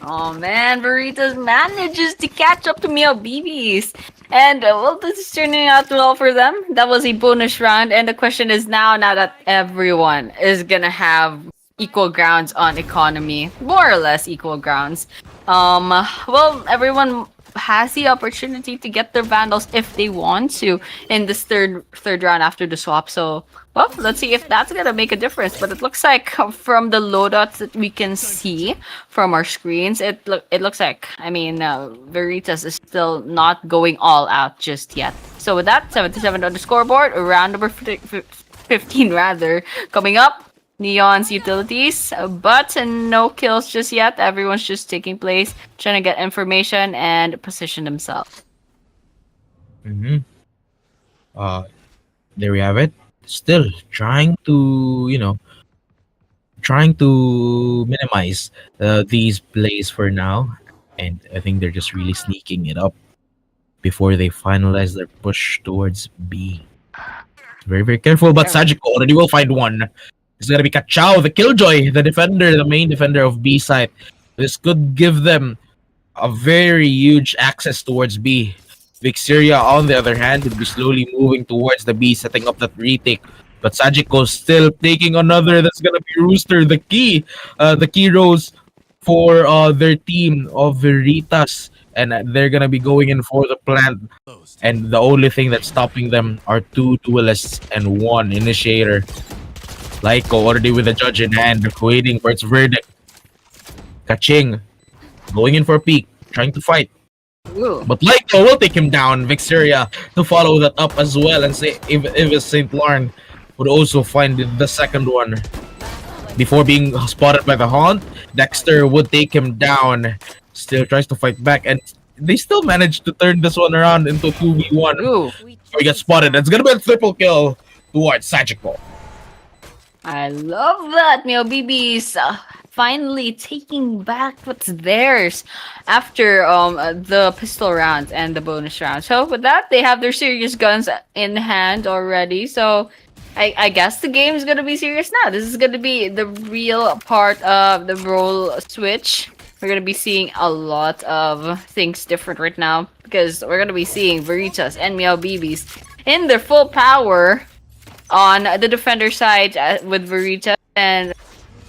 Oh man, Veritas manages to catch up to Meowbibis. And well, this is turning out well for them. That was a bonus round. And the question is now that everyone is gonna have equal grounds on economy, more or less equal grounds. Well, everyone has the opportunity to get their Vandals if they want to in this third round after the swap. So, well, let's see if that's gonna make a difference. But it looks like from the loadouts that we can see from our screens, it looks like, I mean, Veritas is still not going all out just yet. So with that, 77 on the scoreboard, round number 15 rather, coming up. Neon's utilities, but no kills just yet. Everyone's just taking place, trying to get information and position themselves. There we have it. Still trying to, trying to minimize these plays for now. And I think they're just really sneaking it up before they finalize their push towards B. Very, very careful, but Sajiko already will find one. It's gonna be Kachao, the Killjoy, the defender, the main defender of B side. This could give them a very huge access towards B. Vixeria, on the other hand, would be slowly moving towards the B, setting up that retake. But Sajiko still taking another. That's gonna be Rooster, the key rose for their team of Veritas, and they're gonna be going in for the plant. And the only thing that's stopping them are two duelists and one initiator. Lyco already with the judge in hand, waiting for its verdict. Kaching going in for a peek, trying to fight. Ooh. But Lyco will take him down. Vixeria to follow that up as well, and say if St. Lauren would also find the second one. Before being spotted by the Haunt, Dexter would take him down. Still tries to fight back, and they still managed to turn this one around into 2v1. Ooh. Before he gets spotted. It's gonna be a triple kill towards Sajiko. I love that, Meowbibis finally taking back what's theirs after the pistol round and the bonus round. So with that, they have their serious guns in hand already. So I guess the game is gonna be serious now. This is gonna be the real part of the role switch. We're gonna be seeing a lot of things different right now because we're gonna be seeing Veritas and Meowbibis in their full power on the defender side with Veritas and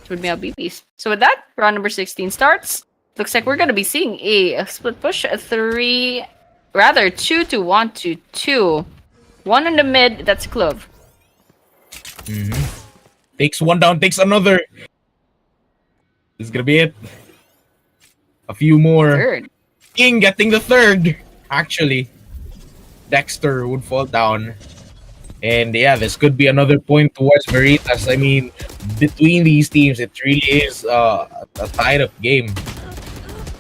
with Meowbibis. So with that, round number 16 starts. Looks like we're gonna be seeing a split push, a 2 to 1 to 2. One in the mid, that's Clove. Takes one down, takes another. This is gonna be it. A few more. Third. King getting the third. Actually, Dexter would fall down. And yeah, this could be another point towards Veritas. I mean, between these teams, it really is a tied-up game.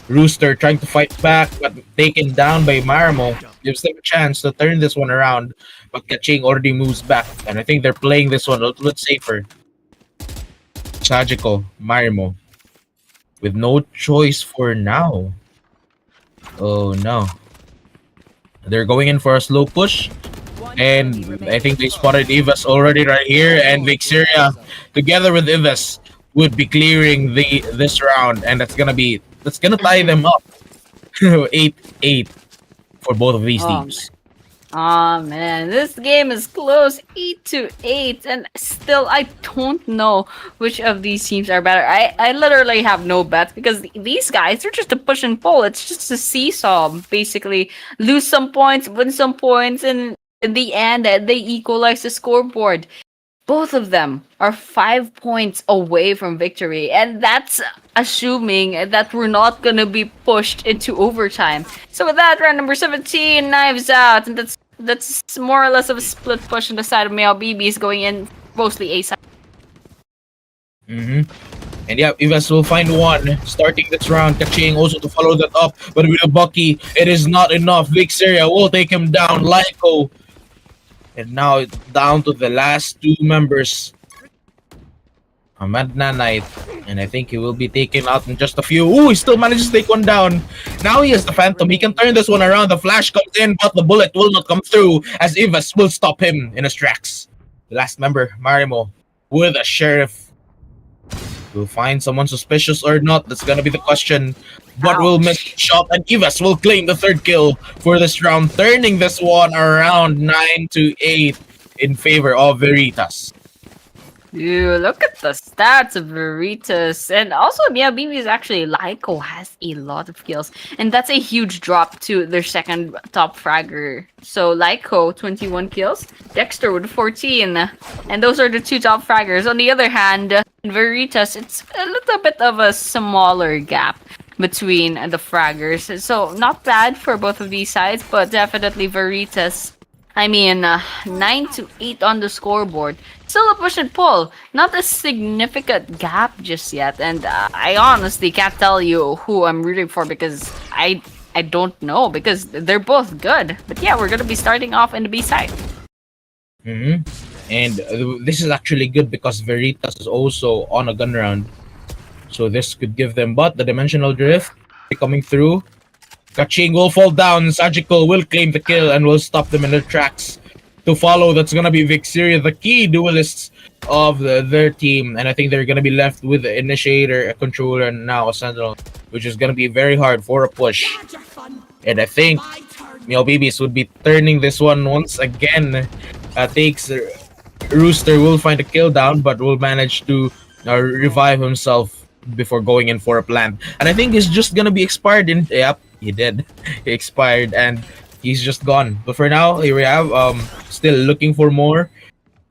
Rooster trying to fight back, but taken down by Marimo. Gives them a chance to turn this one around. But Kaching already moves back. And I think they're playing this one a little bit safer. Sajiko, Marimo. With no choice for now. Oh no. They're going in for a slow push. And I think they spotted Ivas already right here. And Vixeria, together with Ivas, would be clearing this round. And that's gonna tie them up. 8-8 for both of these teams. Oh man, this game is close, 8-8, and still I don't know which of these teams are better. I literally have no bets because these guys are just a push and pull. It's just a seesaw, basically. Lose some points, win some points, and in the end, they equalize the scoreboard. Both of them are 5 points away from victory, and that's assuming that we're not gonna be pushed into overtime. So with that, round number 17, knives out, and that's more or less of a split push on the side of Meowbibis going in mostly A side. And yeah, Ivas will find one, starting this round. Kaching also to follow that up, but with a Bucky, it is not enough. Vic Syria will take him down. Lyco. And now it's down to the last two members. Ahmad Nanite. And I think he will be taken out in just a few. Ooh, he still manages to take one down. Now he has the Phantom. He can turn this one around. The flash comes in, but the bullet will not come through as Ivas will stop him in his tracks. The last member, Marimo, with a Sheriff. Will find someone suspicious or not. That's gonna be the question. But will miss the shot, and Ivas will claim the third kill for this round, turning this one around 9-8 in favor of Veritas. Dude, look at the stats of Veritas. And also, Meowbibis actually, Lyco has a lot of kills. And that's a huge drop to their second top fragger. So, Lyco, 21 kills. Dexter with 14. And those are the two top fraggers. On the other hand, Veritas, it's a little bit of a smaller gap between the fraggers. So, not bad for both of these sides, but definitely Veritas. 9-8 on the scoreboard. Still a push and pull. Not a significant gap just yet. And I honestly can't tell you who I'm rooting for because I don't know because they're both good. But yeah, we're going to be starting off in the B side. And this is actually good because Veritas is also on a gun round. So this could give them, but the dimensional drift coming through. Kaching will fall down. Sajiko will claim the kill and will stop them in their tracks. To follow, that's gonna be Vixeria, the key duelists of their team, and I think they're gonna be left with the initiator, a controller, and now a sentinel, which is gonna be very hard for a push. And I think Meowbibis would be turning this one once again. Takes Rooster will find a kill down, but will manage to revive himself before going in for a plant. And I think he's just gonna be expired in. Yep, he did. He expired and he's just gone. But for now, here we have still looking for more.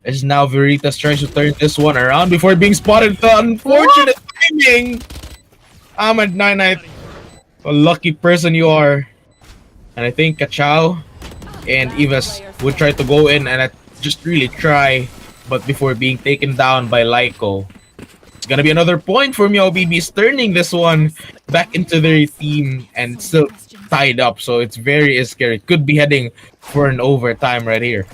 As now Veritas tries to turn this one around before being spotted. The unfortunate timing. Ahmad Nanite, a lucky person you are. And I think Kachao and Ivas would try to go in and just really try, but before being taken down by Lyco. It's gonna be another point for Meowbibis, turning this one back into their team and still tied up. So it's very scary. It could be heading for an overtime right here.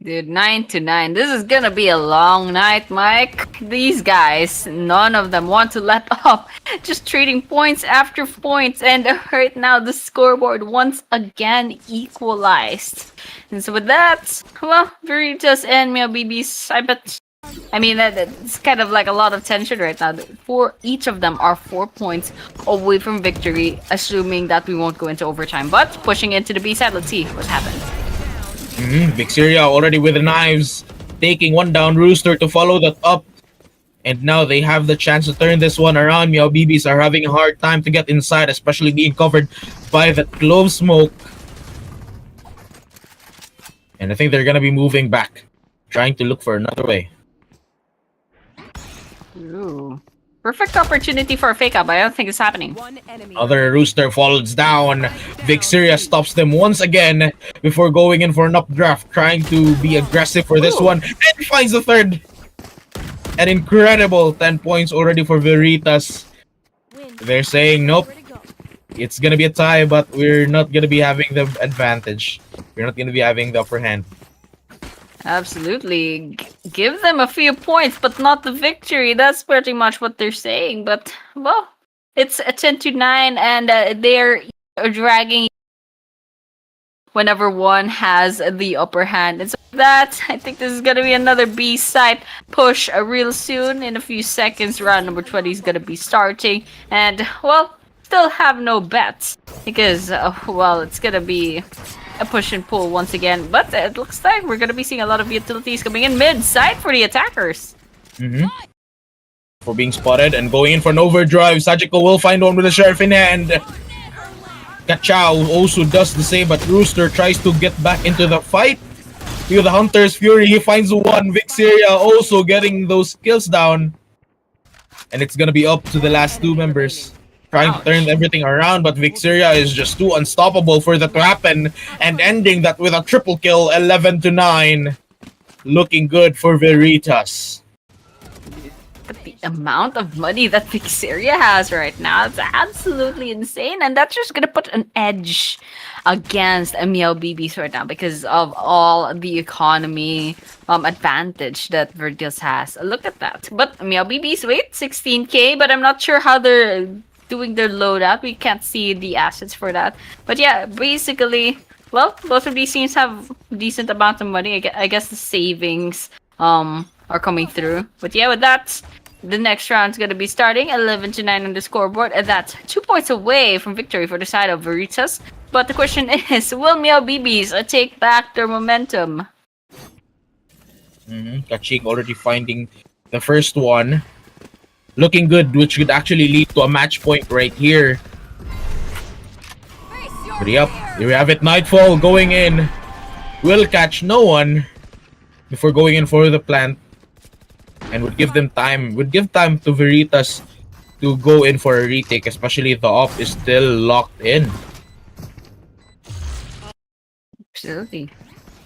Dude, 9-9. This is gonna be a long night, Mike. These guys, none of them want to let up. Just trading points after points. And right now, the scoreboard once again equalized. And so with that, well, Veritas and Meowbibis, I bet... it's kind of like a lot of tension right now. For each of them are 4 points away from victory, assuming that we won't go into overtime. But pushing into the B side, let's see what happens. Vixeria already with the knives, taking one down. Rooster to follow that up. And now they have the chance to turn this one around. Meowbibis are having a hard time to get inside, especially being covered by the clove smoke. And I think they're gonna be moving back, trying to look for another way. Ooh. Perfect opportunity for a fake up, but I don't think it's happening. Other Rooster falls down. Vixeria stops them once again before going in for an updraft, trying to be aggressive for this one, and finds the third. An incredible 10 points already for Veritas. They're saying, nope, it's gonna be a tie, but we're not gonna be having the advantage. We're not gonna be having the upper hand. Absolutely. Give them a few points, but not the victory. That's pretty much what they're saying. But, well, it's a 10-9, and they're dragging whenever one has the upper hand. And so that, I think this is going to be another B-side push real soon. In a few seconds, round number 20 is going to be starting. And, well, still have no bets because, well, it's going to be a push and pull once again, but it looks like we're gonna be seeing a lot of utilities coming in mid-side for the attackers. For being spotted and going in for an overdrive, Sajiko will find one with a Sheriff in hand. Kachao also does the same, but Rooster tries to get back into the fight. With the Hunter's Fury, he finds one. Vixeria also getting those kills down. And it's gonna be up to the last two members, trying to turn everything around, but Vixeria is just too unstoppable for that to happen, and ending that with a triple kill, 11-9. Looking good for Veritas. But the amount of money that Vixeria has right now. It's absolutely insane. And that's just going to put an edge against Meowbibis right now because of all the economy advantage that Veritas has. Look at that. But Meowbibis, wait, 16k, but I'm not sure how they're doing their loadout. We can't see the assets for that. But yeah, basically, well, both of these teams have decent amount of money. I guess the savings are coming through. But yeah, with that, the next round's gonna be starting 11-9 on the scoreboard, and that's 2 points away from victory for the side of Veritas. But the question is, will Meowbibis take back their momentum? Kaching already finding the first one. Looking good, which could actually lead to a match point right here. But yep, here we have it. Nightfall going in. Will catch no one before going in for the plant. And would give them time. Would give time to Veritas to go in for a retake, especially the op is still locked in. Absolutely.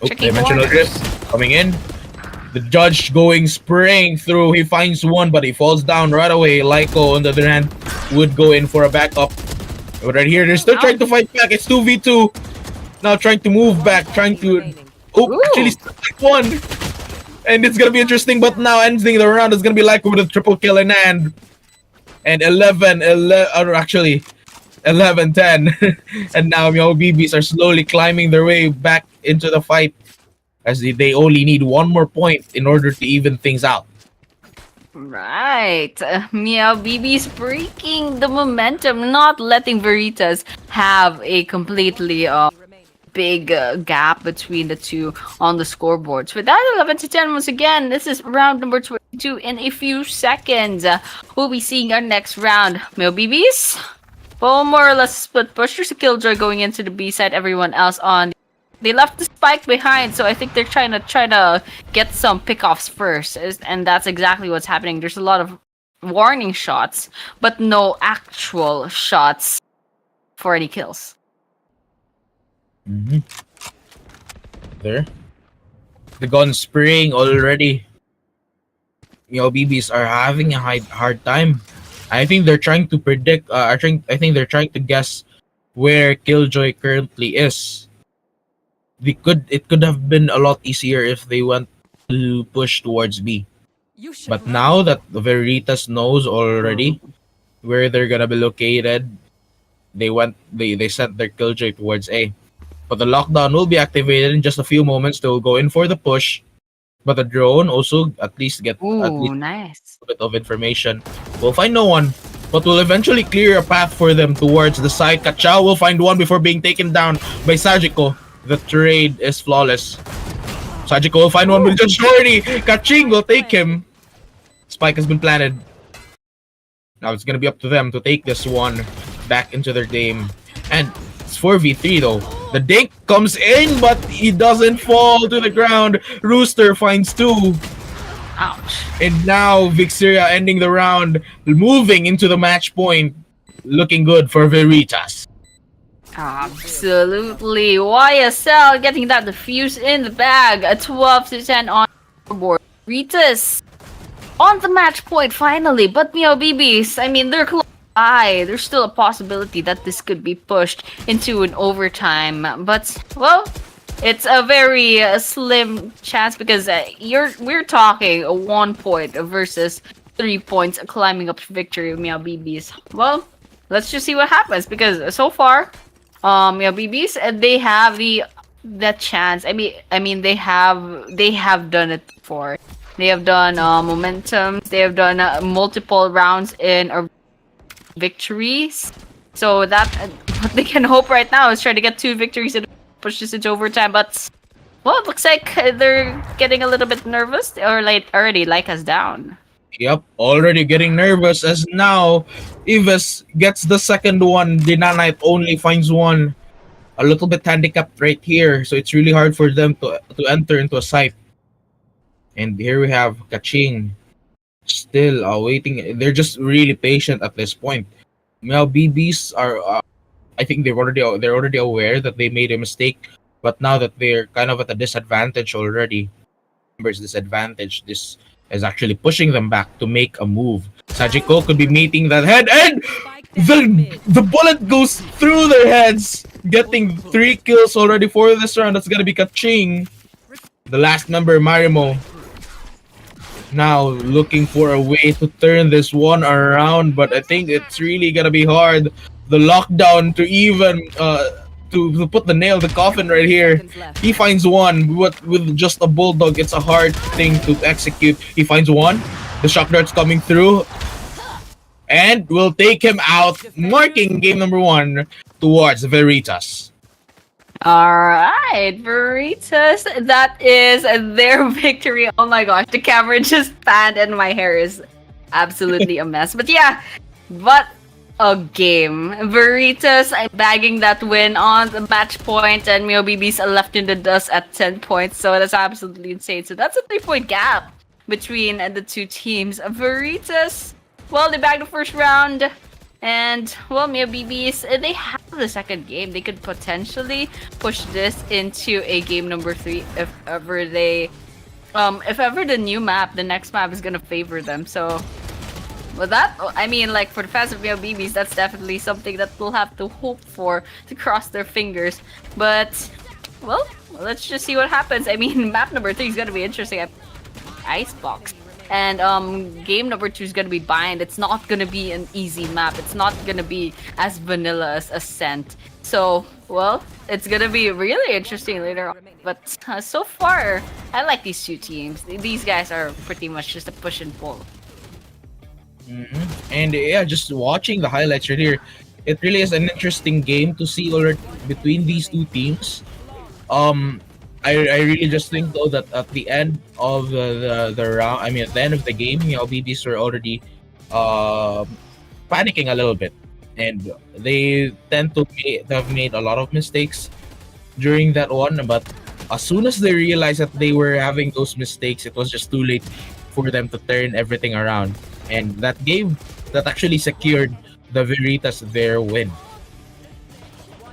Dimensional drift coming in. The judge spraying through. He finds one, but he falls down right away. Lyco, on the other hand, would go in for a backup. But right here, they're still trying to fight back. It's 2v2. Now trying to move back, trying to... Oh, actually, one. And it's gonna be interesting, but now ending the round is gonna be Lyco with a triple kill in hand. And 11-10. And now Meowbibis are slowly climbing their way back into the fight, as they only need one more point in order to even things out. Right. Meowbibis breaking the momentum, not letting Veritas have a completely big gap between the two on the scoreboards. With that, 11-10 once again, this is round number 22. In a few seconds, we'll be seeing our next round. Meowbibis, well, more or less split push. There's a Killjoy going into the B side, everyone else on. They left the spike behind, so I think they're trying to get some pickoffs first, and that's exactly what's happening. There's a lot of warning shots, but no actual shots for any kills. There. The gun spraying already. Meowbibis are having a hard time. I think they're trying to predict. I think they're trying to guess where Killjoy currently is. It could have been a lot easier if they went to push towards B. But now that the Veritas knows already where they're gonna be located, they sent their Killjoy towards A. But the lockdown will be activated in just a few moments. They will go in for the push. But the drone also at least nice. a bit of information. We'll find no one, but will eventually clear a path for them towards the side. Kachao will find one before being taken down by Sajiko. The trade is flawless. Sajiko will find one with Judge Shorty. Kaching will take him. Spike has been planted. Now it's gonna be up to them to take this one back into their game. And it's 4v3 though. The dink comes in, but he doesn't fall to the ground. Rooster finds two. Ouch. And now Vixeria ending the round, moving into the match point. Looking good for Veritas. Absolutely. YSL getting that defuse in the bag. A 12-10 on the board. Veritas on the match point finally. But Meowbibis, I mean, they're close by. There's still a possibility that this could be pushed into an overtime. But, well, it's a very slim chance because we're talking a 1 point versus 3 points climbing up to victory of Meowbibis. Well, let's just see what happens because so far, Meowbibis, they have the chance. I mean they have done it before. They have done momentum. They have done multiple rounds in victories. So that what they can hope right now is try to get 2 victories and push this into overtime. But well, it looks like they're getting a little bit nervous, or like already us down. Yep, already getting nervous as now Ives gets the second one. The Nanite only finds one. A little bit handicapped right here, so it's really hard for them to enter into a site. And here we have Kaching still waiting. They're just really patient at this point. Meowbibis are I think they're already aware that they made a mistake, but now that they're kind of at a disadvantage already. Numbers disadvantage. This is actually pushing them back to make a move. Sajiko could be meeting that head, and the bullet goes through their heads, getting 3 kills already for this round. That's gonna be Kaching, the last member, Marimo. Now looking for a way to turn this one around, but I think it's really gonna be hard. The lockdown to even to put the nail in the coffin right here. He finds one, but with just a bulldog, it's a hard thing to execute. He finds one. The shock dart's coming through, and will take him out, marking game number 1 towards Veritas. All right, Veritas, that is their victory. Oh my gosh, the camera just panned and my hair is absolutely a mess. But yeah, what a game. Veritas bagging that win on the match point, and Meowbibis left in the dust at 10 points. So that's absolutely insane. So that's a 3-point gap between the two teams. Veritas, well, they bagged the first round. And, well, Meowbibis, they have the second game. They could potentially push this into a game number 3 if ever they... if ever the new map, the next map is gonna favor them. So, with that, I mean, like, for the fans of Meowbibis, that's definitely something that we'll have to hope for, to cross their fingers. But, well, let's just see what happens. I mean, map number 3 is gonna be interesting. Icebox. And game number 2 is gonna be Bind. It's not gonna be an easy map. It's not gonna be as vanilla as Ascent. So, well, it's gonna be really interesting later on. But so far, I like these two teams. These guys are pretty much just a push and pull. And yeah, just watching the highlights right here, it really is an interesting game to see already between these two teams. I really just think though that at the end of the round, I mean at the end of the game, Meowbibis were already panicking a little bit, and they tend to have made a lot of mistakes during that one. But as soon as they realized that they were having those mistakes, it was just too late for them to turn everything around, and that actually secured the Veritas their win.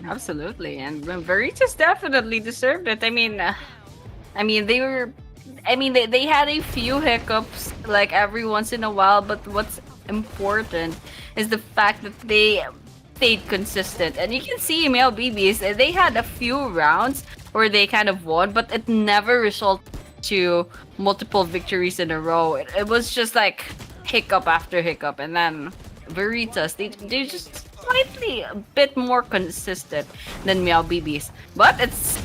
Absolutely, and Veritas definitely deserved it. I mean, they had a few hiccups like every once in a while, but what's important is the fact that they stayed consistent. And you can see Meowbibis, they had a few rounds where they kind of won, but it never resulted to multiple victories in a row. It was just like hiccup after hiccup, and then Veritas, they just slightly a bit more consistent than Meowbibis. But it's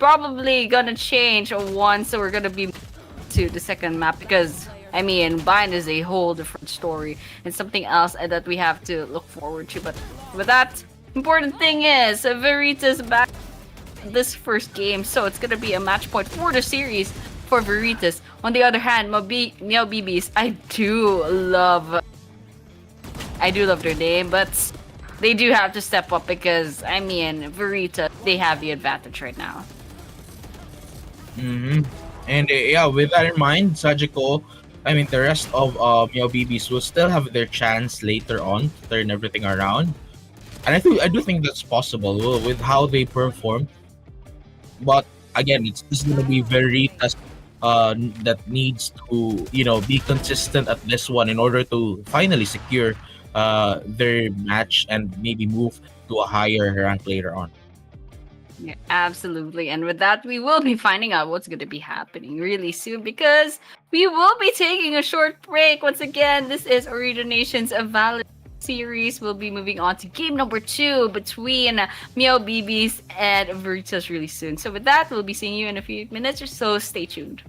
probably gonna change once we're gonna be to the second map, because I mean Bind is a whole different story and something else that we have to look forward to. But with that, important thing is Veritas back this first game, so it's gonna be a match point for the series for Veritas. On the other hand, Meowbibis, I do love their name, but they do have to step up because, I mean, Veritas, they have the advantage right now. And yeah, with that in mind, Sajiko, I mean, the rest of Meowbibis will still have their chance later on to turn everything around. And I do think that's possible with how they perform. But again, it's just going to be Veritas that needs to, be consistent at this one in order to finally secure their match and maybe move to a higher rank later on. Yeah, absolutely. And with that, we will be finding out what's going to be happening really soon, because we will be taking a short break. Once again, this is Ooredoo Nation's Valorant series. We'll be moving on to game number 2 between Meowbibis and Veritas really soon. So with that, we'll be seeing you in a few minutes or so. Stay tuned.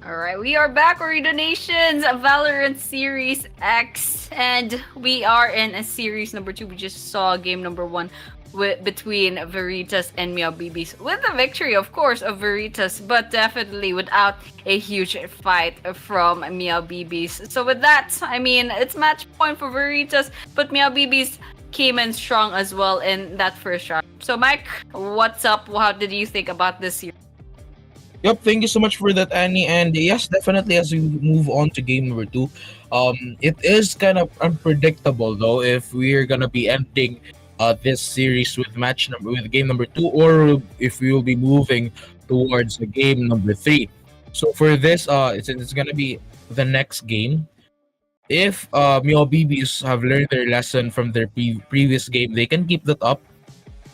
Alright, we are back, Ooredoo Nations, Valorant Series X, and we are in a series number 2. We just saw game number 1 between Veritas and Meowbibis, with the victory, of course, of Veritas, but definitely without a huge fight from Meowbibis. So with that, I mean, it's match point for Veritas, but Meowbibis came in strong as well in that first round. So Mike, what's up? How did you think about this series? Yep, thank you so much for that, Annie. And yes, definitely as we move on to game number 2, it is kind of unpredictable though if we're gonna be ending this series with game number 2, or if we will be moving towards the game number 3. So for this, it's gonna be the next game. If Meowbibis have learned their lesson from their previous game, they can keep that up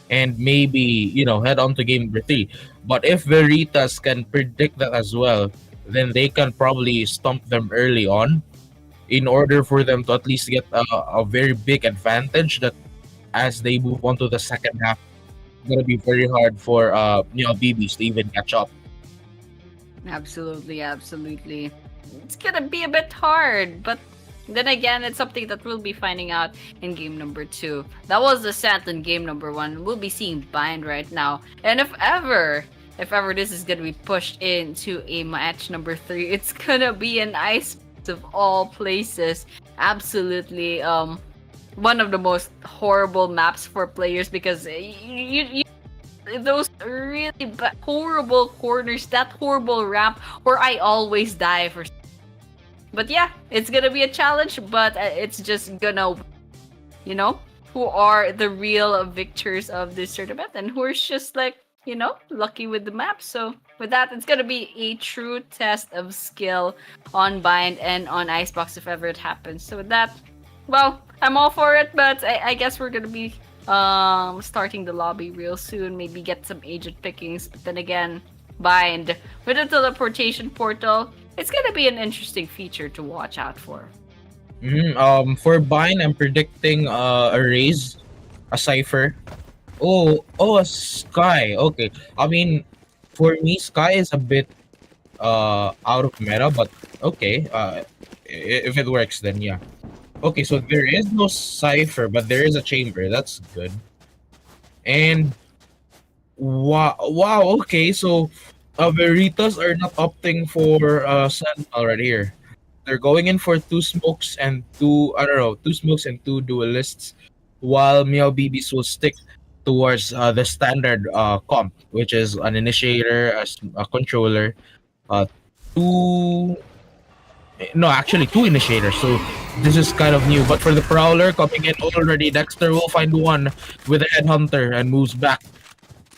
and maybe head on to game number 3. But if Veritas can predict that as well, then they can probably stomp them early on in order for them to at least get a very big advantage, that as they move on to the second half, it's going to be very hard for Meowbibis to even catch up. Absolutely. It's gonna be a bit hard, but then again, it's something that we'll be finding out in game number 2. That was the set in game number 1. We'll be seeing Bind right now. And if ever this is gonna be pushed into a match number 3, it's gonna be an ice of all places. Absolutely, one of the most horrible maps for players, because you those really horrible corners, that horrible ramp where I always die for. But yeah, it's gonna be a challenge, but it's just gonna, who are the real victors of this tournament and who are just like, lucky with the map. So with that, it's gonna be a true test of skill on Bind and on Icebox if ever it happens. So with that, well, I'm all for it, but I guess we're gonna be starting the lobby real soon. Maybe get some agent pickings, but then again, Bind with a teleportation portal, it's gonna be an interesting feature to watch out for. For Bind, I'm predicting a Raze, a Cypher. A Sky. Okay. I mean, for me, Sky is a bit out of meta, but okay. If it works, then yeah. Okay, so there is no Cypher, but there is a Chamber. That's good. And wow, okay, so Veritas are not opting for Sentinel right here. They're going in for 2 smokes and 2 duelists, while Meowbibis will stick towards the standard comp, which is an initiator, a controller, two initiators. So this is kind of new. But for the Prowler coming in already, Dexter will find one with a Headhunter and moves back.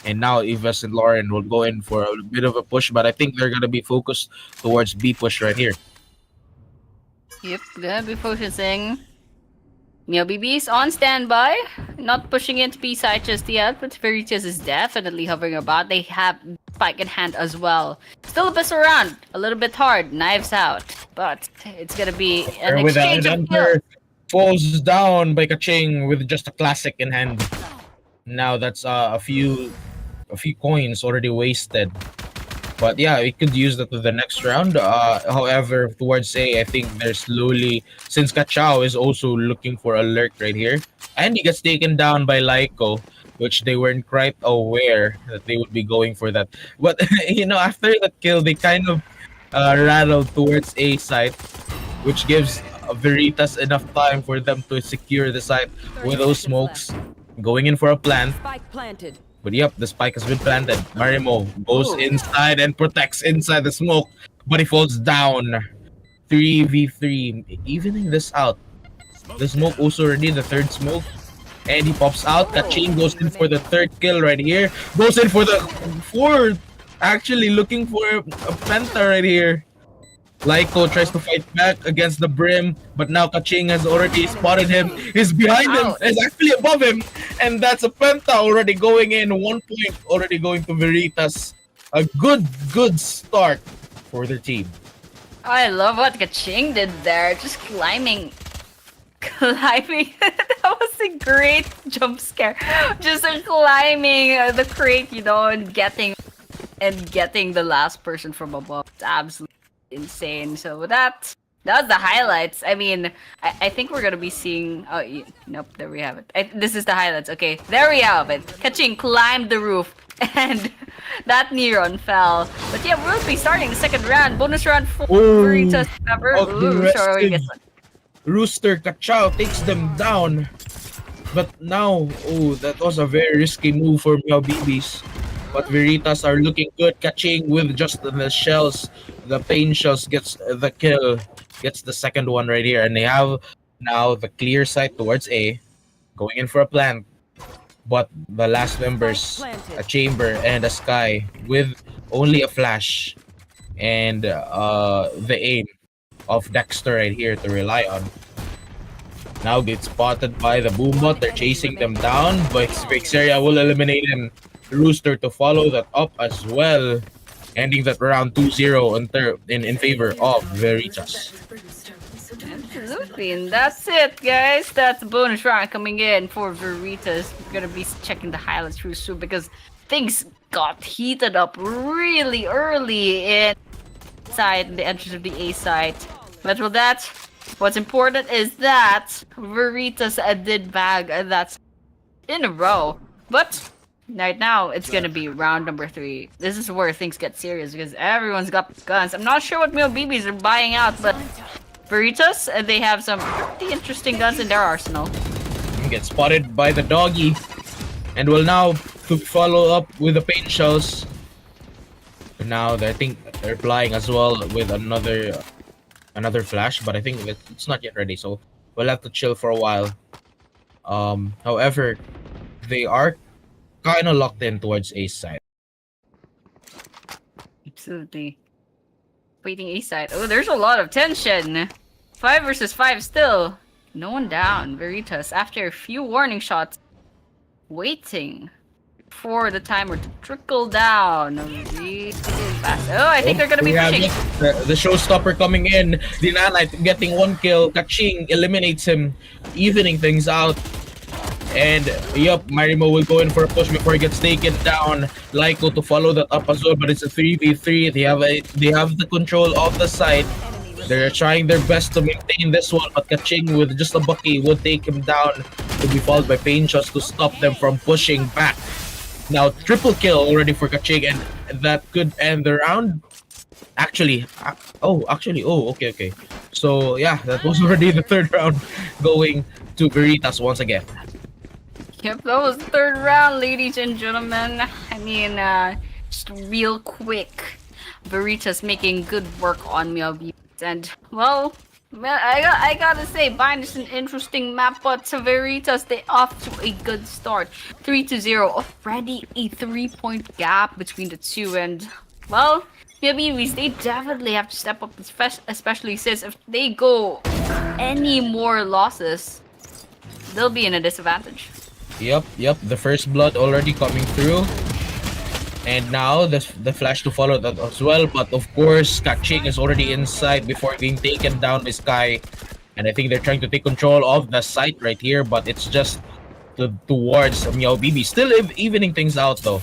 And now Yves and Lauren will go in for a bit of a push, but I think they're going to be focused towards B push right here. Yep, gonna be focusing. Meowbibis on standby, not pushing into B side just yet, but Veritas is definitely hovering about. They have Spike in hand as well. Still a bit around, a little bit hard, knives out, but it's gonna be an exchange of kills. Falls down by Kaching with just a classic in hand. Now that's a few coins already wasted. But yeah, we could use that to the next round. However, towards A, I think they're slowly, since Kachao is also looking for a lurk right here, and he gets taken down by Laiko, which they weren't quite aware that they would be going for that. But after that kill, they kind of rattled towards A site, which gives Veritas enough time for them to secure the site with those smokes. Going in for a plant. Spike planted. But yep, the spike has been planted. Marimo goes inside and protects inside the smoke, but he falls down. 3v3, evening this out. The smoke also already, the third smoke. And he pops out. Kaching goes in for the third kill right here. Goes in for the fourth. Actually looking for a penta right here. Laiko tries to fight back against the Brim, but now Kaching has already spotted him. He's behind him, is actually above him, and that's a penta already going in. 1 point already going to Veritas. A good start for their team. I love what Kaching did there, just climbing. That was a great jump scare. Just climbing the crate, and getting the last person from above. It's absolutely insane. So that was the highlights. I mean, I think we're gonna be seeing. Oh, nope. There we have it. This is the highlights. Okay, there we have it. Kaching climbed the roof, and that Neuron fell. But yeah, we'll be starting the second round. Bonus round for Veritas. Ooh, sure, we get one. Rooster Kachao takes them down. But now, that was a very risky move for Meowbibis. But Veritas are looking good, catching with just the shells. The pain shells gets the kill, gets the second one right here. And they have now the clear sight towards A, going in for a plant. But the last members, a chamber and a sky with only a flash. And the aim of Dexter right here to rely on. Now gets spotted by the Boombot. They're chasing them down, but Vixeria will eliminate him. Rooster to follow that up as well, ending that round 2-0 in favor of Veritas. Absolutely, and that's it, guys. That's the bonus round coming in for Veritas. We're gonna be checking the highlights real soon because things got heated up really early inside the entrance of the A site. But with that, what's important is that Veritas did bag that in a row. But right now, it's gonna be round number 3. This is where things get serious because everyone's got guns. I'm not sure what Meowbibis are buying out, but Veritas, they have some pretty interesting guns in their arsenal. Get spotted by the doggy, and will now follow up with the paint shells. But now I think they're flying as well with another flash, but I think it's not yet ready, so we'll have to chill for a while. However, they are kind of locked in towards Ace side. Absolutely. Waiting A side. Oh, there's a lot of tension. 5 versus 5 still. No one down. Veritas, after a few warning shots, waiting for the timer to trickle down. Really fast. Oh, I think they're gonna be pushing. The showstopper coming in. Dinanite getting 1 kill. Kaching eliminates him, evening things out. And yup, Marimo will go in for a push before he gets taken down. Lyko to follow that up as well, but it's a 3v3. They have the control of the side. They're trying their best to maintain this one, but Kaching with just a bucky would take him down, to be followed by pain shots to stop them from pushing back. Now triple kill already for Kaching, and that could end the round. Okay. So yeah, that was already the third round going to Veritas once again. Yep, that was the third round, ladies and gentlemen. I mean, just real quick, Veritas making good work on Meowbibis, and well, I gotta say, Bind is an interesting map, but Veritas, they off to a good start. 3-0, already a 3-point gap between the two, and well, Meowbibis, they definitely have to step up, especially since if they go any more losses, they'll be in a disadvantage. Yep. The first blood already coming through. And now the flash to follow that as well. But of course, Kaching is already inside before being taken down by Sky. And I think they're trying to take control of the site right here. But it's just towards Meowbibis. Still evening things out though.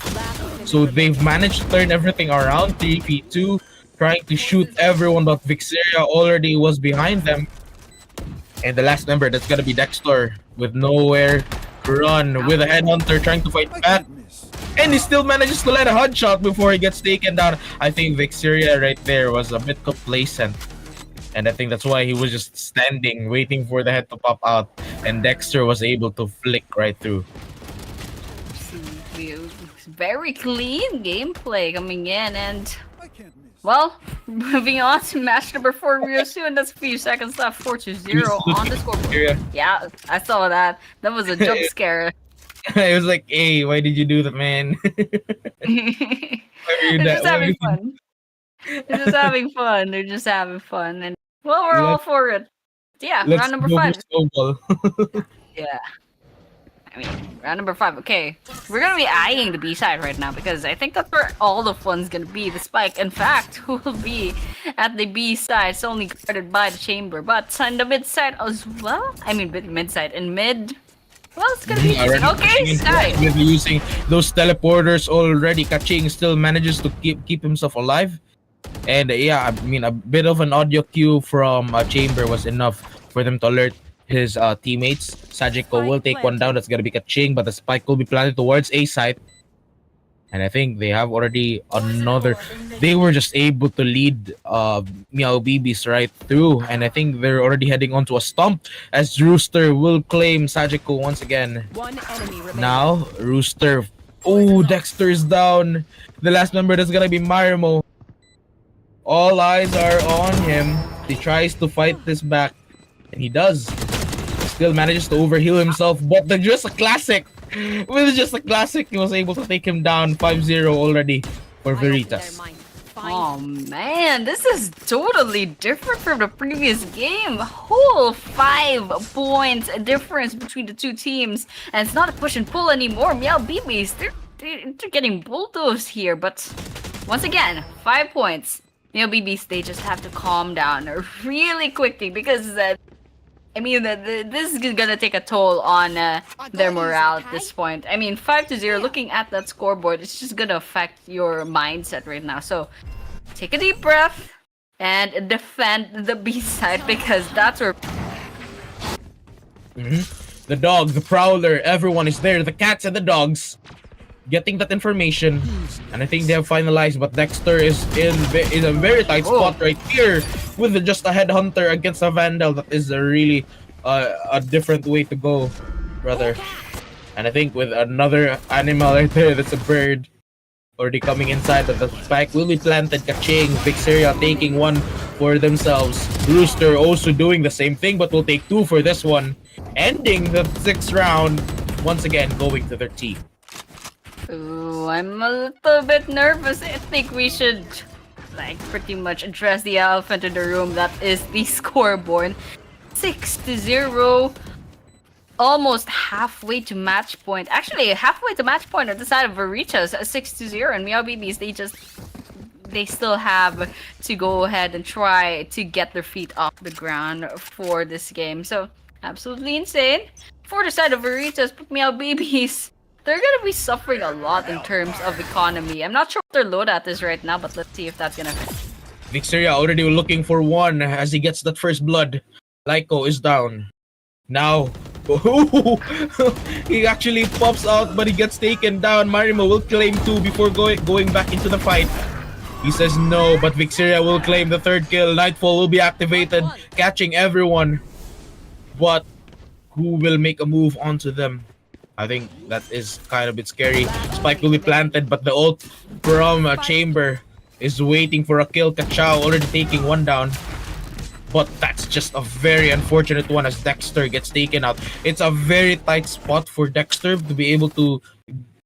So they've managed to turn everything around. 3v2. Trying to shoot everyone, but Vixeria already was behind them. And the last member, that's gonna be Dexter with nowhere to run, with a headhunter trying to fight back. And he still manages to let a headshot before he gets taken down. I think Vixeria right there was a bit complacent. And I think that's why he was just standing, waiting for the head to pop out. And Dexter was able to flick right through. Very clean gameplay coming in, and well, moving on to match number 4 real soon. That's a few seconds left. 4-0 on the scoreboard. Yeah, I saw that. That was a jump scare. It was like, hey, why did you do that, man? They're just having fun. They're just having fun. They're just having fun. And well, we're all for it. Yeah, round number 5. Yeah. I mean, round number 5. Okay, we're gonna be eyeing the B side right now because I think that's where all the fun's gonna be. The spike, in fact, who will be at the B side. It's only guarded by the chamber, but on the mid side as well. I mean, mid side and mid. Well, it's gonna be okay. Side using those teleporters already. Kaching still manages to keep himself alive. And yeah, I mean, a bit of an audio cue from Chamber was enough for them to alert his teammates. Sajiko will take one down. That's gonna be Kaching, but the spike will be planted towards A side. And I think they have already another. They were just able to lead Meowbibis right through, and I think they're already heading onto a stomp as Rooster will claim Sajiko once again. One enemy remaining. Now Rooster. Oh, Dexter's down. The last member that's gonna be Marimo. All eyes are on him. He tries to fight this back, and he does. Still manages to overheal himself, but just a classic. With just a classic, he was able to take him down 5-0 already for Veritas. Oh man, this is totally different from the previous game. Whole 5 points difference between the two teams, and it's not a push and pull anymore. Meowbibis, they're getting bulldozed here, but once again, 5 points. Meowbibis, they just have to calm down really quickly because I mean, this is gonna take a toll on their morale at this point. I mean, 5-0, looking at that scoreboard, it's just gonna affect your mindset right now. So, take a deep breath and defend the B side because that's where... The dog, the prowler, everyone is there. The cats and the dogs getting that information. And I think they have finalized, but Dexter is in a very tight spot right here with just a headhunter against a vandal. That is a really a different way to go, brother. And I think with another animal right there, that's a bird already coming inside, but the spike will be planted. Kaching, Vixeria taking one for themselves. Rooster also doing the same thing, but will take 2 for this one. Ending the 6th round, once again going to their team. Ooh, I'm a little bit nervous. I think we should like pretty much address the elephant in the room, that is the scoreboard. 6-0. Almost halfway to match point. Actually, halfway to match point on the side of Veritas, 6-0, and Meowbibis, they still have to go ahead and try to get their feet off the ground for this game. So, absolutely insane. For the side of Veritas, but Meowbibis, they're gonna be suffering a lot in terms of economy. I'm not sure what their loadout is right now, but let's see if that's gonna fit. Vixeria already looking for one as he gets that first blood. Lyco is down. Now, he actually pops out, but he gets taken down. Marimo will claim 2 before going back into the fight. He says no, but Vixeria will claim the 3rd kill. Nightfall will be activated, catching everyone. But who will make a move onto them? I think that is kind of a bit scary. Spike will be planted, but the ult from Chamber is waiting for a kill. Kachao already taking 1 down. But that's just a very unfortunate one as Dexter gets taken out. It's a very tight spot for Dexter to be able to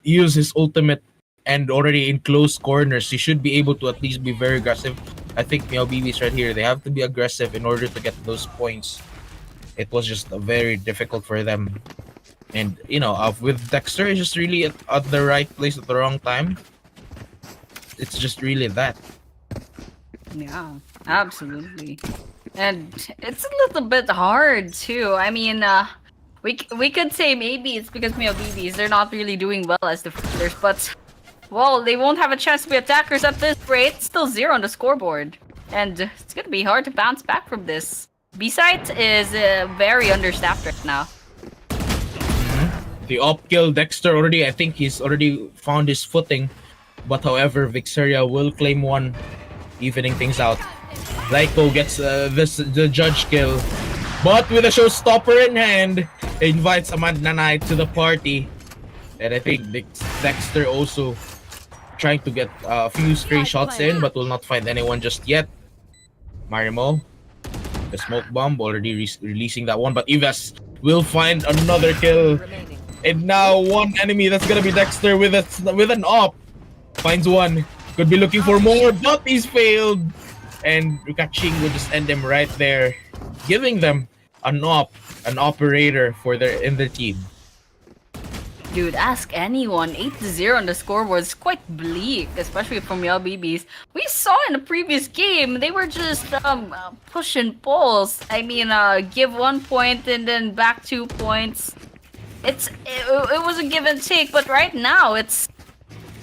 use his ultimate, and already in close corners. He should be able to at least be very aggressive. I think Meowbibis right here, they have to be aggressive in order to get those points. It was just very difficult for them. And, you know, with Dexter, it's just really at the right place at the wrong time. It's just really that. Yeah, absolutely. And it's a little bit hard, too. I mean, we could say maybe it's because Meowbibis, they're not really doing well as defenders, but, well, they won't have a chance to be attackers at this rate. Still 0 on the scoreboard. And it's gonna be hard to bounce back from this. B-side is very understaffed right now. The op kill Dexter already, I think he's already found his footing. But however, Vixeria will claim 1, evening things out. Lyco gets the judge kill. But with a showstopper in hand, invites Amanda Knight to the party. And I think Dexter also trying to get a few stray shots in, but will not find anyone just yet. Marimo, the smoke bomb, already releasing that one, but Ivas will find another kill. And now 1 enemy, that's gonna be Dexter with an op. Finds 1, could be looking for more, but he's failed. And Kaching will just end him right there, giving them an operator for in their team. Dude, ask anyone. 8-0 on the scoreboard is quite bleak, especially from Meowbibis. We saw in the previous game, they were just pushing pulls. I mean, give 1 point and then back 2 points. It was a give and take, but right now it's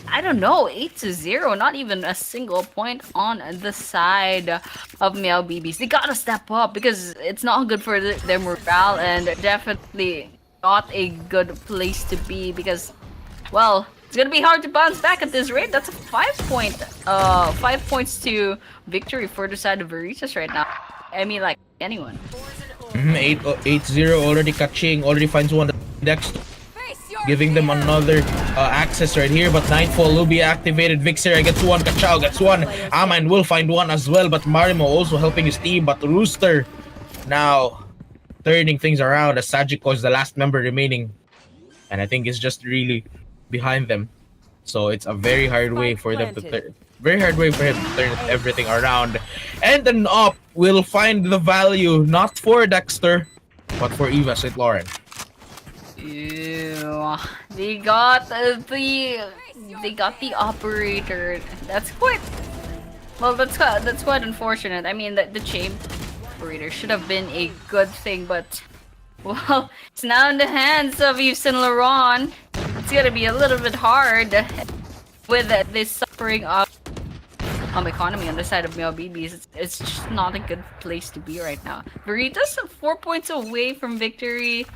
I don't know, 8-0, not even a single point on the side of Meowbibis. They gotta step up because it's not good for their morale and definitely not a good place to be because, well, it's gonna be hard to bounce back at this rate. That's a 5 points to victory for the side of Veritas right now. I mean, like, anyone. 8-0 already catching, already finds one next. Giving them another access right here, but Nightfall will be activated. Vixera gets one, Kachao gets one, Aman will find one as well, but Marimo also helping his team, but Rooster now turning things around as Sajiko is the last member remaining. And I think it's just really behind them. So it's a very hard way for them to turn. Very hard way for him to turn everything around. And then up will find the value, not for Dexter, but for Eva St. Laurent. Ew. They got the operator. That's quite unfortunate. I mean, the chain operator should have been a good thing, but well, it's now in the hands of Yves Saint Laurent. It's gonna be a little bit hard with this suffering of economy on the side of Meowbibis. It's just not a good place to be right now. Veritas 4 points away from victory.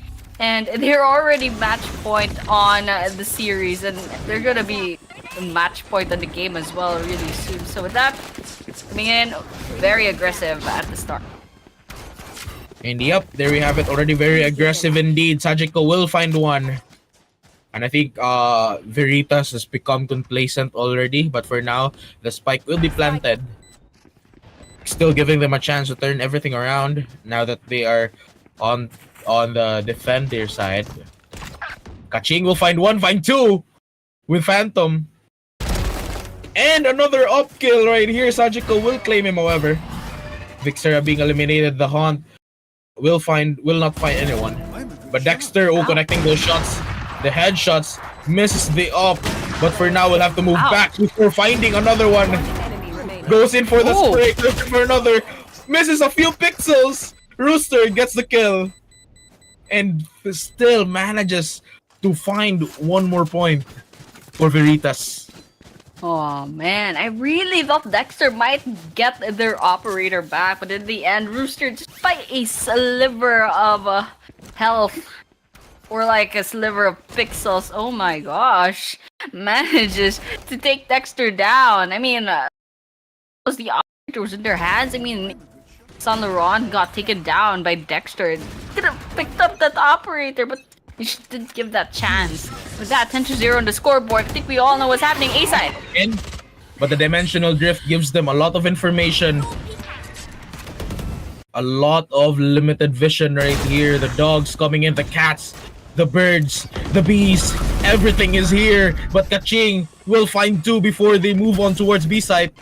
And they're already match point on the series, and they're gonna be match point on the game as well really soon. So with that, coming in very aggressive at the start. And yep, there we have it. Already very aggressive indeed. Sajiko will find one. And I think Veritas has become complacent already. But for now, the spike will be planted. Still giving them a chance to turn everything around now that they are on the defender side. Kaching will find one, find two with Phantom. And another up kill right here. Sajiko will claim him, however. Vixera being eliminated. The Haunt will not find anyone. But Dexter, connecting those shots. The headshots, misses the up. But for now, we'll have to move back before finding another one. Goes in for the spray, looking for another. Misses a few pixels. Rooster gets the kill. And still manages to find one more point for Veritas. Oh man, I really thought Dexter might get their operator back, but in the end, Rooster, just by a sliver of health, or like a sliver of pixels, oh my gosh, manages to take Dexter down. I mean, was the operator was in their hands? I mean, Saint Laurent got taken down by Dexter. Could have picked up that operator, but he just didn't give that chance. With that, 10-0 on the scoreboard. I think we all know what's happening. A-side. But the dimensional drift gives them a lot of information. A lot of limited vision right here. The dogs coming in, the cats, the birds, the bees. Everything is here. But Kaching will find two before they move on towards B-side.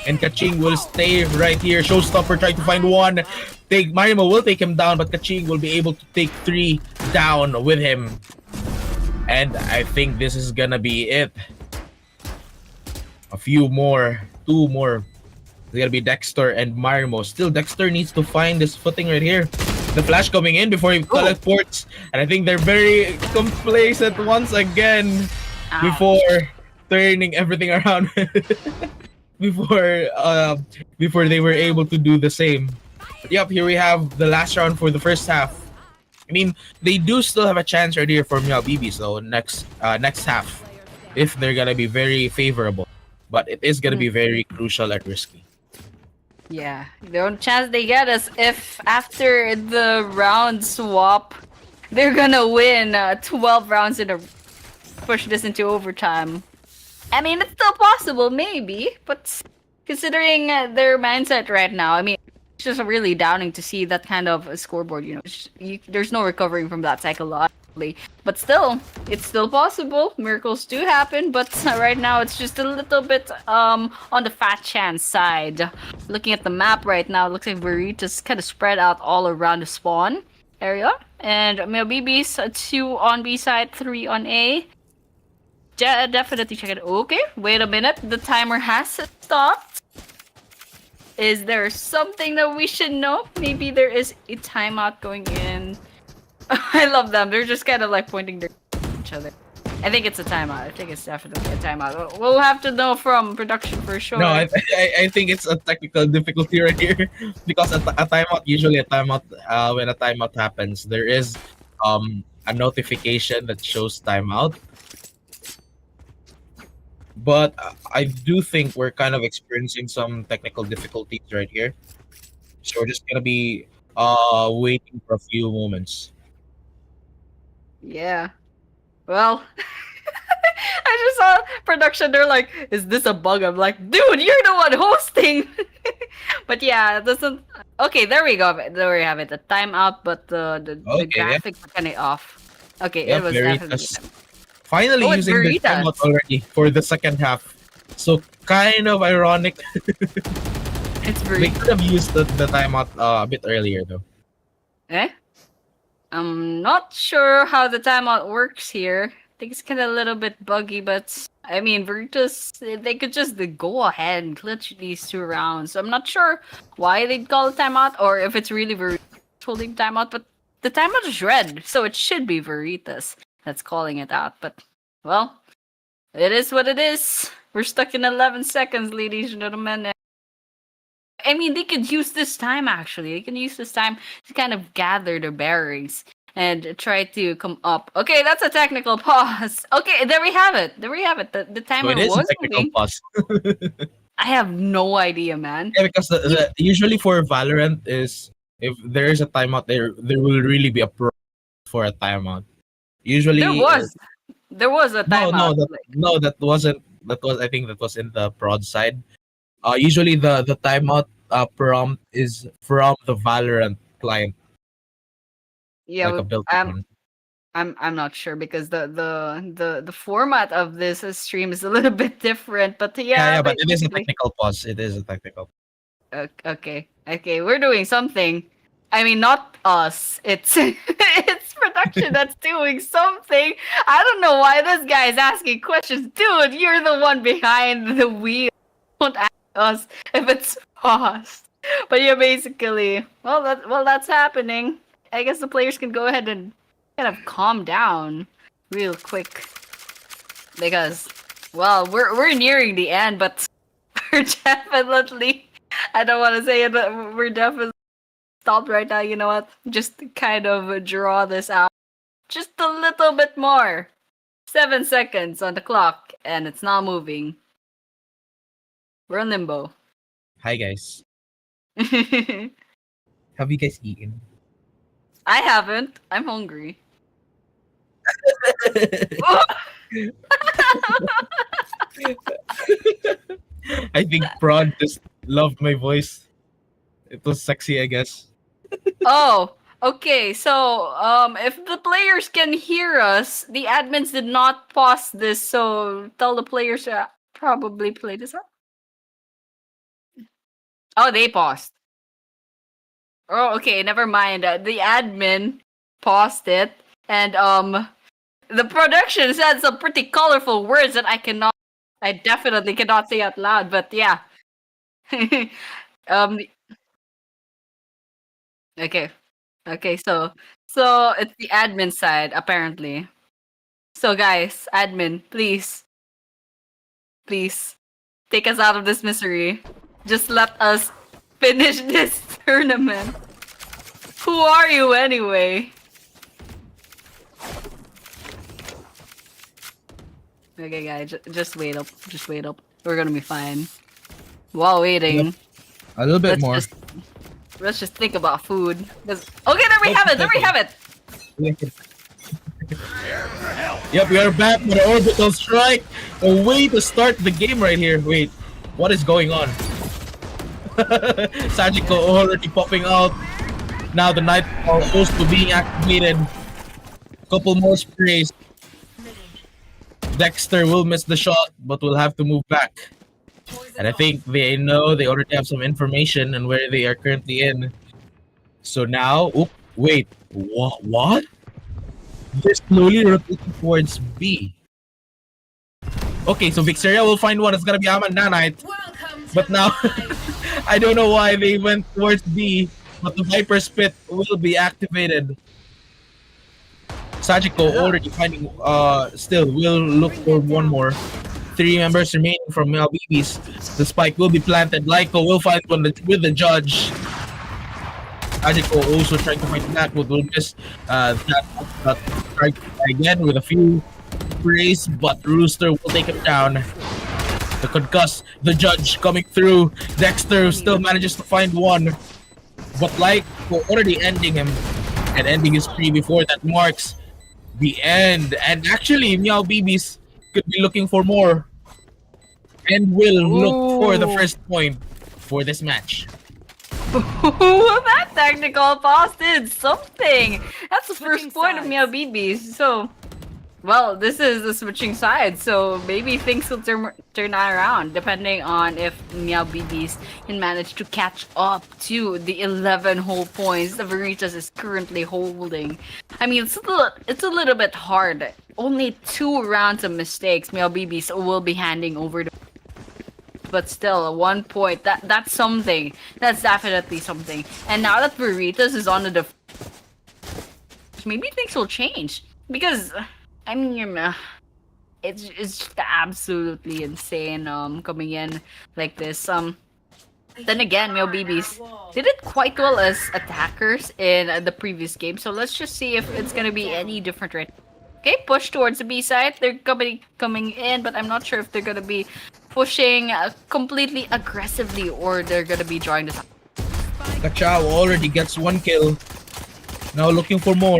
And Kaching will stay right here. Showstopper trying to find one. Marimo will take him down, but Kaching will be able to take three down with him. And I think this is gonna be it. A few more. Two more. It's gonna be Dexter and Marimo. Still, Dexter needs to find this footing right here. The flash coming in before he teleports. And I think they're very complacent once again. Before turning everything around. before they were able to do the same. But yep, here we have the last round for the first half. I mean, they do still have a chance right here for Meowbibis though next half, if they're gonna be very favorable. But it is gonna be very crucial and risky. Yeah, the only chance they get is if after the round swap, they're gonna win 12 rounds in a push this into overtime. I mean, it's still possible, maybe, but considering their mindset right now, I mean, it's just really downing to see that kind of a scoreboard, you know. There's no recovering from that psychologically. But still, it's still possible. Miracles do happen, but right now it's just a little bit on the fat chance side. Looking at the map right now, it looks like Veritas kind of spread out all around the spawn area. And Meowbibis, 2 on B side, 3 on A. Definitely check it. Okay, wait a minute. The timer has stopped. Is there something that we should know? Maybe there is a timeout going in. I love them. They're just kind of like pointing their each other. I think it's a timeout. I think it's definitely a timeout. We'll have to know from production for sure. No, I think it's a technical difficulty right here because a timeout, usually a timeout, when a timeout happens, there is a notification that shows timeout. But I do think we're kind of experiencing some technical difficulties right here, so we're just gonna be waiting for a few moments. Yeah. Well, I just saw production. They're like, "Is this a bug?" I'm like, "Dude, you're the one hosting." But yeah, it doesn't. Okay, there we go. There we have it. The timeout, but the graphics are kind of off. Okay, Yep, it was Veritas. definitely. Finally Oh, it's using the Veritas. timeout already for the second half. So kind of ironic. It's They Veritas. could have used the timeout a bit earlier though. Eh? I'm not sure how the timeout works here. I think it's kind of a little bit buggy, but I mean, Veritas, they could just go ahead and clutch these 2 rounds. I'm not sure why they'd call it timeout or if it's really Veritas holding timeout, but the timeout is red, so it should be Veritas that's calling it out. But, well, it is what it is. We're stuck in 11 seconds, ladies and gentlemen. I mean, they could use this time, actually. They can use this time to kind of gather their bearings and try to come up. Okay, that's a technical pause. Okay, there we have it. There we have it. The timer So it is was a technical moving. pause. I have no idea, man. Yeah, because usually for Valorant is if there is a timeout, there will really be a pro for a timeout. Usually There was a timeout. that wasn't. That was, I think that was in the prod side. Usually the timeout prompt is from the Valorant client, Yeah, like a built-in one. I'm not sure because the format of this stream is a little bit different. But yeah, But it is a basically. technical pause. It is a technical. Okay, we're doing something. I mean, not us. It's it's production that's doing something. I don't know why this guy's asking questions, dude. You're the one behind the wheel. Don't ask us if it's us. But yeah, basically, that's happening. I guess the players can go ahead and kind of calm down real quick because, well, we're nearing the end, but we're definitely. I don't want to say it, but we're definitely stopped right now. You know what? Just kind of draw this out just a little bit more. 7 seconds on the clock, and it's not moving. We're in limbo. Hi guys. I Have you guys eaten? haven't. I'm hungry. I think Prod just loved my voice. It was sexy, I guess. Oh, okay. So, if the players can hear us, the admins did not pause this. So, tell the players to probably play this up. Oh, they paused. Oh, okay. Never mind. The admin paused it, and the production said some pretty colorful words that I definitely cannot say out loud. But yeah. Okay. Okay, so it's the admin side apparently. So guys, admin, please take us out of this misery. Just let us finish this tournament. Who are you anyway? Okay, guys, just wait up. Just wait up. We're gonna be fine. While waiting, Yep. A little bit more. Let's just think about food. Okay, there we have it. There we have it. Yep, we are back with an orbital strike. A way to start the game right here. Wait, what is going on? Sajiko already popping out. Now the Nightfall also being activated. Couple more sprays. Dexter will miss the shot, but will have to move back. And I think they know they already have some information on where they are currently in. So now, wait, what? They're slowly rotating towards B. Okay, so Vixeria will find one. It's gonna be Aman Nanite. But now, I don't know why they went towards B, but the Viper Spit will be activated. Sajiko already finding still will look for one more. 3 members remaining from Meowbibis. The spike will be planted. Lyko will find one with the judge. Sajiko also trying to fight back, but will miss that try again with a few sprays, but Rooster will take him down. The concuss, the judge coming through. Dexter still manages to find one, but Lyko already ending him and ending his spree before that marks the end. And actually, Meowbibis could be looking for more and will look for the first point for this match. That technical pause did something. That's the first point of Meowbibis. So, well, this is the switching sides. So maybe things will turn around depending on if Meowbibis can manage to catch up to the 11 whole points the Veritas is currently holding. I mean, it's a little bit hard. Only 2 rounds of mistakes Meowbibis will be handing over to. But still, 1 point. That's something. That's definitely something. And now that Veritas is on the maybe things will change. Because, I mean, it's just absolutely insane coming in like this. Then again, Meowbibis did it quite well as attackers in the previous game. So let's just see if it's gonna be any different right. Okay, push towards the B side. They're coming in, but I'm not sure if they're gonna be pushing completely aggressively or they're gonna be drawing this. Kachao already gets 1 kill. Now looking for more,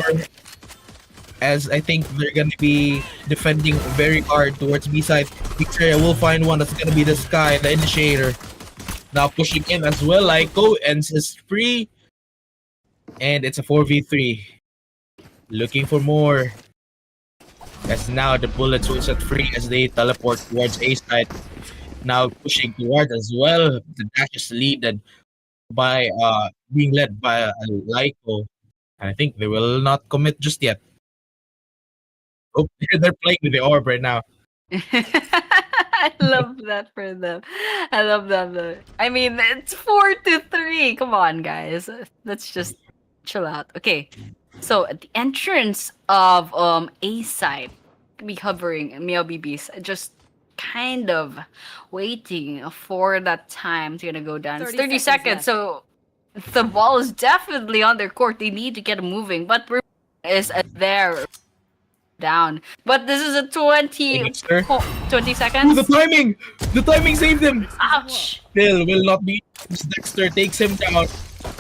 as I think they're gonna be defending very hard towards B side. Victoria will find one. That's gonna be the Sky, the initiator. Now pushing in as well. Lyko ends his spree, and it's a 4v3. Looking for more. As now the bullets will set free as they teleport towards A side. Now pushing towards as well. The dash is leaded by being led by Lyko. And I think they will not commit just yet. Oh, they're playing with the orb right now. I love that for them. I love that. Though. I mean, it's 4-3. Come on, guys. Let's just chill out. Okay. So at the entrance of A side, be covering Meowbibis, just kind of waiting for that time to gonna go down. It's 30 seconds, so the ball is definitely on their court. They need to get moving, but is there down. But this is a 20 seconds. Ooh, the timing! The timing saved him! Ouch! Still will not be. Dexter takes him down.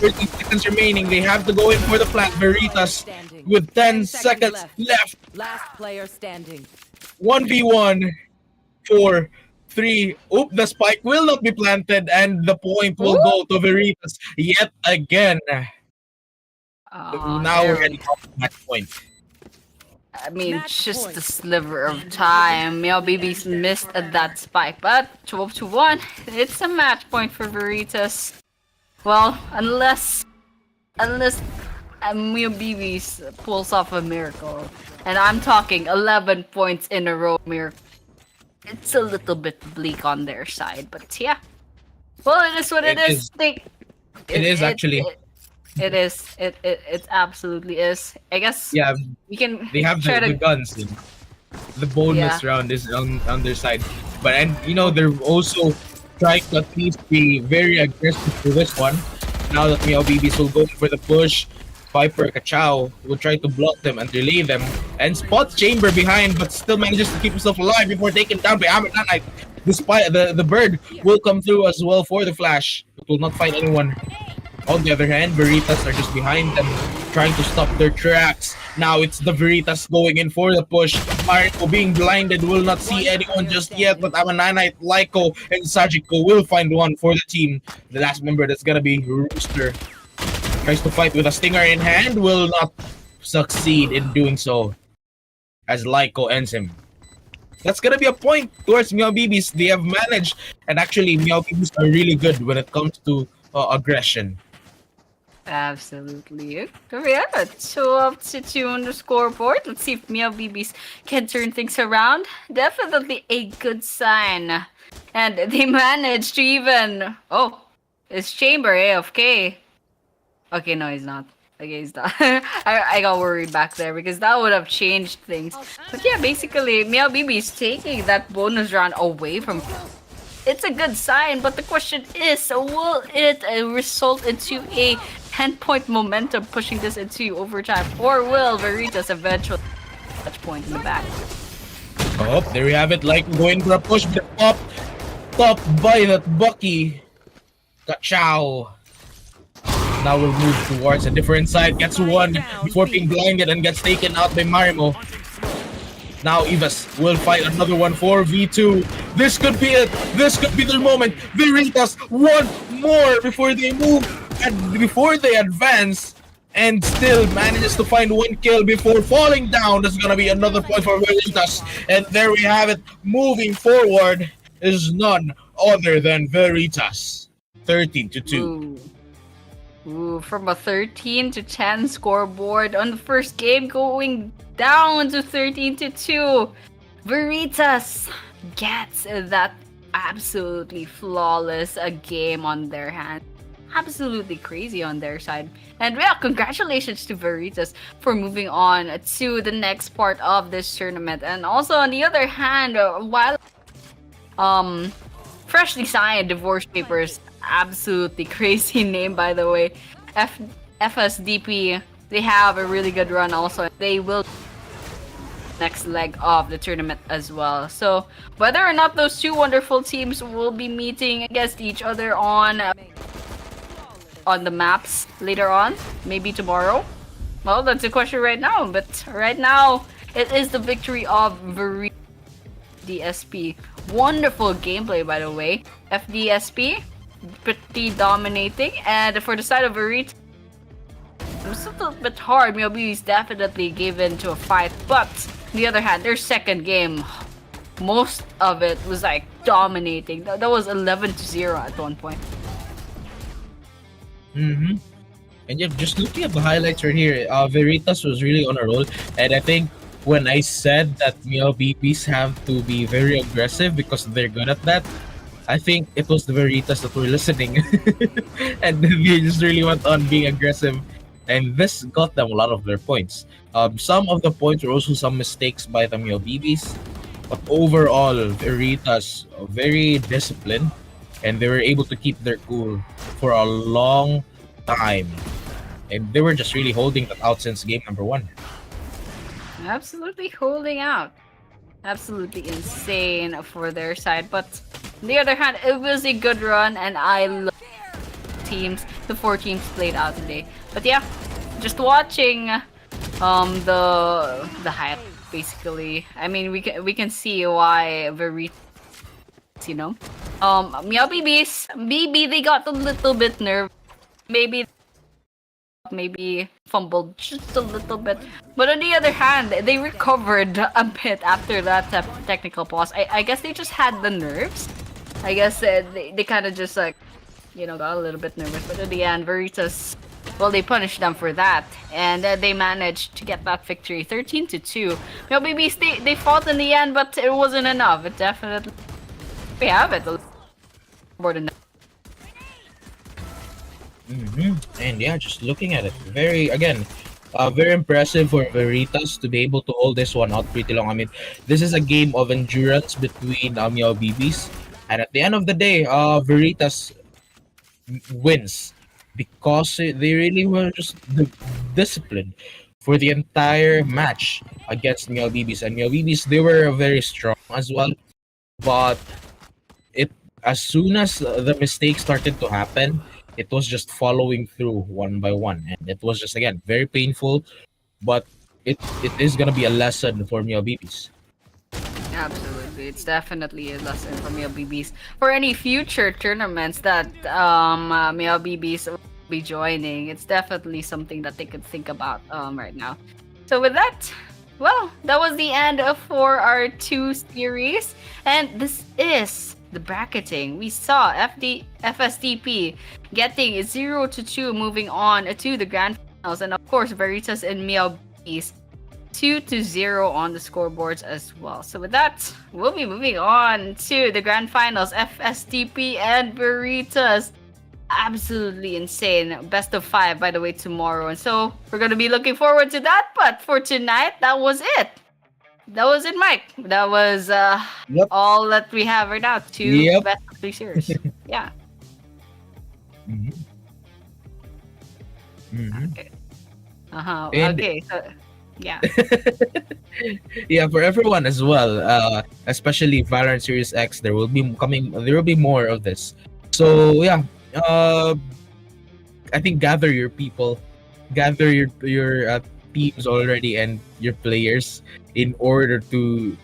30 seconds remaining. They have to go in for the flat. Veritas with 10 seconds left. Last player standing. 1v1. 4, 3. Oop, the spike will not be planted and the point will go to Veritas yet again. Now we're heading off the match point. I mean, just a sliver of time. Meowbibis missed at that spike, but 12-1. It's a match point for Veritas. Well, unless Meowbibis pulls off a miracle, and I'm talking 11 points in a row miracle. It's a little bit bleak on their side, but yeah. Well, it is what it is. It is actually. It is. It absolutely is. I guess. Yeah. We can. They have the guns. The bonus round is on their side, but they're also trying to at least be very aggressive for this one. Now that Meowbibis will go for the push, Viper Kachao will try to block them and delay them, and spots Chamber behind, but still manages to keep himself alive before taken down by Amethyst. Despite the bird will come through as well for the flash, but will not find anyone. On the other hand, Veritas are just behind them, trying to stop their tracks. Now it's the Veritas going in for the push. Mariko being blinded will not see anyone just yet, but Amananite, Lyko, and Sajiko will find one for the team. The last member that's gonna be Rooster. Tries to fight with a stinger in hand, will not succeed in doing so, as Lyko ends him. That's gonna be a point towards Meowbibis. They have managed, and actually Meowbibis are really good when it comes to aggression. Absolutely. Yeah, 2-2 on the scoreboard. Let's see if Meowbibis can turn things around. Definitely a good sign. And they managed to even... Oh, it's Chamber AFK. Okay, no, he's not. against that. I got worried back there because that would have changed things. But yeah, basically, Meowbibis is taking that bonus round away from. It's a good sign, but the question is, will it result into a 10-point momentum pushing this into overtime, or will Veritas eventually touch point in the back? Oh, there we have it. Like going for a push, but top by that Bucky. Ka-chow. Now we'll move towards a different side. Gets one before being blinded and gets taken out by Marimo. Now Evas will fight another one for V2. This could be it. This could be their moment. Veritas one more before they move and before they advance, and still manages to find one kill before falling down. That's gonna be another point for Veritas. And there we have it. Moving forward is none other than Veritas. 13-2. Ooh, from a 13 to 10 scoreboard on the first game, going down to 13-2. Veritas gets that absolutely flawless game on their hand. Absolutely crazy on their side. And yeah, congratulations to Veritas for moving on to the next part of this tournament. And also on the other hand, while freshly signed divorce papers, absolutely crazy name by the way, FSDP, they have a really good run also. They will next leg of the tournament as well. So whether or not those two wonderful teams will be meeting against each other on the maps later on, maybe tomorrow, well, that's a question right now. But right now, it is the victory of Veritas DSP. Wonderful gameplay, by the way. FDSP, pretty dominating. And for the side of Veritas, it's a little bit hard. Meowbibis definitely gave in to a fight. But on the other hand, their second game, most of it was like dominating. That was 11-0 at one point. Mm-hmm. And yeah, just looking at the highlights right here, Veritas was really on a roll. And I think when I said that Meowbibis have to be very aggressive because they're good at that, I think it was the Veritas that were listening. And they just really went on being aggressive. And this got them a lot of their points. Some of the points were also some mistakes by the Meowbibis. But overall, Veritas very disciplined. And they were able to keep their cool for a long time. And they were just really holding that out since game number 1. Absolutely holding out. Absolutely insane for their side. But on the other hand, it was a good run, and I love the 4 teams played out today. But yeah, just watching the hype basically. I mean, we can see why Veritas, you know. Meowbibis, maybe they got a little bit nervous. Maybe fumbled just a little bit. But on the other hand, they recovered a bit after that technical pause. I guess they just had the nerves. I guess they kind of just like, you know, got a little bit nervous. But in the end, Veritas, well, they punished them for that. And they managed to get that victory, 13-2. Meowbibis, they fought in the end, but it wasn't enough. It definitely, we have it. More than that. And yeah, just looking at it, very impressive for Veritas to be able to hold this one out pretty long. I mean, this is a game of endurance between Meowbibis, and at the end of the day, Veritas wins because they really were just disciplined for the entire match against Meowbibis. And Meowbibis, they were very strong as well, but as soon as the mistakes started to happen, it was just following through one by one, and it was just again very painful, but it is gonna be a lesson for Meowbibis. Absolutely, it's definitely a lesson for Meowbibis for any future tournaments that Meowbibis will be joining. It's definitely something that they could think about right now. So with that, well, that was the end for our 2 series, and this is the bracketing. We saw FSDP getting 0-2, moving on to the grand finals, and of course Veritas and Meowbibis 2-0 on the scoreboards as well. So with that, we'll be moving on to the grand finals. FSDP and Veritas absolutely insane. Best of 5, by the way, tomorrow. And so we're going to be looking forward to that. But for tonight, that was it. That was it, Mike. That was all that we have right now. 2 best of 3 series. Yeah. Mhm. Mhm. Okay. Uh-huh. And- Okay. So, yeah. Yeah, for everyone as well, especially Valorant Series X, there will be more of this. So yeah, I think gather your people, gather your teams already and your players in order to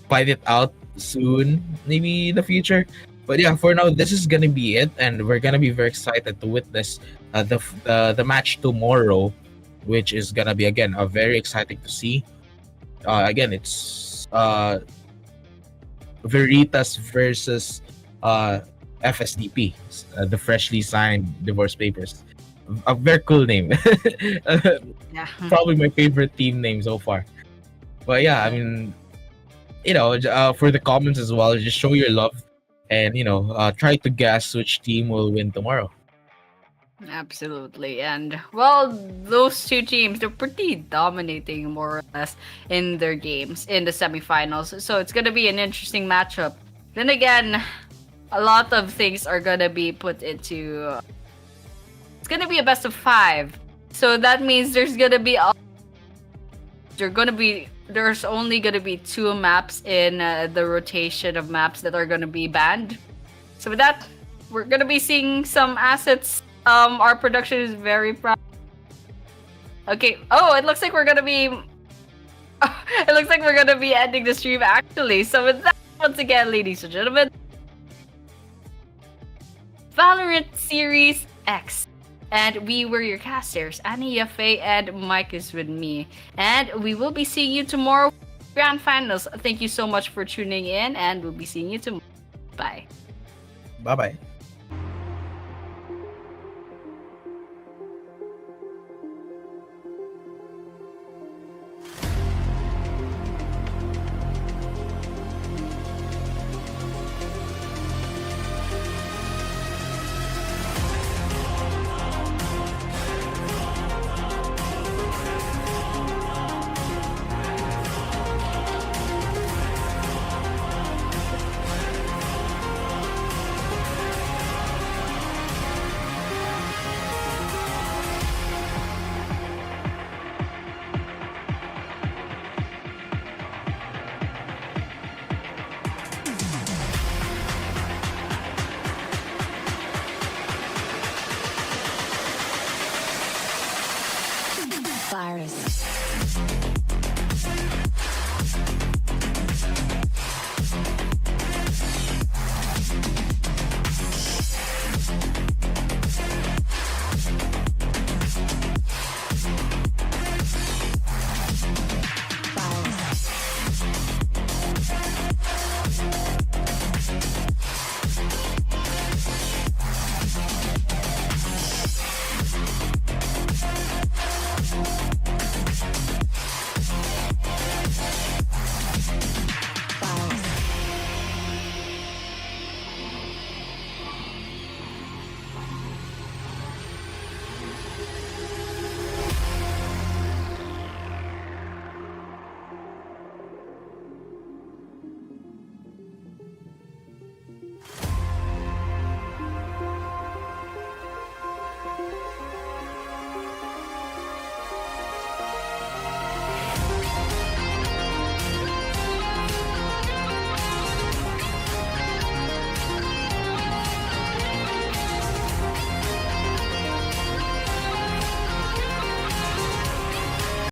fight it out soon, maybe in the future. But yeah, for now, this is gonna be it, and we're gonna be very excited to witness the match tomorrow, which is gonna be again very exciting to see. Again, it's Veritas versus FSDP, the freshly signed divorce papers. A very cool name. Yeah. Probably my favorite team name so far. But yeah, I mean, for the comments as well, just show your love and try to guess which team will win tomorrow. Absolutely. And well, those 2 teams, they're pretty dominating more or less in their games in the semifinals. So it's gonna be an interesting matchup. Then again, a lot of things are gonna be put into it's gonna be a best of 5. So that means there's only gonna be 2 maps in the rotation of maps that are gonna be banned. So with that, we're gonna be seeing some assets. Our production is very proud. Okay. Oh, it looks like we're gonna be. It looks like we're gonna be ending the stream actually. So with that, once again, ladies and gentlemen, Valorant Series X. And we were your casters, Annie, Yafe, and Mike is with me. And we will be seeing you tomorrow, Grand Finals. Thank you so much for tuning in, and we'll be seeing you tomorrow. Bye. Bye bye.